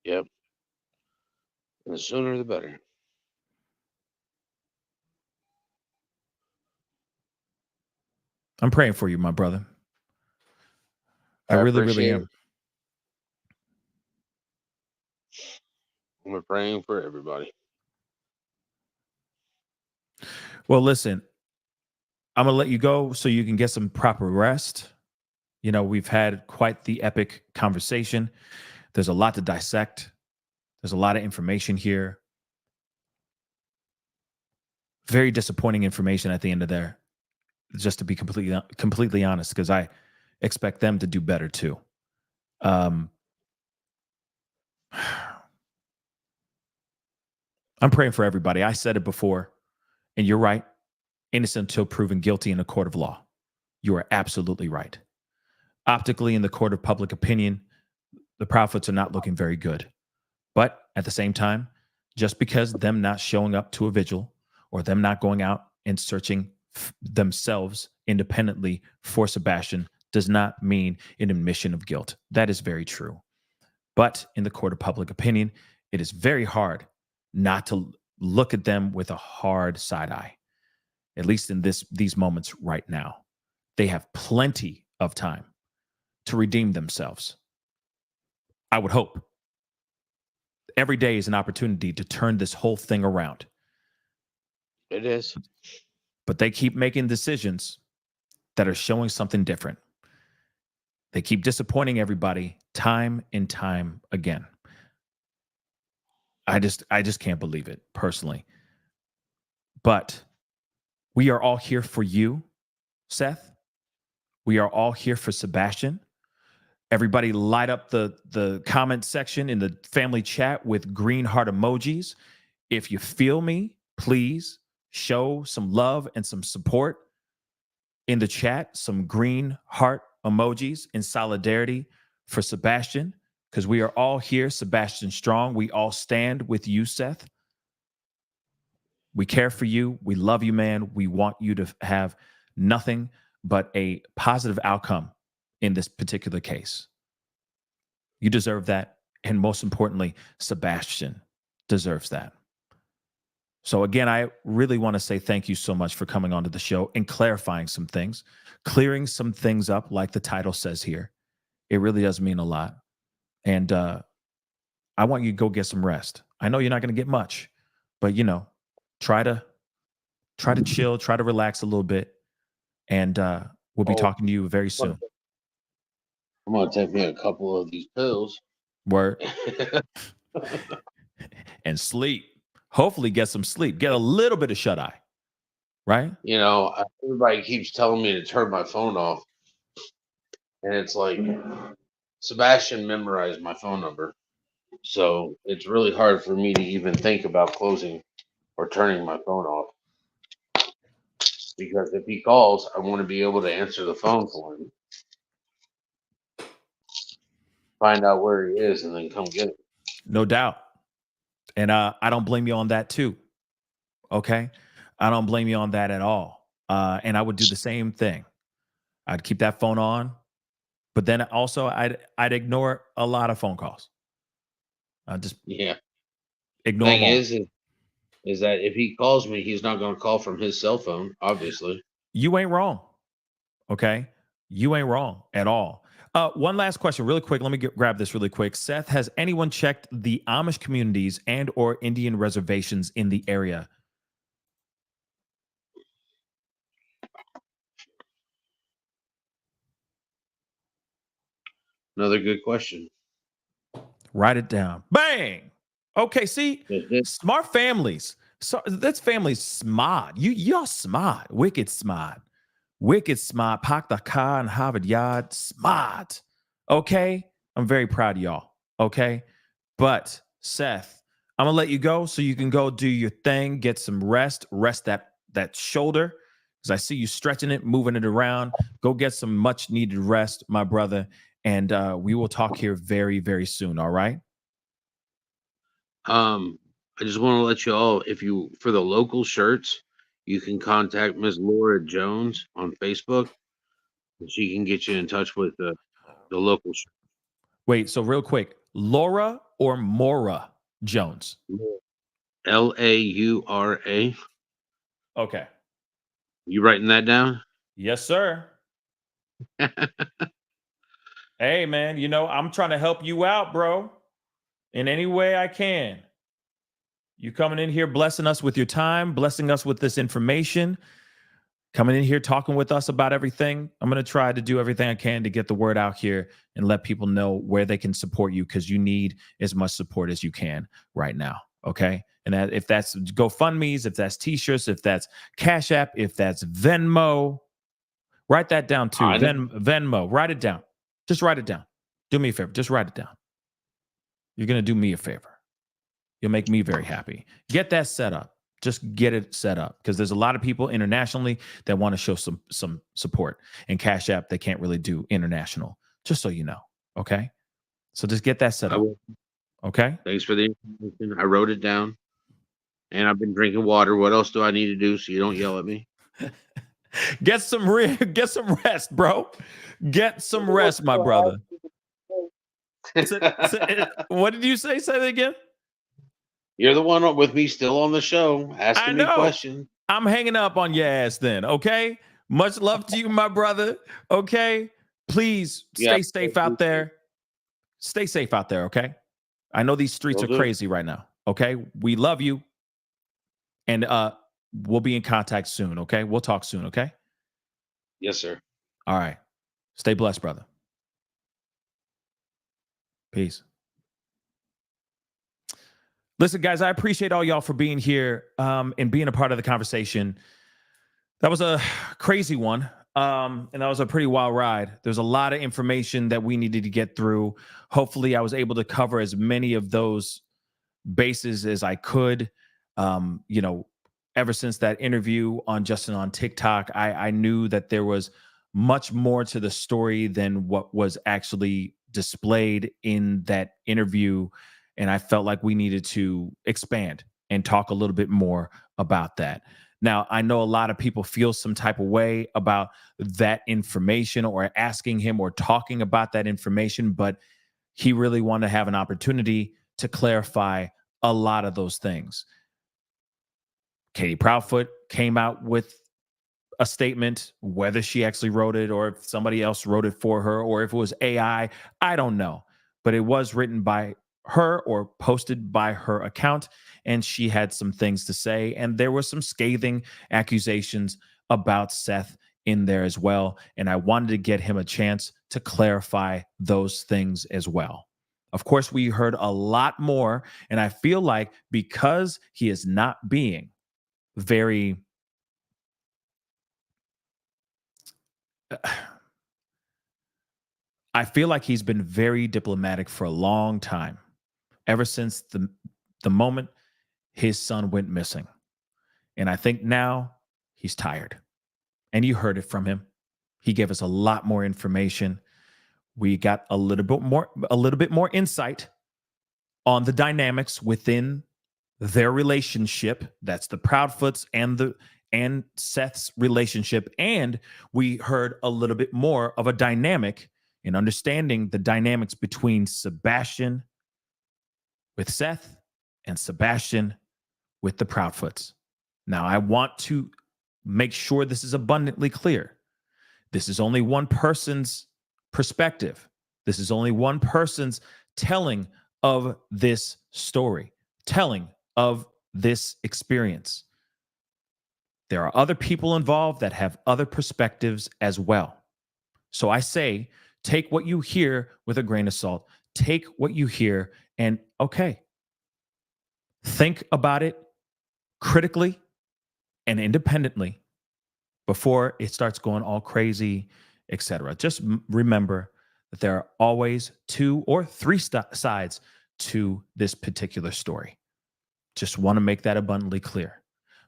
C: Yep. And the sooner the better.
B: I'm praying for you, my brother. I
C: I
B: really, really
C: appreciate
B: am.
C: it. We're praying for everybody.
B: Well, listen, I'm going to let you go so you can get some proper rest. You know, we've had quite the epic conversation. There's a lot to dissect. There's a lot of information here. Very disappointing information at the end of there, just to be completely honest, because I expect them to do better too. I'm praying for everybody. I said it before, and you're right. Innocent until proven guilty in a court of law. You are absolutely right. Optically, in the court of public opinion, the Proudfoots are not looking very good. But at the same time, just because them not showing up to a vigil or them not going out and searching themselves independently for Sebastian does not mean an admission of guilt. That is very true. But in the court of public opinion, it is very hard not to look at them with a hard side eye, at least in these moments right now. They have plenty of time to redeem themselves. I would hope. Every day is an opportunity to turn this whole thing around.
C: It is.
B: But they keep making decisions that are showing something different. They keep disappointing everybody time and time again. I just can't believe it personally. But we are all here for you, Seth. We are all here for Sebastian. Everybody light up the comment section in the family chat with green heart emojis. If you feel me, please show some love and some support in the chat, some green heart emojis in solidarity for Sebastian, because we are all here, Sebastian Strong. We all stand with you, Seth. We care for you. We love you, man. We want you to have nothing but a positive outcome in this particular case. You deserve that. And most importantly, Sebastian deserves that. So again, I really want to say thank you so much for coming onto the show and clarifying some things, clearing some things up like the title says here. It really does mean a lot. And I want you to go get some rest. I know you're not going to get much, but you know, try to chill, try to relax a little bit, and we'll be talking to you very soon.
C: I'm gonna take me a couple of these pills.
B: Word. And sleep. Hopefully get some sleep. Get a little bit of shut eye. Right?
C: You know, everybody keeps telling me to turn my phone off. And it's like Sebastian memorized my phone number. So it's really hard for me to even think about closing or turning my phone off. Because if he calls, I want to be able to answer the phone for him. Find out where he is and then come get him.
B: No doubt. And I don't blame you on that too. Okay? I don't blame you on that at all. And I would do the same thing. I'd keep that phone on, but then also I'd ignore a lot of phone calls. Just ignore
C: Thing
B: them all.
C: is that if he calls me, he's not going to call from his cell phone, obviously.
B: You ain't wrong. Okay? You ain't wrong at all. One last question really quick. Let me grab this really quick. Seth, has anyone checked the Amish communities and or Indian reservations in the area?
C: Another good question.
B: Write it down. Bang. Okay, see, smart families. So that's family smart. Y'all smart, wicked smart. Park the car in Harvard Yard, smart. Okay, I'm very proud of y'all. Okay, but Seth, I'm gonna let you go so you can go do your thing, get some rest that shoulder, because I see you stretching it, moving it around. Go get some much needed rest, my brother, and we will talk here very, very soon. All right.
C: I just want to let you all, for the local shirts, you can contact Ms. Laura Jones on Facebook, and she can get you in touch with the local shirt.
B: Wait, so real quick, Laura or Maura Jones?
C: Laura.
B: Okay.
C: You writing that down?
B: Yes, sir. Hey, man, I'm trying to help you out, bro, in any way I can. You coming in here, blessing us with your time, blessing us with this information, coming in here, talking with us about everything. I'm going to try to do everything I can to get the word out here and let people know where they can support you, because you need as much support as you can right now. Okay. And if that's GoFundMe's, if that's t-shirts, if that's Cash App, if that's Venmo, write that down too. Venmo, write it down. Just write it down. Do me a favor. Just write it down. You're going to do me a favor. You'll make me very happy. Get that set up. Just get it set up, because there's a lot of people internationally that want to show some support. And Cash App, they can't really do international, just so you know. Okay? So just get that set up. Okay?
C: Thanks for the information. I wrote it down. And I've been drinking water. What else do I need to do so you don't yell at me?
B: Get some rest, bro. Get some rest, my brother. What did you say? Say that again.
C: You're the one with me still on the show, asking me questions.
B: I'm hanging up on your ass then, okay? Much love to you, my brother, okay? Please stay safe out there. Stay safe out there, okay? I know these streets are crazy right now, okay? We love you. And we'll be in contact soon, okay? We'll talk soon, okay?
C: Yes, sir.
B: All right. Stay blessed, brother. Peace. Listen, guys, I appreciate all y'all for being here and being a part of the conversation. That was a crazy one, and that was a pretty wild ride. There's a lot of information that we needed to get through. Hopefully, I was able to cover as many of those bases as I could. Ever since that interview on Justin on TikTok, I knew that there was much more to the story than what was actually displayed in that interview. And I felt like we needed to expand and talk a little bit more about that. Now, I know a lot of people feel some type of way about that information or asking him or talking about that information, but he really wanted to have an opportunity to clarify a lot of those things. Katie Proudfoot came out with a statement, whether she actually wrote it or if somebody else wrote it for her or if it was AI, I don't know. But it was written by her or posted by her account, and she had some things to say, and there were some scathing accusations about Seth in there as well, and I wanted to get him a chance to clarify those things as well. Of course, we heard a lot more, and I feel like because he is not being very I feel like he's been very diplomatic for a long time, ever since the moment his son went missing. And I think now he's tired. And you heard it from him. He gave us a lot more information. We got a little bit more insight on the dynamics within their relationship. That's the Proudfoots and Seth's relationship. And we heard a little bit more of a dynamic in understanding the dynamics between Sebastian with Seth and Sebastian with the Proudfoots. Now, I want to make sure this is abundantly clear. This is only one person's perspective. This is only one person's telling of this story, telling of this experience. There are other people involved that have other perspectives as well. So I say, take what you hear with a grain of salt. Take what you hear and, okay, think about it critically and independently before it starts going all crazy, etc. Just remember that there are always 2 or 3 sides to this particular story. Just want to make that abundantly clear.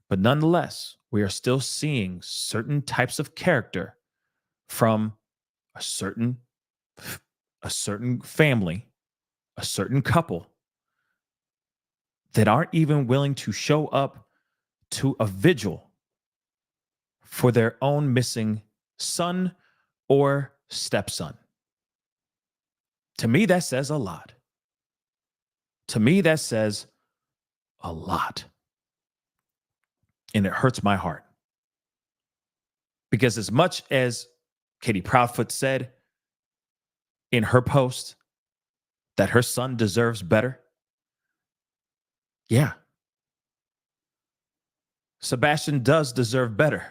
B: But nonetheless, we are still seeing certain types of character from a certain family, a certain couple that aren't even willing to show up to a vigil for their own missing son or stepson. To me, that says a lot. To me, that says a lot. And it hurts my heart. Because as much as Katie Proudfoot said in her post that her son deserves better, yeah, Sebastian does deserve better.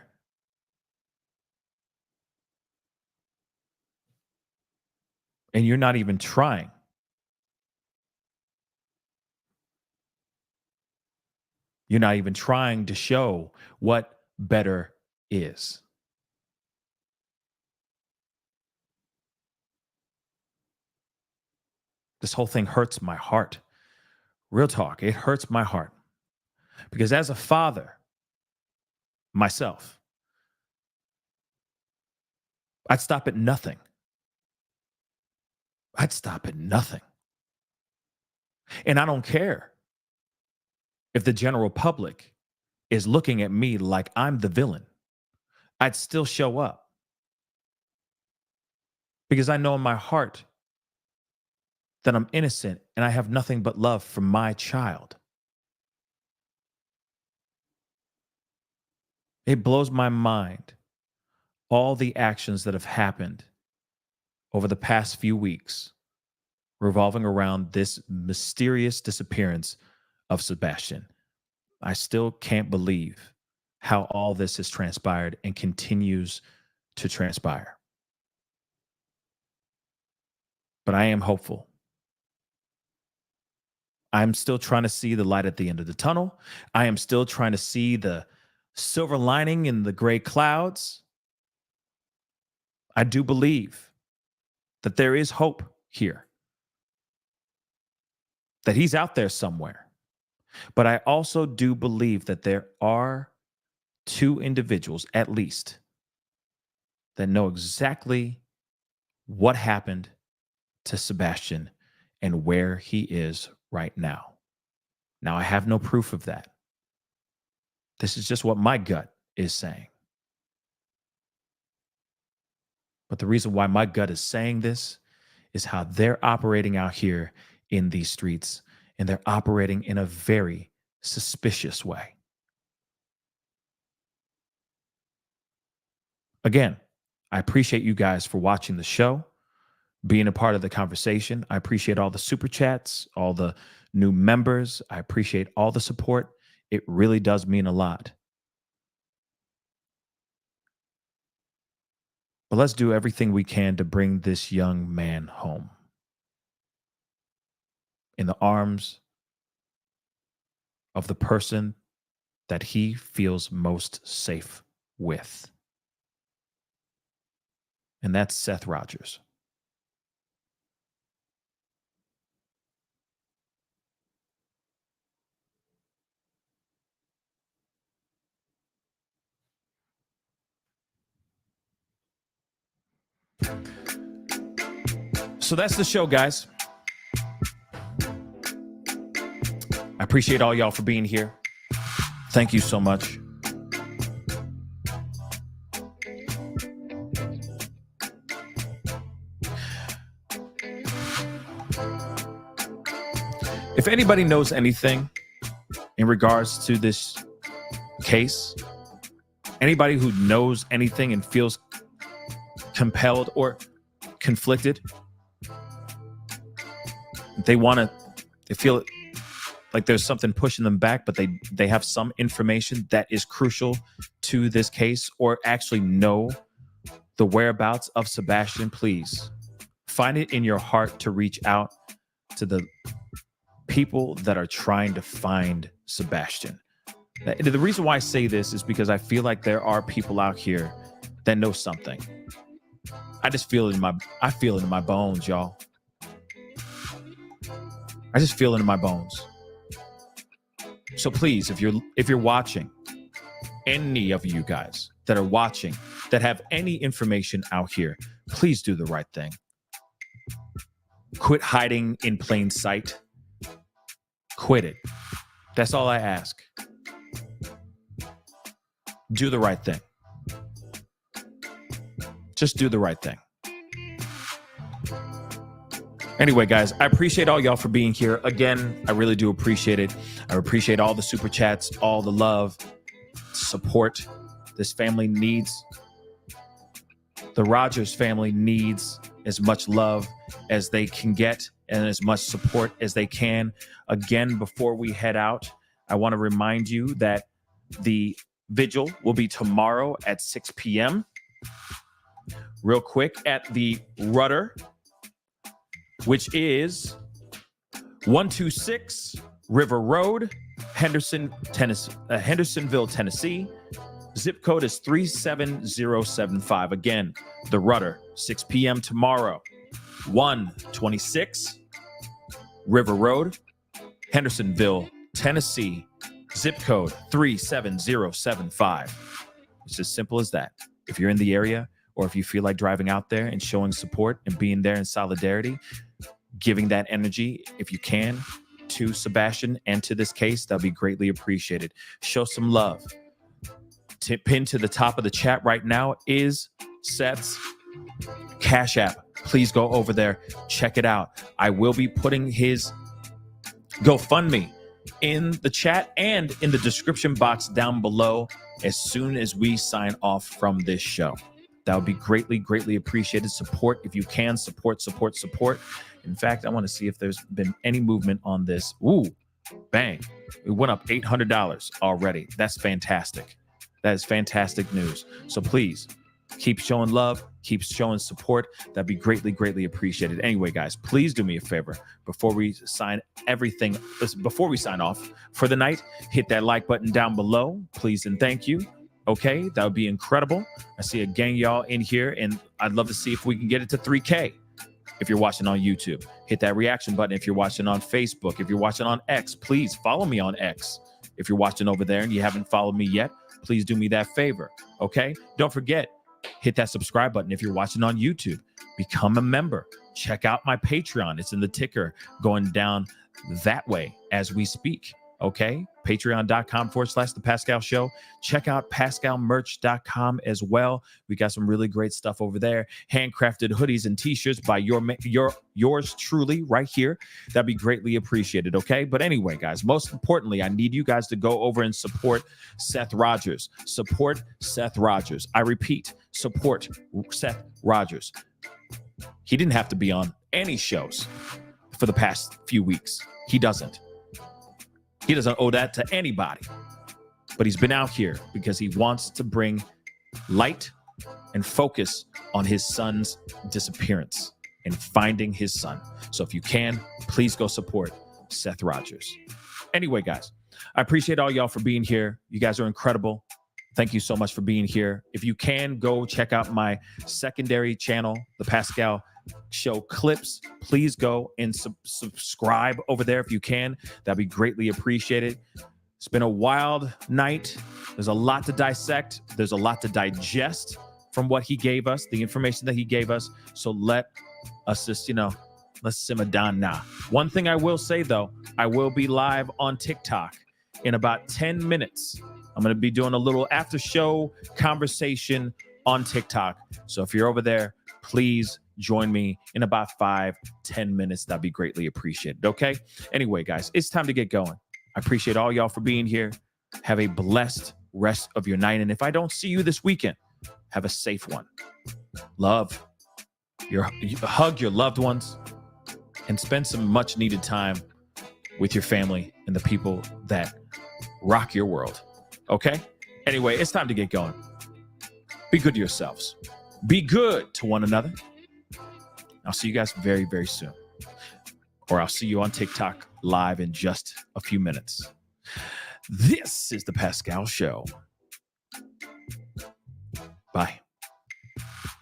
B: And you're not even trying. You're not even trying to show what better is. This whole thing hurts my heart. Real talk, it hurts my heart. Because as a father, myself, I'd stop at nothing. I'd stop at nothing. And I don't care if the general public is looking at me like I'm the villain. I'd still show up. Because I know in my heart that I'm innocent and I have nothing but love for my child. It blows my mind, all the actions that have happened over the past few weeks revolving around this mysterious disappearance of Sebastian. I still can't believe how all this has transpired and continues to transpire. But I am hopeful. I'm still trying to see the light at the end of the tunnel. I am still trying to see the silver lining in the gray clouds. I do believe that there is hope here, that he's out there somewhere. But I also do believe that there are 2 individuals, at least, that know exactly what happened to Sebastian and where he is right now. Now, I have no proof of that. This is just what my gut is saying. But the reason why my gut is saying this is how they're operating out here in these streets, and they're operating in a very suspicious way. Again, I appreciate you guys for watching the show. being a part of the conversation. I appreciate all the super chats, all the new members. I appreciate all the support. It really does mean a lot. But let's do everything we can to bring this young man home in the arms of the person that he feels most safe with. And that's Seth Rogers. So that's the show, guys. I appreciate all y'all for being here. Thank you so much. If anybody knows anything in regards to this case, anybody who knows anything and feels compelled or conflicted, they feel like there's something pushing them back, but they have some information that is crucial to this case, or actually know the whereabouts of Sebastian, please find it in your heart to reach out to the people that are trying to find Sebastian. The reason why I say this is because I feel like there are people out here that know something. I feel it in my bones, y'all. I just feel it in my bones. So please, if you're watching, any of you guys that are watching that have any information out here, please do the right thing. Quit hiding in plain sight. Quit it. That's all I ask. Do the right thing. Just do the right thing. Anyway, guys, I appreciate all y'all for being here. Again, I really do appreciate it. I appreciate all the super chats, all the love, support. This family needs, the Rogers family needs as much love as they can get and as much support as they can. Again, before we head out, I want to remind you that the vigil will be tomorrow at 6 p.m. Real quick, at the Rudder, which is 126 River Road, Hendersonville, Tennessee. Zip code is 37075. Again, the Rudder, 6 p.m. tomorrow. 126 River Road, Hendersonville, Tennessee. Zip code 37075. It's as simple as that. If you're in the area, or if you feel like driving out there and showing support and being there in solidarity, giving that energy, if you can, to Sebastian and to this case, that'll be greatly appreciated. Show some love. Pinned to the top of the chat right now is Seth's Cash App. Please go over there, check it out. I will be putting his GoFundMe in the chat and in the description box down below as soon as we sign off from this show. That would be greatly, greatly appreciated. Support if you can. Support. In fact, I want to see if there's been any movement on this. Ooh, bang. It went up $800 already. That's fantastic. That is fantastic news. So please keep showing love, keep showing support. That'd be greatly, greatly appreciated. Anyway, guys, please do me a favor before we sign off for the night. Hit that like button down below, please and thank you. Okay, that would be incredible. I see a gang y'all in here, and I'd love to see if we can get it to 3K. If you're watching on YouTube, hit that reaction button. If you're watching on Facebook, if you're watching on X, please follow me on X. If you're watching over there and you haven't followed me yet, please do me that favor. Okay, don't forget, hit that subscribe button. If you're watching on YouTube, become a member. Check out my Patreon. It's in the ticker going down that way as we speak. Okay, patreon.com/the Pascal Show. Check out pascalmerch.com as well. We got some really great stuff over there. Handcrafted hoodies and t-shirts by yours truly right here. That'd be greatly appreciated. Okay, but anyway, guys, most importantly, I need you guys to go over and support Seth Rogers. Support Seth Rogers. I repeat, support Seth Rogers. He didn't have to be on any shows for the past few weeks. He doesn't owe that to anybody. But he's been out here because he wants to bring light and focus on his son's disappearance and finding his son. So if you can, please go support Seth Rogers. Anyway, guys, I appreciate all y'all for being here. You guys are incredible. Thank you so much for being here. If you can, go check out my secondary channel, The Pascal Show Clips. Please go and subscribe over there if you can. That'd be greatly appreciated. It's been a wild night. There's a lot to dissect. There's a lot to digest from what he gave us, the information that he gave us. So let us just, let's simmer down now. One thing I will say, though, I will be live on TikTok in about 10 minutes. I'm going to be doing a little after show conversation on TikTok. So if you're over there, please join me in about 5-10 minutes. That'd be greatly appreciated. Okay. Anyway, guys, it's time to get going. I appreciate all y'all for being here. Have a blessed rest of your night. And if I don't see you this weekend, have a safe one. Hug your loved ones and spend some much needed time with your family and the people that rock your world. Okay. Anyway, it's time to get going. Be good to yourselves. Be good to one another. I'll see you guys very, very soon. Or I'll see you on TikTok live in just a few minutes. This is The Pascal Show. Bye.